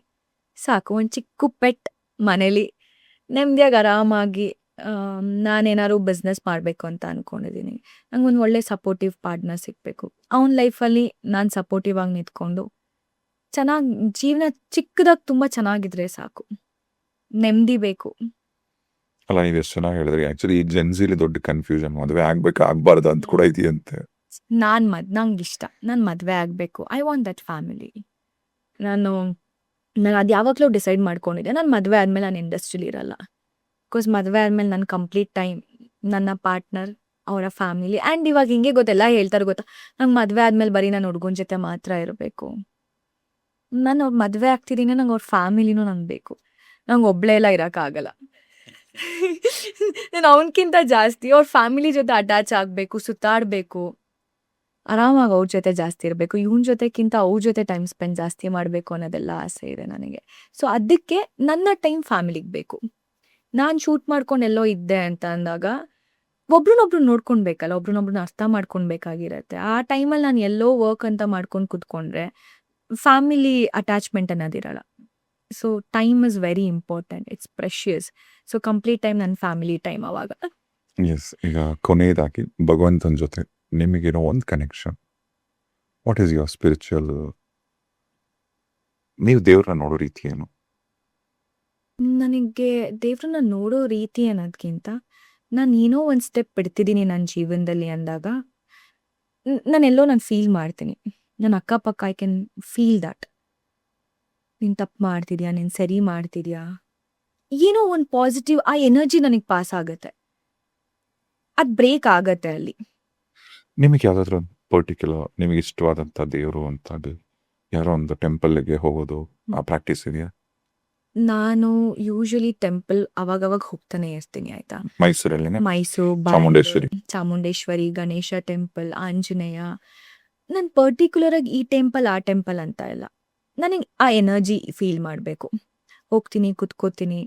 ಸಾಕು. ಒಂದು ಚಿಕ್ಕ ಪೆಟ್ ಮನೇಲಿ ನೆಮ್ಮದಿಯಾಗಿ ಆರಾಮಾಗಿ. ನಾನೇನಾದ್ರು ಬಿಸ್ನೆಸ್ ಮಾಡಬೇಕು ಅಂತ ಅಂದ್ಕೊಂಡಿದ್ದೀನಿ. ನಂಗೆ ಒಂದು ಒಳ್ಳೆ ಸಪೋರ್ಟಿವ್ ಪಾರ್ಟ್ನರ್ ಸಿಗಬೇಕು. ಅವನ ಲೈಫಲ್ಲಿ ನಾನು ಸಪೋರ್ಟಿವ್ ಆಗಿ ನಿಂತ್ಕೊಂಡು ಚೆನ್ನಾಗಿ ಜೀವನ ಚಿಕ್ಕದಾಗಿ ತುಂಬ ಚೆನ್ನಾಗಿದ್ರೆ ಸಾಕು. ನೆಮ್ಮದಿ ಬೇಕು. ಅಲ್ಲ, ನೀವು ಎಷ್ಟು ಚೆನ್ನಾಗಿ ಹೇಳಿದ್ರಿ. ಆ್ಯಕ್ಚುಲಿ ಈ ಜೆನ್ಸಿಲಿ ದೊಡ್ಡ ಕನ್ಫ್ಯೂಷನ್, ಮದುವೆ ಆಗಬೇಕಾ ಆಗಬಾರ್ದು ಅಂತ ಕೂಡ ಇದೆಯಂತೆ. ನಂಗೆ ಇಷ್ಟ, ನಾನು ಮದುವೆ ಆಗಬೇಕು. I want that family. ನಾನು ಅದು ಯಾವಾಗಲೂ ಡಿಸೈಡ್ ಮಾಡ್ಕೊಂಡಿದ್ದೆ, ನಾನು ಮದುವೆ ಆದಮೇಲೆ ನಾನು ಇಂಡಸ್ಟ್ರಿಲಿ ಇರಲ್ಲ. ಬಿಕಾಸ್ ಮದುವೆ ಆದಮೇಲೆ ನನ್ನ ಕಂಪ್ಲೀಟ್ ಟೈಮ್ ನನ್ನ ಪಾರ್ಟ್ನರ್, ಅವರ ಫ್ಯಾಮಿಲಿ. ಆ್ಯಂಡ್ ಇವಾಗ ಹಿಂಗೆ ಗೊತ್ತೆಲ್ಲ ಹೇಳ್ತಾರೆ ಗೊತ್ತಾ, ನಂಗೆ ಮದುವೆ ಆದಮೇಲೆ ಬರೀ ನಾನು ಹುಡುಗನ ಜೊತೆ ಮಾತ್ರ ಇರಬೇಕು. ನಾನು ಮದುವೆ ಆಗ್ತಿದ್ದೀನಿ, ನಂಗೆ ಅವ್ರ ಫ್ಯಾಮಿಲಿನೂ ನಂಗೆ ಬೇಕು. ನಂಗೆ ಒಬ್ಬಳೇ ಎಲ್ಲ ಇರೋಕ್ಕಾಗಲ್ಲ. ನಾನು ಅವನಕ್ಕಿಂತ ಜಾಸ್ತಿ ಅವ್ರ ಫ್ಯಾಮಿಲಿ ಜೊತೆ ಅಟ್ಯಾಚ್ ಆಗಬೇಕು, ಸುತ್ತಾಡಬೇಕು, ಆರಾಮಾಗಿ ಅವ್ರ ಜೊತೆ ಜಾಸ್ತಿ ಇರಬೇಕು. ಇವನ ಜೊತೆಗಿಂತ ಅವ್ರ ಜೊತೆ ಟೈಮ್ ಸ್ಪೆಂಡ್ ಜಾಸ್ತಿ ಮಾಡಬೇಕು ಅನ್ನೋದೆಲ್ಲ ಆಸೆ ಇದೆ ನನಗೆ. ಸೊ ಅದಕ್ಕೆ ನನ್ನ ಟೈಮ್ ಫ್ಯಾಮಿಲಿಗೆ ಬೇಕು. ನಾನು ಶೂಟ್ ಮಾಡ್ಕೊಂಡು ಎಲ್ಲೋ ಇದ್ದೆ ಅಂತ ಅಂದಾಗ ಒಬ್ರನ್ನೊಬ್ರು ನೋಡ್ಕೊಳ್ಬೇಕಲ್ಲ, ಒಬ್ರನ್ನೊಬ್ರನ್ನ ಅರ್ಥ ಮಾಡ್ಕೊಳ್ಬೇಕಾಗಿರತ್ತೆ. ಆ ಟೈಮಲ್ಲಿ ನಾನು ಎಲ್ಲೋ ವರ್ಕ್ ಅಂತ ಮಾಡ್ಕೊಂಡು ಕೂತ್ಕೊಂಡ್ರೆ ಫ್ಯಾಮಿಲಿ ಅಟ್ಯಾಚ್ಮೆಂಟ್ ಅನ್ನೋದಿರಲ್ಲ. So time is very important, it's precious. So complete time ನನ್ನ ಫ್ಯಾಮಿಲಿ ಟೈಮ್ ಅವಾಗ. ಎಸ್. ಈಗ ಕೊನೆಯದಾಗಿ ಭಗವಂತನ ಜೊತೆ ನಿಮಗಿರೋ ಒಂದು connection, what is your spiritual? ನೀವು ದೇವ್ರನ್ನ ನೋಡೋ ರೀತಿ ಏನು? ನನಗೆ ದೇವ್ರನ್ನ ನೋಡೋ ರೀತಿ ಅನ್ನೋದಕ್ಕಿಂತ, ನಾನು ಏನೋ ಒಂದು ಸ್ಟೆಪ್ ಬಿಡ್ತಿದ್ದೀನಿ ನನ್ನ ಜೀವನದಲ್ಲಿ ಅಂದಾಗ ನಾನೆಲ್ಲೋ ನಾನು ಫೀಲ್ ಮಾಡ್ತೀನಿ. ನನ್ನ ಅಕ್ಕಪಕ್ಕ ಐ ಕ್ಯಾನ್ ಫೀಲ್ ದಟ್. ನೀನು ತಪ್ಪು ಮಾಡ್ತಿದ್ಯಾ, ನೀನು ಸರಿ ಮಾಡ್ತಿದ್ಯಾ, ಏನೋ ಒಂದು ಪಾಸಿಟಿವ್ ಆ ಎನರ್ಜಿ ನನಗೆ ಪಾಸ್ ಆಗುತ್ತೆ. ಅದು ಬ್ರೇಕ್ ಆಗತ್ತೆ ಅಲ್ಲಿ. ನಿಮಗೆ ಯಾವುದಾದ್ರೂ ಒಂದು ಪರ್ಟಿಕ್ಯುಲರ್ ನಿಮಗೆ ಇಷ್ಟವಾದಂಥ ದೇವರು ಅಂತದ್ದು ಯಾರೋ ಒಂದು ಟೆಂಪಲ್ಗೆ ಹೋಗೋದು ಆ ಪ್ರಾಕ್ಟೀಸ್ ಇದೆಯಾ? ನಾನು ಯೂಶಲಿ ಟೆಂಪಲ್ ಅವಾಗವಾಗ ಹೋಗ್ತಾನೆ ಇರ್ತೀನಿ ಆಯ್ತಾ. ಮೈಸೂರಲ್ಲಿನೇ ಮೈಸೂರು, ಚಾಮುಂಡೇಶ್ವರಿ. ಚಾಮುಂಡೇಶ್ವರಿ, ಗಣೇಶ ಟೆಂಪಲ್, ಆಂಜನೇಯ. ನಾನು ಪರ್ಟಿಕ್ಯುಲರ್ ಆಗಿ ಈ ಟೆಂಪಲ್ ಆ ಟೆಂಪಲ್ ಅಂತ ಇಲ್ಲ. ನನಗೆ ಆ ಎನರ್ಜಿ ಫೀಲ್ ಮಾಡಬೇಕು. ಹೋಗ್ತೀನಿ, ಕುತ್ಕೋತೀನಿ,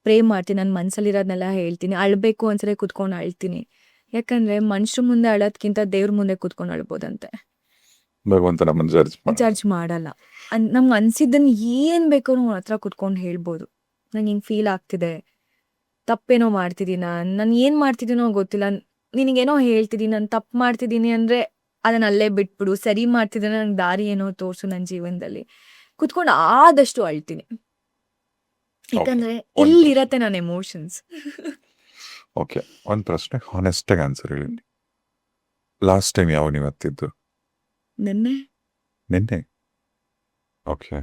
ಪ್ರೇ ಮಾಡ್ತೀನಿ, ನನ್ನ ಮನಸ್ಸಲ್ಲಿರೋದನ್ನೆಲ್ಲ ಹೇಳ್ತೀನಿ. ಅಳಬೇಕು ಅನ್ಸರೆ ಕುತ್ಕೊಂಡು ಅಳ್ತೀನಿ. ಯಾಕಂದ್ರೆ ಮನುಷ್ಯರ ಮುಂದೆ ಅಳೋದ್ಕಿಂತ ದೇವ್ರ ಮುಂದೆ ಕುತ್ಕೊಂಡು ಅಳ್ಬೋದಂತೆ. ಭಗವಂತ ನಮ್ಮನ್ನು ಜಡ್ಜ್ ಮಾಡಲ್ಲ. ನಮ್ಗೆ ಅನ್ಸಿದ್ದನ್ನು ಏನು ಬೇಕೋ ಅವ್ನ ಹತ್ರ ಕುತ್ಕೊಂಡು ಹೇಳ್ಬೋದು. ನಂಗೆ ಹಿಂಗೆ ಫೀಲ್ ಆಗ್ತಿದೆ, ತಪ್ಪೇನೋ ಮಾಡ್ತಿದ್ದೀನ, ನಾನು ಏನು ಮಾಡ್ತಿದ್ದೀನೋ ಗೊತ್ತಿಲ್ಲ, ನಿನಗೇನೋ ಹೇಳ್ತಿದ್ದೀನಿ, ನಾನು ತಪ್ಪು ಮಾಡ್ತಿದ್ದೀನಿ ಅಂದರೆ ಅದನ್ನ ಅಲ್ಲೇ ಬಿಟ್ಬಿಡು, ಸರಿ ಮಾಡ್ತಿದ್ದೀನಿ ನಂಗೆ ದಾರಿ ಏನೋ ತೋರಿಸು ನನ್ನ ಜೀವನದಲ್ಲಿ. ಕುತ್ಕೊಂಡು ಆದಷ್ಟು ಅಳ್ತೀನಿ. ಯಾಕಂದ್ರೆ ಇಲ್ಲಿರತ್ತೆ ನನ್ನ ಎಮೋಷನ್ಸ್. ಓಕೆ, ಒಂದು ಪ್ರಶ್ನೆ ಹಾನೆಸ್ಟಾಗಿ ಆನ್ಸರ್ ಹೇಳಿ. ಲಾಸ್ಟ್ ಟೈಮ್ ಯಾವ ನೀವು ಹತ್ತಿದ್ದು? ನಿನ್ನೆ? ಓಕೆ.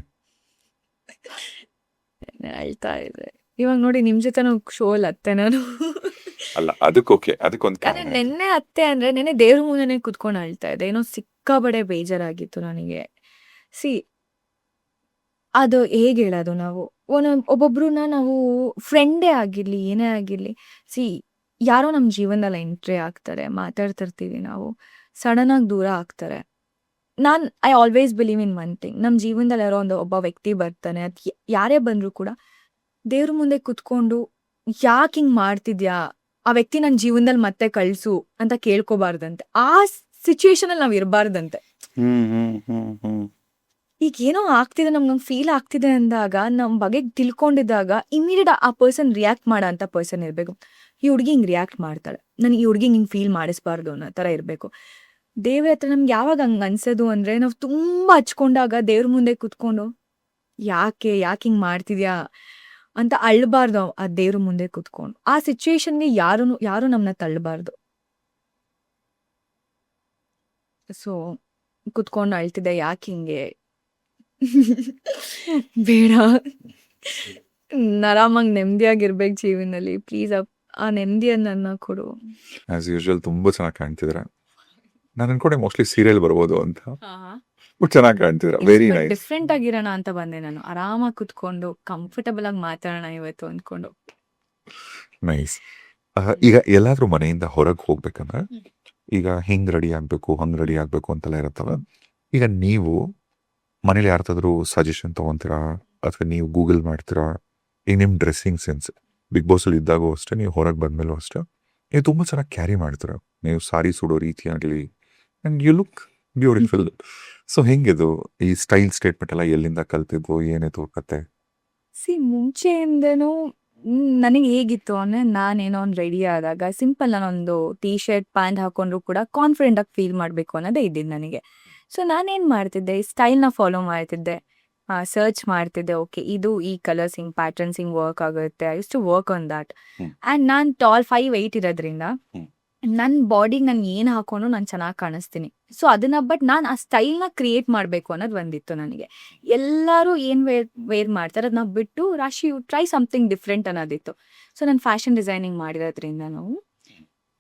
ಅಳ್ತಾ ಇದೆ ಇವಾಗ ನೋಡಿ. ನಿಮ್ಮ ಜೊತೆ ಶೋ ಅಲ್ಲಿ ಅತ್ತೆ ನಾನು. ಅಲ್ಲ, ಅದಕ್ಕೊಂದು ಅದೇ ನೆನ್ನೆ ಅತ್ತೆ ಅಂದ್ರೆ ನೆನ್ನೆ ದೇವ್ರ ಮುಂದೆನೆ ಕುತ್ಕೊಂಡು ಅಳ್ತಾ ಇದೆ. ಏನೋ ಸಿಕ್ಕಾಬಡೆ ಬೇಜಾರಾಗಿತ್ತು ನನಗೆ. ಅದು ಹೇಗೆ ಹೇಳೋದು, ನಾವು ಒಬ್ಬೊಬ್ರನ್ನ ನಾವು ಫ್ರೆಂಡೇ ಆಗಿರ್ಲಿ ಏನೇ ಆಗಿರ್ಲಿ, ಯಾರೋ ನಮ್ಮ ಜೀವನದಲ್ಲಿ ಎಂಟ್ರಿ ಆಗ್ತಾರೆ, ಮಾತಾಡ್ತಿರ್ತೀವಿ, ನಾವು ಸಡನ್ ಆಗಿ ದೂರ ಆಗ್ತಾರೆ. I always believe in one thing, ನಮ್ಮ ಜೀವನದಲ್ಲಿ ಯಾರೋ ಒಬ್ಬ ವ್ಯಕ್ತಿ ಬರ್ತಾನೆ, ಅದು ಯಾರೇ ಬಂದರೂ ಕೂಡ ದೇವ್ರ ಮುಂದೆ ಕುತ್ಕೊಂಡು ಯಾಕೆ ಹಿಂಗೆ ಮಾಡ್ತಿದ್ಯಾ, ಆ ವ್ಯಕ್ತಿ ನನ್ನ ಜೀವನದಲ್ಲಿ ಮತ್ತೆ ಕಳಿಸು ಅಂತ ಕೇಳ್ಕೊಬಾರ್ದಂತೆ. ಆ ಸಿಚುವೇಶನಲ್ಲಿ ನಾವು ಇರಬಾರ್ದಂತೆ. ಈಗ ಏನೋ ಆಗ್ತಿದೆ, ನಮ್ಗೆ ಫೀಲ್ ಆಗ್ತಿದೆ ಅಂದಾಗ, ನಮ್ಮ ಬಗ್ಗೆ ತಿಳ್ಕೊಂಡಿದ್ದಾಗ ಇಮಿಡಿಯೇಟ್ ಆ ಪರ್ಸನ್ ರಿಯಾಕ್ಟ್ ಮಾಡೋ ಅಂತ ಪರ್ಸನ್ ಇರಬೇಕು. ಈ ಹುಡುಗಿ ಹಿಂಗೆ ರಿಯಾಕ್ಟ್ ಮಾಡ್ತಾಳೆ, ನನಗೆ ಈ ಹುಡುಗಿ ಹಿಂಗೆ ಫೀಲ್ ಮಾಡಿಸ್ಬಾರ್ದು ಅನ್ನೋ ಥರ ಇರಬೇಕು. ದೇವ್ರ ಹತ್ರ ನಮ್ಗೆ ಯಾವಾಗ ಹಂಗೆ ಅನ್ಸೋದು ಅಂದರೆ, ನಾವು ತುಂಬ ಹಚ್ಕೊಂಡಾಗ ದೇವ್ರ ಮುಂದೆ ಕುತ್ಕೊಂಡು ಯಾಕೆ ಹಿಂಗೆ ಮಾಡ್ತಿದ್ಯಾ ಅಂತ ಅಳ್ಬಾರ್ದು. ಆ ದೇವ್ರ ಮುಂದೆ ಕುತ್ಕೊಂಡು ಆ ಸಿಚುವೇಶನ್ಗೆ ಯಾರು ನಮ್ಮನ್ನ ತಳ್ಳಬಾರ್ದು. ಸೊ ಕುತ್ಕೊಂಡು ಅಳ್ತಿದ್ದೆ, ಯಾಕೆ ಹಿಂಗೆ ಬೇಡ, ಆರಾಮಾಗಿ ನೆಮ್ಮದಿಯಾಗಿರ್ಬೇಕು ಜೀವನದಲ್ಲಿ, ಪ್ಲೀಸ್ ಆ ನೆಮ್ಮದಿಯನ್ನ ಕೊಡು. ಆಸ್ ಯೂಶುವಲ್ ತುಂಬ ಚೆನ್ನಾಗಿ ಕಾಣ್ತಿದ್ರೆ. ನಾನು ಅನ್ಕೊಂಡೆ ಮೋಸ್ಟ್ಲಿ ಸೀರಿಯಲ್ ಬರ್ಬೋದು ಅಂತ, ಬಟ್ ಚೆನ್ನಾಗಿ ಕಾಣ್ತಿದ್ರ. Very nice. ಡಿಫ್ರೆಂಟ್ ಆಗಿರೋಣ ಅಂತ ಬಂದೆ ನಾನು. ಆರಾಮಾಗಿ ಕುತ್ಕೊಂಡು ಕಂಫರ್ಟಬಲ್ ಆಗಿ ಮಾತಾಡೋಣ ಇವತ್ತು ಅಂದ್ಕೊಂಡು. ನೈಸ್. ಈಗ ಎಲ್ಲಾದ್ರೂ ಮನೆಯಿಂದ ಹೊರಗೆ ಹೋಗ್ಬೇಕಂದ್ರೆ, ಈಗ ಹಿಂಗ್ ರೆಡಿ ಆಗ್ಬೇಕು, ಹಂಗ್ ರೆಡಿ ಆಗ್ಬೇಕು ಅಂತೆಲ್ಲ ಇರುತ್ತಲ್ಲ. ಈಗ ನೀವು ಮನೇಲಿ ಯಾರ್ದಾದ್ರೂ ಸಜೆಷನ್ ತಗೊಂತೀರಾ, ಅಥವಾ ನೀವು ಗೂಗಲ್ ಮಾಡ್ತೀರಾ? ಈಗ ನಿಮ್ಮ ಡ್ರೆಸ್ಸಿಂಗ್ ಸೆನ್ಸ್ ಬಿಗ್ ಬಾಸಲ್ಲಿ ಇದ್ದಾಗೂ ಅಷ್ಟೇ, ನೀವು ಹೊರಗೆ ಬಂದ್ಮೇಲೂ ಅಷ್ಟೇ, ನೀವು ತುಂಬ ಚೆನ್ನಾಗಿ ಕ್ಯಾರಿ ಮಾಡ್ತೀರಾ. ನೀವು ಸಾರಿ ಸುಡೋ ರೀತಿ ಆಗಲಿ, and you look beautiful. So ಹೆಂಗಿದು ಈ ಸ್ಟೈಲ್ ಸ್ಟೇಟ್ಮೆಂಟ್ ಎಲ್ಲ ಎಲ್ಲಿಂದ ಕಲ್ತಿದ್ದು, ಏನಿದು ಕತೆ? ಮುಂಚೆಯಿಂದನೂ ನನಗೆ ಹೇಗಿತ್ತು ಅಂದರೆ, ನಾನೇನೋ ಒಂದು ರೆಡಿ ಆದಾಗ ಸಿಂಪಲ್ ನಾನೊಂದು ಟೀ ಶರ್ಟ್ ಪ್ಯಾಂಟ್ ಹಾಕೊಂಡ್ರು ಕೂಡ ಕಾನ್ಫಿಡೆಂಟಾಗಿ ಫೀಲ್ ಮಾಡಬೇಕು ಅನ್ನೋದೇ ಇದ್ದಿದ್ದು ನನಗೆ. ಸೊ ನಾನೇನು ಮಾಡ್ತಿದ್ದೆ, ಈ ಸ್ಟೈಲ್ನ ಫಾಲೋ ಮಾಡ್ತಿದ್ದೆ, ಸರ್ಚ್ ಮಾಡ್ತಿದ್ದೆ. ಓಕೆ, ಇದು ಈ ಕಲರ್ಸ್ ಹಿಂಗೆ ಪ್ಯಾಟರ್ನ್ಸ್ ಹಿಂಗೆ ವರ್ಕ್ ಆಗುತ್ತೆ, I use to work on that. And ನಾನು 5'8" ಇರೋದ್ರಿಂದ ನನ್ನ ಬಾಡಿಗೆ ನಾನು ಏನು ಹಾಕೊಂಡು ನಾನು ಚೆನ್ನಾಗಿ ಕಾಣಿಸ್ತೀನಿ. ಸೊ ಅದನ್ನ ಬಟ್ ನಾನು ಆ ಸ್ಟೈಲ್ನ ಕ್ರಿಯೇಟ್ ಮಾಡಬೇಕು ಅನ್ನೋದು ಒಂದಿತ್ತು ನನಗೆ. ಎಲ್ಲರೂ ಏನು ವೇರ್ ಮಾಡ್ತಾರೆ ಅದನ್ನ ಬಿಟ್ಟು ರಾಶಿ ಟ್ರೈ ಸಮಥಿಂಗ್ ಡಿಫ್ರೆಂಟ್ ಅನ್ನೋದಿತ್ತು. ಸೊ ನಾನು ಫ್ಯಾಷನ್ ಡಿಸೈನಿಂಗ್ ಮಾಡಿರೋದ್ರಿಂದ ನಾವು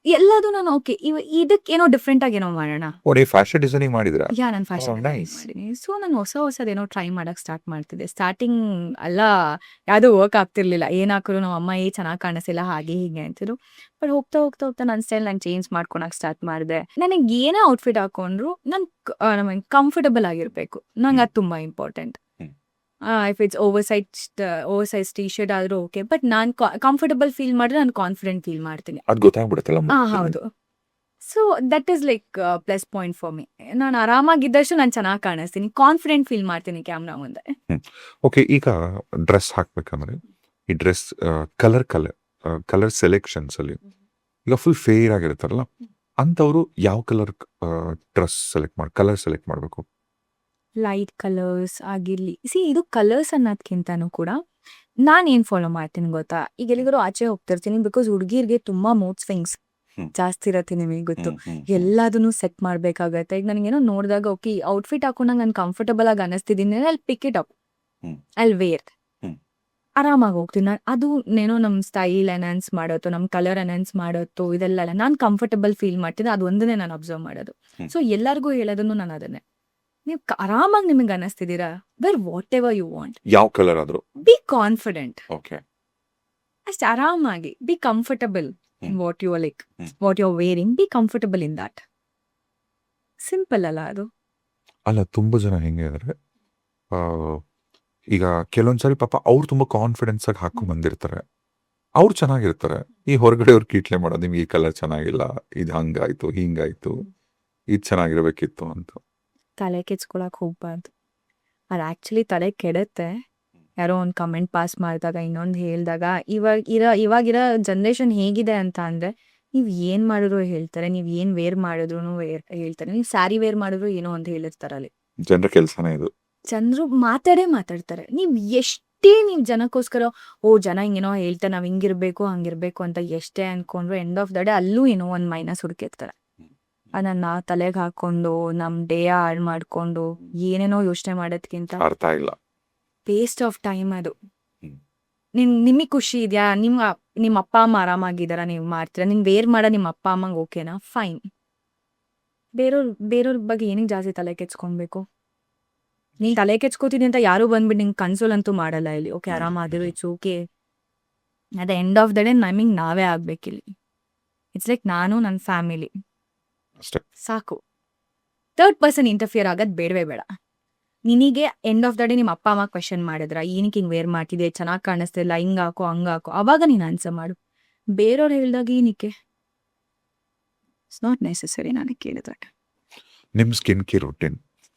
ಎಲ್ಲದು ನಾನು ಓಕೆ ಇದಕ್ಕೇನೋ ಡಿಫ್ರೆಂಟ್ ಆಗಿ ಏನೋ ಮಾಡೋಣ. ಫ್ಯಾಷನ್ ಡಿಸೈನಿಂಗ್ ಮಾಡಿದ್ರ? ನಾನು ಫ್ಯಾಷನ್ ಮಾಡಿದ್ದೀನಿ. ಸೊ ನಾನು ಹೊಸದೇನೋ ಟ್ರೈ ಮಾಡಕ್ಕೆ ಸ್ಟಾರ್ಟ್ ಮಾಡ್ತಿದ್ದೆ. ಸ್ಟಾರ್ಟಿಂಗ್ ಎಲ್ಲ ಯಾವುದೂ ವರ್ಕ್ ಆಗ್ತಿರ್ಲಿಲ್ಲ. ಏನು ಹಾಕಿದ್ರು ನಮ್ಮ ಅಮ್ಮ ಚೆನ್ನಾಗಿ ಕಾಣಿಸಿಲ್ಲ ಹಾಗೆ ಹೀಗೆ ಅಂತಿದ್ರು. ಬಟ್ ಹೋಗ್ತಾ ಹೋಗ್ತಾ ಹೋಗ್ತಾ ನನ್ನ ಸ್ಟೈಲ್ ನಾನು ಚೇಂಜ್ ಮಾಡ್ಕೊಳಕ್ಕೆ ಸ್ಟಾರ್ಟ್ ಮಾಡಿದೆ. ನನಗೆ ಏನೇ ಔಟ್ಫಿಟ್ ಹಾಕೊಂಡ್ರು ನಮಗೆ ಕಂಫರ್ಟಬಲ್ ಆಗಿರಬೇಕು. ನಂಗೆ ಅದು ತುಂಬ important. If it's over size T shirt ಆದರೂ ಓಕೆ, ಬಟ್ ನಾನು ಕಂಫರ್ಟಬಲ್ ಫೀಲ್ ಮಾಡಿದ್ರೆ ನಾನು ಕಾನ್ಫಿಡೆಂಟ್ ಫೀಲ್ ಮಾಡ್ತೀನಿ. ಅದು ಗೊತ್ತಾಗ್ಬಿಡುತ್ತಲ್ಲ. ಹೌದು. So that is like plus point for me. ನಾನು ಆರಾಮಾಗಿದ್ದಷ್ಟು ನಾನು ಚೆನ್ನಾಗಿ ಕಾಣಿಸ್ತೀನಿ, ಕಾನ್ಫಿಡೆಂಟ್ ಫೀಲ್ ಮಾಡ್ತೀನಿ ಕ್ಯಾಮ್ರಾ ಮುಂದೆ. ಓಕೆ, ಈಗ ಡ್ರೆಸ್ ಹಾಕ್ಬೇಕಂದ್ರೆ ಈ ಡ್ರೆಸ್ ಕಲರ್ ಸೆಲೆಕ್ಷನ್ಸ್ ಅಲ್ಲಿ ಈಗ ಫುಲ್ ಫೇರ್ ಆಗಿರ್ತಾರಲ್ಲ, ಅಂಥವ್ರು ಯಾವ ಕಲರ್ ಕಲರ್ ಸೆಲೆಕ್ಟ್ ಮಾಡಬೇಕು? ಲೈಟ್ ಕಲರ್ಸ್ ಆಗಿರಲಿ. ಇದು ಕಲರ್ಸ್ ಅನ್ನೋದ್ಕಿಂತನೂ ಕೂಡ ನಾನೇನು ಫಾಲೋ ಮಾಡ್ತೀನಿ ಗೊತ್ತಾ, ಈಗ ಎಲ್ಲಿಗಾರು ಆಚೆ ಹೋಗ್ತಿರ್ತೀನಿ, ಬಿಕಾಸ್ ಹುಡುಗಿರಿಗೆ ತುಂಬ ಮೂಡ್ ಸ್ವಿಂಗ್ಸ್ ಜಾಸ್ತಿ ಇರತ್ತೆ, ನಿಮಗೆ ಗೊತ್ತು. ಎಲ್ಲದನ್ನು ಸೆಟ್ ಮಾಡಬೇಕಾಗತ್ತೆ. ಈಗ ನನಗೇನೋ ನೋಡಿದಾಗ ಓಕೆ ಔಟ್ಫಿಟ್ ಹಾಕೊಂಡಾಗ ನಾನು ಕಂಫರ್ಟಬಲ್ ಆಗಿ ಅನ್ನಿಸ್ತಿದ್ದೀನಿ, ಅಲ್ಲಿ pick it up. Hmm. I'll wear hmm. ಆರಾಮಾಗಿ ಹೋಗ್ತೀನಿ ನಾನು. ಅದು ಏನೋ ನಮ್ಮ ಸ್ಟೈಲ್ ಎನ್ಹಾನ್ಸ್ ಮಾಡೋದು, ನಮ್ಮ ಕಲರ್ ಎನ್ಹಾನ್ಸ್ ಮಾಡೋದು, ಇದೆಲ್ಲ ನಾನು ಕಂಫರ್ಟಬಲ್ ಫೀಲ್ ಮಾಡ್ತೀನಿ. ಅದು ಒಂದನ್ನೇ ನಾನು ಅಬ್ಸರ್ವ್ ಮಾಡೋದು. ಹ್ಮ್. ಸೊ ಎಲ್ಲರಿಗೂ ಹೇಳೋದನ್ನು ನಾನು ಅದನ್ನೇ, ನೀವು ಆರಾಮಾಗಿ ನಿಮಗೆ ಅನ್ನಿಸ್ತಿದ್ದೀರಾ, wear whatever you want, ಯಾವ ಕಲರ್ ಆದ್ರೂ ಬಿ ಕಾನ್ಫಿಡೆಂಟ್, ಓಕೆ. ಅಷ್ಟು ಆರಾಮಾಗಿ be comfortable in hmm. What you are like, hmm. What you are wearing, be comfortable in that. Simple ಅಲ್ಲ ಅದು. ಅಲ್ಲ, ತುಂಬ ಜನ ಹೆಂಗೆ ಅಂದರೆ ಈಗ ಕೆಲವೊಂದ್ಸರಿ ಪಾಪ ಅವ್ರು ತುಂಬ ಕಾನ್ಫಿಡೆನ್ಸ್ ಆಗಿ ಹಾಕೊಂಡ್ ಬಂದಿರ್ತಾರೆ, ಅವ್ರು ಚೆನ್ನಾಗಿರ್ತಾರೆ. ಈ ಹೊರಗಡೆ ಅವ್ರು ಕೀಟ್ಲೆ ಮಾಡೋದು, ನಿಮ್ಗೆ ಈ ಕಲರ್ ಚೆನ್ನಾಗಿಲ್ಲ, ಇದು ಹಂಗಾಯ್ತು ಹಿಂಗಾಯ್ತು, ಇದು ಚೆನ್ನಾಗಿರ್ಬೇಕಿತ್ತು ಅಂತ. ತಲೆ ಕೆಚ್ಕೊಳಕ್ ಹೋಗ್ಬಾರ್ದು. ಅದು ಆ್ಯಕ್ಚುಲಿ ತಲೆ ಕೆಡುತ್ತೆ. ಯಾರೋ ಒಂದು ಕಮೆಂಟ್ ಪಾಸ್ ಮಾಡಿದಾಗ, ಇನ್ನೊಂದು ಹೇಳಿದಾಗ, ಇವಾಗಿರೋ ಜನ್ರೇಷನ್ ಹೇಗಿದೆ ಅಂತ ಅಂದರೆ, ನೀವು ಏನು ಮಾಡಿದ್ರು ಹೇಳ್ತಾರೆ, ನೀವು ಏನು ವೇರ್ ಮಾಡಿದ್ರು ಹೇಳ್ತಾರೆ, ನೀವು ಸ್ಯಾರಿ ವೇರ್ ಮಾಡಿದ್ರು ಏನೋ ಅಂತ ಹೇಳಿರ್ತಾರೆ ಅಲ್ಲಿ. ಜನರ ಕೆಲಸನೇ ಇದು. ಜನರು ಮಾತಾಡ್ತಾರೆ. ನೀವು ನೀವು ಜನಕ್ಕೋಸ್ಕರ ಜನ ಹಿಂಗೇನೋ ಹೇಳ್ತಾರೆ, ನಾವು ಹಿಂಗಿರ್ಬೇಕು ಹಂಗಿರ್ಬೇಕು ಅಂತ ಎಷ್ಟೇ ಅನ್ಕೊಂಡ್ರು ಎಂಡ್ ಆಫ್ ದ ಡೇ ಅಲ್ಲೂ ಏನೋ ಒಂದು ಮೈನಸ್ ಹುಡುಕಿರ್ತಾರೆ. ಅದನ್ನ ತಲೆಗೆ ಹಾಕೊಂಡು ನಮ್ಮ ಡೇ ಹಾಳು ಮಾಡ್ಕೊಂಡು ಏನೇನೋ ಯೋಚನೆ ಮಾಡೋದ್ಕಿಂತ ಅರ್ಥ ಇಲ್ಲ. ವೇಸ್ಟ್ ಆಫ್ ಟೈಮ್ ಅದು. ಹ್ಮ್. ನಿಮಗೆ ಖುಷಿ ಇದೆಯಾ, ನಿಮ್ಮ ಅಪ್ಪ ಅಮ್ಮ ಆರಾಮಾಗಿದ್ದಾರಾ, ನೀವು ಮಾಡ್ತೀರಾ, ನಿನ್ ವೇರ್ ಮಾಡೋ ನಿಮ್ಮ ಅಪ್ಪ ಅಮ್ಮಂಗೆ ಓಕೆನಾ, ಫೈನ್. ಬೇರೆಯವ್ರ ಬಗ್ಗೆ ಏನಕ್ಕೆ ಜಾಸ್ತಿ ತಲೆ ಕೆಚ್ಕೊಳ್ಬೇಕು? ನೀನ್ ತಲೆ ಕೆಚ್ಕೋತೀನಿ ಅಂತ ಯಾರು ಬಂದ್ಬಿಟ್ಟು ನಿಂಗೆ ಕನ್ಸೋಲ್ ಅಂತೂ ಮಾಡಲ್ಲ ಇಲ್ಲಿ. ಓಕೆ, ಆರಾಮಾಗಿರು, it's okay. At end of the day ನಮಗೆ ನಾವೇ ಆಗ್ಬೇಕಿಲ್ಲಿ. ಇಟ್ಸ್ ಲೈಕ್ ನಾನು ನನ್ನ ಫ್ಯಾಮಿಲಿ ಅಷ್ಟೇ ಸಾಕು. ಥರ್ಡ್ ಪರ್ಸನ್ ಇಂಟರ್ಫಿಯರ್ ಆಗೋದು ಬೇಡವೇ ಬೇಡ. ನಿನಗೆ ಎಂಡ್ ಆಫ್ ದ ಡೇ ನಿಮ್ಮ ಅಪ್ಪ ಅಮ್ಮ ಕ್ವೆಶನ್ ಮಾಡಿದ್ರ, ಏನಕ್ಕೆ ಹಿಂಗೆ ವೇರ್ ಮಾಡ್ತಿದ್ದೆ, ಚೆನ್ನಾಗಿ ಕಾಣಿಸ್ತಿಲ್ಲ, ಹಿಂಗಾಕೋ ಹಂಗಾಕೋ, ಅವಾಗ ನೀನು ಆನ್ಸರ್ ಮಾಡು. ಬೇರೆಯವ್ರು ಹೇಳ್ದಾಗ ಏನಕ್ಕೆ? ಇಟ್ಸ್ ನಾಟ್ ನೆಸೆಸರಿ ನನಗೆ ಕೇಳಿದ್ರೆ. ನಿಮ್ಮ skin care routine?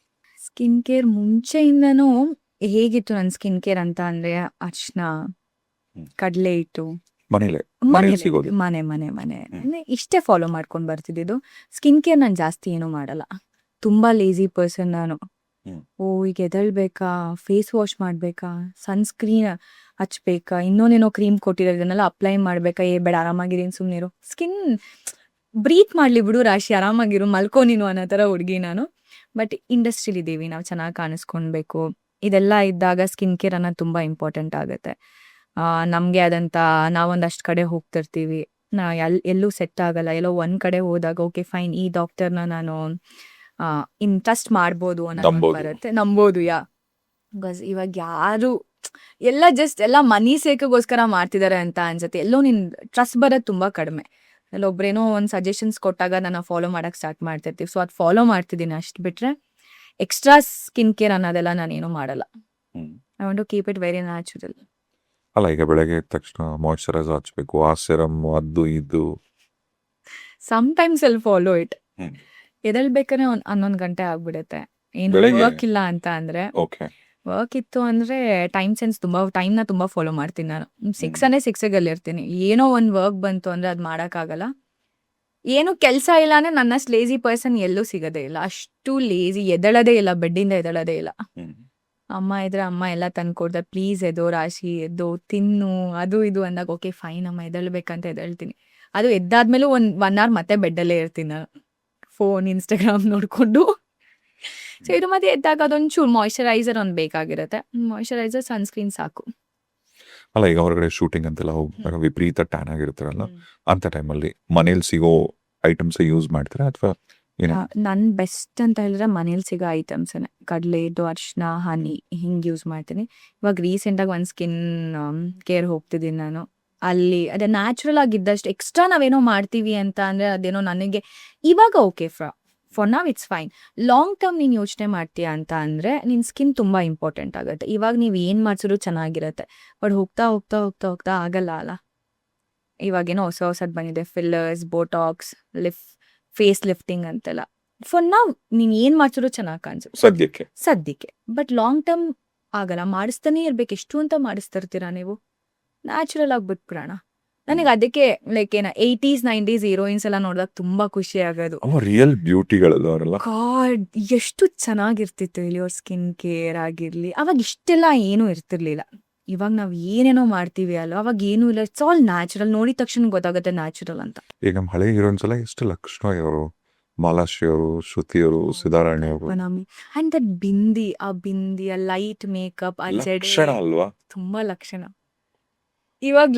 Skin care ಮುಂಚೆಯಿಂದನೂ ಹೇಗಿತ್ತು ನನ್ನ ಸ್ಕಿನ್ ಕೇರ್ ಅಂತ ಅಂದರೆ, ಅರ್ಶಿನ, ಕಡಲೆ ಹಿಟ್ಟು, ಮನೇಲೆ ಸಿಗೋದು. ಮನೆ ಇಷ್ಟೇ ಫಾಲೋ ಮಾಡ್ಕೊಂಡು ಬರ್ತಿದ್ದು. ಸ್ಕಿನ್ ಕೇರ್ ನಾನು ಜಾಸ್ತಿ ಏನೂ ಮಾಡಲ್ಲ. ತುಂಬ ಲೇಸಿ ಪರ್ಸನ್ ನಾನು. ಈಗ ಎದಳ್ಬೇಕಾ, ಫೇಸ್ ವಾಶ್ ಮಾಡಬೇಕಾ, ಸನ್ಸ್ಕ್ರೀನ್ ಹಚ್ಬೇಕಾ, ಇನ್ನೊಂದೇನೋ ಕ್ರೀಮ್ ಕೊಟ್ಟಿರೋದು, ಇದನ್ನೆಲ್ಲ ಅಪ್ಲೈ ಮಾಡಬೇಕಾ, ಬೇಡ ಆರಾಮಾಗಿರಿ ಸುಮ್ಮನಿರು, ಸ್ಕಿನ್ ಬ್ರೀತ್ ಮಾಡಲಿ ಬಿಡು ರಾಶಿ, ಆರಾಮಾಗಿರು, ಮಲ್ಕೋ ನೀನು ಅನ್ನೋ ಥರ ಹುಡುಗಿ ನಾನು. ಬಟ್ ಇಂಡಸ್ಟ್ರಿಲಿದ್ದೀವಿ, ನಾವು ಚೆನ್ನಾಗಿ ಕಾಣಿಸ್ಕೊಳ್ಬೇಕು. ಇದೆಲ್ಲ ಇದ್ದಾಗ ಸ್ಕಿನ್ ಕೇರ್ ಅನ್ನೋದು ತುಂಬ ಇಂಪಾರ್ಟೆಂಟ್ ಆಗುತ್ತೆ. ನಮಗೆ ಆದಂಥ ನಾವೊಂದಷ್ಟು ಕಡೆ ಹೋಗ್ತಿರ್ತೀವಿ, ಎಲ್ಲೂ ಸೆಟ್ ಆಗಲ್ಲ. ಎಲ್ಲೋ ಒಂದು ಕಡೆ ಹೋದಾಗ ಓಕೆ ಫೈನ್, ಈ ಡಾಕ್ಟರ್ನ ನಾನು ಟ್ರಸ್ಟ್ ಮಾಡ್ಬೋದು ಅನ್ನೋದು ಬರುತ್ತೆ, ನಂಬೋದು. ಬಿಕಾಸ್ ಇವಾಗ ಯಾರು ಎಲ್ಲ ಮನಿ ಸೇಕೋಸ್ಕರ ಮಾಡ್ತಿದ್ದಾರೆ ಅಂತ ಅನ್ಸುತ್ತೆ. ಎಲ್ಲೋ ನಿನ್ ಟ್ರಸ್ಟ್ ಬರೋದು ತುಂಬ ಕಡಿಮೆ. ಒಬ್ರೇನೋ ಒಂದು ಸಜೆಷನ್ಸ್ ಕೊಟ್ಟಾಗ ನಾನು ಫಾಲೋ ಮಾಡಕ್ಕೆ ಸ್ಟಾರ್ಟ್ ಮಾಡ್ತಿರ್ತೀವಿ. ಸೊ ಅದು ಫಾಲೋ ಮಾಡ್ತಿದ್ದೀನಿ, ಅಷ್ಟು ಬಿಟ್ರೆ ಎಕ್ಸ್ಟ್ರಾ ಸ್ಕಿನ್ ಕೇರ್ ಅನ್ನೋದೆಲ್ಲ ನಾನೇನು ಮಾಡಲ್ಲ. I want to keep it very natural. ಅಲ್ಲ, ಈಗ ಬೆಳಗ್ಗೆ ಎದ್ದ ತಕ್ಷಣ ಮಾಯ್ಶ್ಚರೈಸರ್ ಹಚ್ಬೇಕು, ಆ ಸೆರಮ್ ಅದು ಇದು. ಸಮ್ಟೈಮ್ಸ್ ಅಲ್ಲಿ ಫಾಲೋ ಇಟ್. ಎದಳ್ಬೇಕಾದ್ರೆ 11 ಗಂಟೆ ಆಗ್ಬಿಡುತ್ತೆ. ಏನು ವರ್ಕ್ ಇಲ್ಲ ಅಂತ ಅಂದ್ರೆ, ಓಕೆ, ವರ್ಕ್ ಇತ್ತು ಅಂದ್ರೆ ಟೈಮ್ನ ತುಂಬ ಫಾಲೋ ಮಾಡ್ತೀನಿ ನಾನು. 6 ಅಂದರೆ 6 ಇರ್ತೀನಿ. ಏನೋ ಒಂದು ವರ್ಕ್ ಬಂತು ಅಂದ್ರೆ ಅದು ಮಾಡೋಕ್ಕಾಗಲ್ಲ. ಏನು ಕೆಲಸ ಇಲ್ಲ ಅಂದ್ರೆ ನನ್ನಷ್ಟು ಲೇಸಿ ಪರ್ಸನ್ ಎಲ್ಲೂ ಸಿಗೋದೇ ಇಲ್ಲ. ಅಷ್ಟು ಲೇಸಿ, ಎದಳೋದೇ ಇಲ್ಲ, ಬೆಡ್ಡಿಂದ ಎದಳೋದೇ ಇಲ್ಲ. ಅಮ್ಮ ಇದ್ರೆ ಅಮ್ಮ ಎಲ್ಲ ತಂದ್ಕೊಡ್ತಾರೆ, ಪ್ಲೀಸ್ ಎದೋ ರಾಶಿ, ಎದ್ದೋ ತಿನ್ನು, ಅದು ಇದು ಅಂದಾಗ ಓಕೆ ಫೈನ್ ಅಮ್ಮ ಎದಳ್ಬೇಕಂತ ಎದಳ್ತೀನಿ. ಅದು ಎದ್ದಾದ್ಮೇಲೂ 1 hour ಮತ್ತೆ ಬೆಡ್ಡಲ್ಲೇ ಇರ್ತೀನಿ ನಾನು, ಫೋನ್ ಇನ್ಸ್ಟಾಗ್ರಾಮ್ ನೋಡಿಕೊಂಡು. ಸೊ ಇದು ಮತ್ತೆ ಎದ್ದಾಗ ಅದೊಂಚೂರು ಮಾಯ್ಶ್ಚರೈಸರ್ ಒಂದು ಬೇಕಾಗಿರುತ್ತೆ. ಮಾಯ್ಶ್ಚರೈಸರ್, ಸನ್ಸ್ಕ್ರೀನ್ ಸಾಕು. ಅಲ್ಲ, ಈಗ ಹೊರಗಡೆ ಶೂಟಿಂಗ್ ಅಂತೆಲ್ಲ ಹೋಗ್ಬೇಕು, ವಿಪರೀತ ಟ್ಯಾನ್ ಆಗಿರ್ತಾರಲ್ಲ, ಅಂತ ಟೈಮಲ್ಲಿ ಮನೇಲಿ ಸಿಗೋ ಐಟಮ್ಸ್ ಯೂಸ್ ಮಾಡ್ತಾರೆ ಅಥವಾ ನನ್ನ ಬೆಸ್ಟ್ ಅಂತ ಹೇಳಿದ್ರೆ ಮನೇಲಿ ಸಿಗೋ ಐಟಮ್ಸೇ. ಕಡಲೆ ಹಿಟ್ಟು, ಅರಿಶಿನ, ಹನಿ ಹಿಂಗೆ ಯೂಸ್ ಮಾಡ್ತೀನಿ. ಇವಾಗ ರೀಸೆಂಟಾಗಿ ಒಂದು ಸ್ಕಿನ್ ಕೇರ್ ಹೋಗ್ತಿದ್ದೀನಿ ನಾನು. ಅಲ್ಲಿ ಅದೇ ನ್ಯಾಚುರಲ್ ಆಗಿದ್ದಷ್ಟು ಎಕ್ಸ್ಟ್ರಾ ನಾವೇನೋ ಮಾಡ್ತೀವಿ ಅಂತ ಅಂದರೆ ಅದೇನೋ ನನಗೆ ಇವಾಗ ಓಕೆ. ಫಾರ್ ನಾವ್ ಇಟ್ಸ್ ಫೈನ್. ಲಾಂಗ್ ಟರ್ಮ್ ನೀನು ಯೋಚನೆ ಮಾಡ್ತೀಯ ಅಂತ ಅಂದರೆ ನಿನ್ನ ಸ್ಕಿನ್ ತುಂಬ ಇಂಪಾರ್ಟೆಂಟ್ ಆಗುತ್ತೆ. ಇವಾಗ ನೀವು ಏನು ಮಾಡಿಸಿದ್ರು ಚೆನ್ನಾಗಿರುತ್ತೆ, ಬಟ್ ಹೋಗ್ತಾ ಹೋಗ್ತಾ ಹೋಗ್ತಾ ಹೋಗ್ತಾ ಆಗಲ್ಲ ಅಲ್ಲ. ಇವಾಗೇನೋ ಹೊಸದು ಬಂದಿದೆ, ಫಿಲ್ಲರ್ಸ್, ಬೋಟಾಕ್ಸ್, ಫೇಸ್ ಲಿಫ್ಟಿಂಗ್ ಅಂತೆಲ್ಲ. ಫಾರ್ ನಾವ್ ನೀನು ಏನು ಮಾಡಿಸಿದ್ರು ಚೆನ್ನಾಗಿ ಕಾಣಿಸುತ್ತೆ ಸದ್ಯಕ್ಕೆ. ಬಟ್ ಲಾಂಗ್ ಟರ್ಮ್ ಆಗಲ್ಲ, ಮಾಡಿಸ್ತಾನೆ ಇರ್ಬೇಕು. ಎಷ್ಟು ಅಂತ ಮಾಡಿಸ್ತಿರ್ತೀರಾ ನೀವು? ನ್ಯಾಚುರಲ್ ಆಗಿ ಬಿಟ್ಬಿಡೋಣ. ನನಗೆ ಅದಕ್ಕೆ ಲೈಕ್ 80s 90s ಹೀರೋಯಿನ್ಸ್ ಎಲ್ಲ ನೋಡಿದಾಗ ತುಂಬಾ ಖುಷಿ ಆಗೋದು. ರಿಯಲ್ ಬ್ಯೂಟಿಗಳಲ್ಲ ಅವರೆಲ್ಲ. ಗಾಡ್, ಎಷ್ಟು ಚೆನ್ನಾಗಿರ್ತಿತ್ತು ಇಲ್ಲಿ ಅವ್ರ ಸ್ಕಿನ್ ಕೇರ್ ಆಗಿರ್ಲಿ. ಅವಾಗ ಇಷ್ಟೆಲ್ಲ ಏನೂ ಇರ್ತಿರ್ಲಿಲ್ಲ. ಇವಾಗ ನಾವು ಏನೇನೋ ಮಾಡ್ತೀವಿ ಅಲ್ಲ, ಅವಾಗ ಏನೂ ಇಲ್ಲ. It's all natural. ನೋಡಿದ ತಕ್ಷಣ ಗೊತ್ತಾಗುತ್ತೆ ನ್ಯಾಚುರಲ್ ಅಂತ. ಈಗ ನಮ್ಮ ಹಳೆ ಹೀರೋಯಿನ್ಸ್ ಎಲ್ಲ ಎಷ್ಟು ಲಕ್ಷಣ ಇರೋರು, ಮಾಲಾಶ್ರೀ ಅವರು, ಶ್ರುತಿಯವರು, ಸಿದ್ದಾರಾಣಿ ಅವರು. ಅಂಡ್ ದಟ್ ಬಿಂದಿ, ಆ ಬಿಂದಿ, ಆ ಲೈಟ್ ಮೇಕಪ್, ಆ ಜಡೆ ಲಕ್ಷಣ ಅಲ್ವಾ? ತುಂಬಾ ಲಕ್ಷಣ. ಇವಾಗ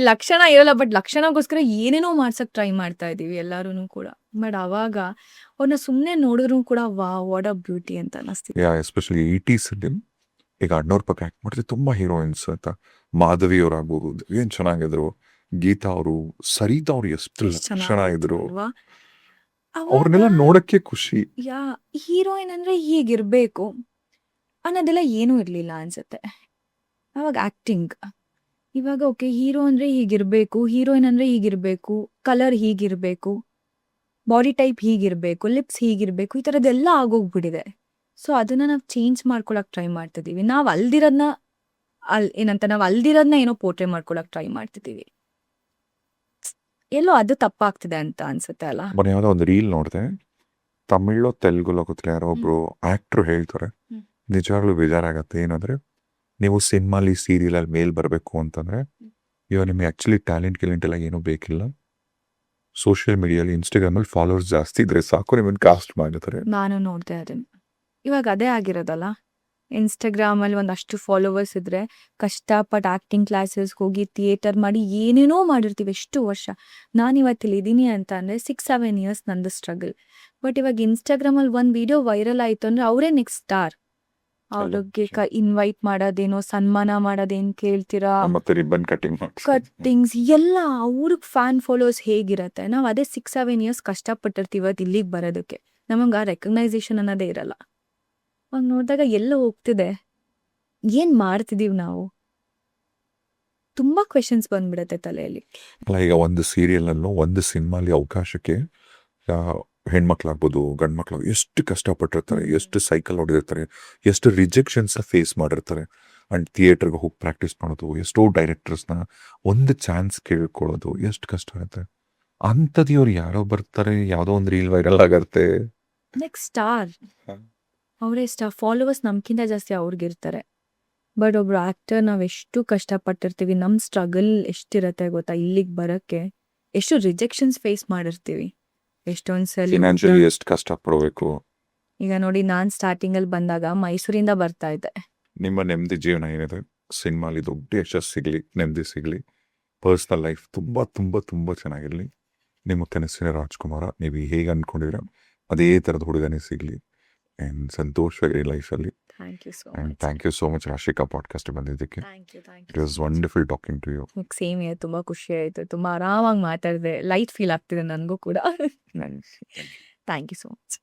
ಲಕ್ಷಣ ಇರಲ್ಲ, ಬಟ್ ಲಕ್ಷಣಗೋಸ್ಕರ ಏನೇನೋ ಮಾಡ್ಸಕ್ ಟ್ರೈ ಮಾಡ್ತಾ ಇದೀವಿ ಎಲ್ಲಾರು ಕೂಡ. ಬಟ್ ಅವಾಗ ಅವ್ರನ್ನ ಸುಮ್ನೆ ನೋಡಿದ್ರು ಕೂಡ ವಾಟ್ ಅ ಬ್ಯೂಟಿ ಅಂತ ಅನಿಸ್ತಿದೆ. ಎಸ್ಪೆಷಲಿ 80s ಅಲ್ಲಿ ಈಗ ಅಣ್ಣವ್ರ ಪಕ್ಕ ಆಕ್ಟ್ ಮಾಡಿದ್ರೆ ತುಂಬಾ ಹೀರೋಯಿನ್ಸ್ ಅಂತ. ಮಾಧವಿ ಅವ್ರು ಆಗ್ಬೋದು, ಏನ್ ಚೆನ್ನಾಗಿದ್ರು. ಗೀತಾ ಅವರು, ಸರಿತಾ ಅವ್ರು ಎಷ್ಟು ಲಕ್ಷಣ ಇದ್ರು. ಅಲ್ವಾ? ಅವ್ರನ್ನೆಲ್ಲ ನೋಡಕ್ಕೆ ಖುಷಿ. ಹೀರೋಯಿನ್ ಅಂದ್ರೆ ಹೀಗಿರ್ಬೇಕು ಅನ್ನೋದೆಲ್ಲ ಏನೂ ಇರ್ಲಿಲ್ಲ ಅನ್ಸುತ್ತೆ ಅವಾಗ ಆಕ್ಟಿಂಗ್. ಇವಾಗ ಓಕೆ, ಹೀರೋ ಅಂದ್ರೆ ಹೀಗಿರ್ಬೇಕು, ಹೀರೋಯಿನ್ ಅಂದ್ರೆ ಹೀಗಿರ್ಬೇಕು, ಕಲರ್ ಹೀಗಿರ್ಬೇಕು, ಬಾಡಿ ಟೈಪ್ ಹೀಗಿರ್ಬೇಕು, ಲಿಪ್ಸ್ ಹೀಗಿರ್ಬೇಕು, ಈ ಥರದ್ದೆಲ್ಲ ಆಗೋಗ್ಬಿಟ್ಟಿದೆ. ಸೊ ಅದನ್ನ ನಾವು ಚೇಂಜ್ ಮಾಡ್ಕೊಳಕ್ ಟ್ರೈ ಮಾಡ್ತಿದೀವಿ. ನಾವು ಅಲ್ದಿರೋದ್ನ ಏನೋ ಪೋರ್ಟ್ರೇ ಮಾಡ್ಕೊಳಕ್ ಟ್ರೈ ಮಾಡ್ತಿದೀವಿ. ಎಲ್ಲೋ ಅದು ತಪ್ಪಾಗ್ತಿದೆ ಅಂತ ಅನ್ಸುತ್ತೆ ಅಲ್ಲ. ಮೊನ್ನೆ ಯಾವ್ದೋ ಒಂದು ರೀಲ್ ನೋಡಿದೆ, ತಮಿಳೋ ತೆಲುಗುಲೋ ಗೊತ್ತಿಲ್ಲ, ಯಾರೋ ಒಬ್ರು ಆಕ್ಟ್ರು ಹೇಳ್ತಾರೆ, ನಿಜವಾಗ್ಲೂ ಬೇಜಾರಾಗತ್ತೆ. ಏನಂದ್ರೆ, ನೀವು ಸಿನಿಮಾಲಿ ಸೀರಿಯಲ್ ಅಲ್ಲಿ ಮೇಲ್ ಬರಬೇಕು ಅಂತಂದ್ರೆ ಇವಾಗ ನಿಮಗೆ ಆಕ್ಚುಲಿ ಟ್ಯಾಲೆಂಟ್ ಎಲ್ಲ ಏನೂ ಬೇಕಿಲ್ಲ. ಸೋಷಿಯಲ್ ಮೀಡಿಯಲ್ಲಿ ಇನ್ಸ್ಟಾಗ್ರಾಮಲ್ಲಿ ಫಾಲೋವರ್ಸ್ ಜಾಸ್ತಿ ಇದ್ರೆ ಸಾಕು, ನಿಮ್ಮನ್ನ ಕಾಸ್ಟ್ ಮಾಡ್ತಾರೆ. ನಾನು ನೋಡ್ದೆ ಅದನ್ನ. ಇವಾಗ ಅದೇ ಆಗಿರೋದಲ್ಲ, ಇನ್ಸ್ಟಾಗ್ರಾಮಲ್ಲಿ ಒಂದಷ್ಟು ಫಾಲೋವರ್ಸ್ ಇದ್ರೆ ಕಷ್ಟಪಟ್ಟು ಆಕ್ಟಿಂಗ್ ಕ್ಲಾಸಸ್ ಹೋಗಿ ಥಿಯೇಟರ್ ಮಾಡಿ ಏನೇನೋ ಮಾಡಿರ್ತೀವಿ ಎಷ್ಟು ವರ್ಷ. ನಾನು ಇವತ್ತಿಲ್ಲಿ ಇದ್ದೀನಿ ಅಂತ ಅಂದರೆ 6-7 ಇಯರ್ಸ್ ನಂದು ಸ್ಟ್ರಗಲ್. ಬಟ್ ಇವಾಗ ಇನ್ಸ್ಟಾಗ್ರಾಮಲ್ಲಿ ಒಂದು ವಿಡಿಯೋ ವೈರಲ್ ಆಯಿತು ಅಂದರೆ ಅವರೇ ನೆಕ್ಸ್ಟ್ ಸ್ಟಾರ್. ಅವ್ರಿಗೆ ಇನ್ವೈಟ್ ಮಾಡೋದೇನೋ, ಸನ್ಮಾನ ಮಾಡೋದೇನು ಕೇಳ್ತೀರಾ, ಮತ್ತೆ ರಿಬ್ಬನ್ ಕಟ್ಟಿಂಗ್ಸ್ ಎಲ್ಲ ಅವ್ರಿಗೆ ಫ್ಯಾನ್ ಫಾಲೋವರ್ಸ್ ಹೇಗಿರತ್ತೆ. ನಾವು ಅದೇ 6-7 ಇಯರ್ಸ್ ಕಷ್ಟಪಟ್ಟಿರ್ತೀವಿ ಅದು ಇಲ್ಲಿಗೆ ಬರೋದಕ್ಕೆ. ನಮಗೆ ಆ ರೆಕಗ್ನೈಸೇಷನ್ ಅನ್ನೋದೇ ಇರಲ್ಲ. ಅವಾಗ ನೋಡಿದಾಗ ಎಲ್ಲ ಹೋಗ್ತಿದೆ, ಏನು ಮಾಡ್ತಿದೀವಿ ನಾವು, ತುಂಬ ಕ್ವೆಶನ್ಸ್ ಬಂದ್ಬಿಡತ್ತೆ ತಲೆಯಲ್ಲಿ. ಅಲ್ಲ, ಈಗ ಒಂದು ಸೀರಿಯಲ್ನಲ್ಲೂ ಒಂದು ಸಿನಿಮಾಲಿ ಅವಕಾಶಕ್ಕೆ ಹೆಣ್ಮಕ್ಳಾಗ್ಬೋದು ಗಂಡು ಮಕ್ಳು ಎಷ್ಟು ಕಷ್ಟಪಟ್ಟಿರ್ತಾರೆ, ಎಷ್ಟು ಸೈಕಲ್ ಹೊಡೆದಿರ್ತಾರೆ, ಎಷ್ಟು ರಿಜೆಕ್ಷನ್ಸ್ ಫೇಸ್ ಮಾಡಿರ್ತಾರೆ. ಅಂಡ್ ಥಿಯೇಟರ್ಗೆ ಹೋಗಿ ಪ್ರಾಕ್ಟೀಸ್ ಮಾಡೋದು, ಎಷ್ಟೋ ಡೈರೆಕ್ಟರ್ಸ್ನ ಒಂದು ಚಾನ್ಸ್ ಕೇಳ್ಕೊಳ್ಳೋದು ಎಷ್ಟು ಕಷ್ಟ ಆಗುತ್ತೆ. ಅಂಥದ್ದು ಇವ್ರು ಯಾರೋ ಬರ್ತಾರೆ, ಯಾವುದೋ ಒಂದು ರೀಲ್ ವೈರಲ್ ಆಗತ್ತೆ, ನೆಕ್ಸ್ಟ್ ಸ್ಟಾರ್. ಅವರೇ ಸ್ಟಾರ್. ಫಾಲೋವರ್ಸ್ ನಮ್ಗಿಂತ ಜಾಸ್ತಿ ಅವ್ರಿಗಿರ್ತಾರೆ. ಬಟ್ ಒಬ್ರು ಆಕ್ಟರ್ ನಾವು ಎಷ್ಟು ಕಷ್ಟಪಟ್ಟಿರ್ತೀವಿ, ನಮ್ಮ ಸ್ಟ್ರಗಲ್ ಎಷ್ಟಿರತ್ತೆ ಗೊತ್ತಾ, ಇಲ್ಲಿಗೆ ಬರೋಕ್ಕೆ ಎಷ್ಟು ರಿಜೆಕ್ಷನ್ಸ್ ಫೇಸ್ ಮಾಡಿರ್ತೀವಿ ಎಷ್ಟೊಂದ್ಸಲಿ. ಫಿನಾನ್ಷಿಯಲಿ ಎಷ್ಟು ಕಷ್ಟಪಡಬೇಕು. ಈಗ ನೋಡಿ, ನಾನು ಸ್ಟಾರ್ಟಿಂಗಲ್ಲಿ ಬಂದಾಗ ಮೈಸೂರಿಂದ ಬರ್ತಾ ಇದ್ದೆ. ನಿಮ್ಮ ನೆಮ್ಮದಿ ಜೀವನ ಏನಿದೆ, ಸಿನಿಮಾಲಿ ದೊಡ್ಡ ಯಶಸ್ಸು ಸಿಗಲಿ, ನೆಮ್ಮದಿ ಸಿಗಲಿ, ಪರ್ಸ್ನಲ್ ಲೈಫ್ ತುಂಬ ತುಂಬ ತುಂಬ ಚೆನ್ನಾಗಿರಲಿ. ನಿಮ್ಮ ಕನಸಿನ ರಾಜ್ಕುಮಾರ ನೀವು ಹೇಗೆ ಅಂದ್ಕೊಂಡಿದ್ದೀರ ಅದೇ ಥರದ ಹುಡುಗನೇ ಸಿಗಲಿ. ಆ್ಯಂಡ್ ಸಂತೋಷವಾಗಿರಿ ಲೈಫಲ್ಲಿ. Thank you so and much. Thank you so much Rashika podcast ಬಂದಿದ್ದಕ್ಕೆ. Thank you. It was wonderful talking to you. Same here. ತುಂಬ ಖುಷಿ ಆಯಿತು, ತುಂಬ ಆರಾಮಾಗಿ ಮಾತಾಡಿದೆ, ಲೈಟ್ ಫೀಲ್ ಆಗ್ತಿದೆ ನನಗೂ ಕೂಡ. Thank you so much.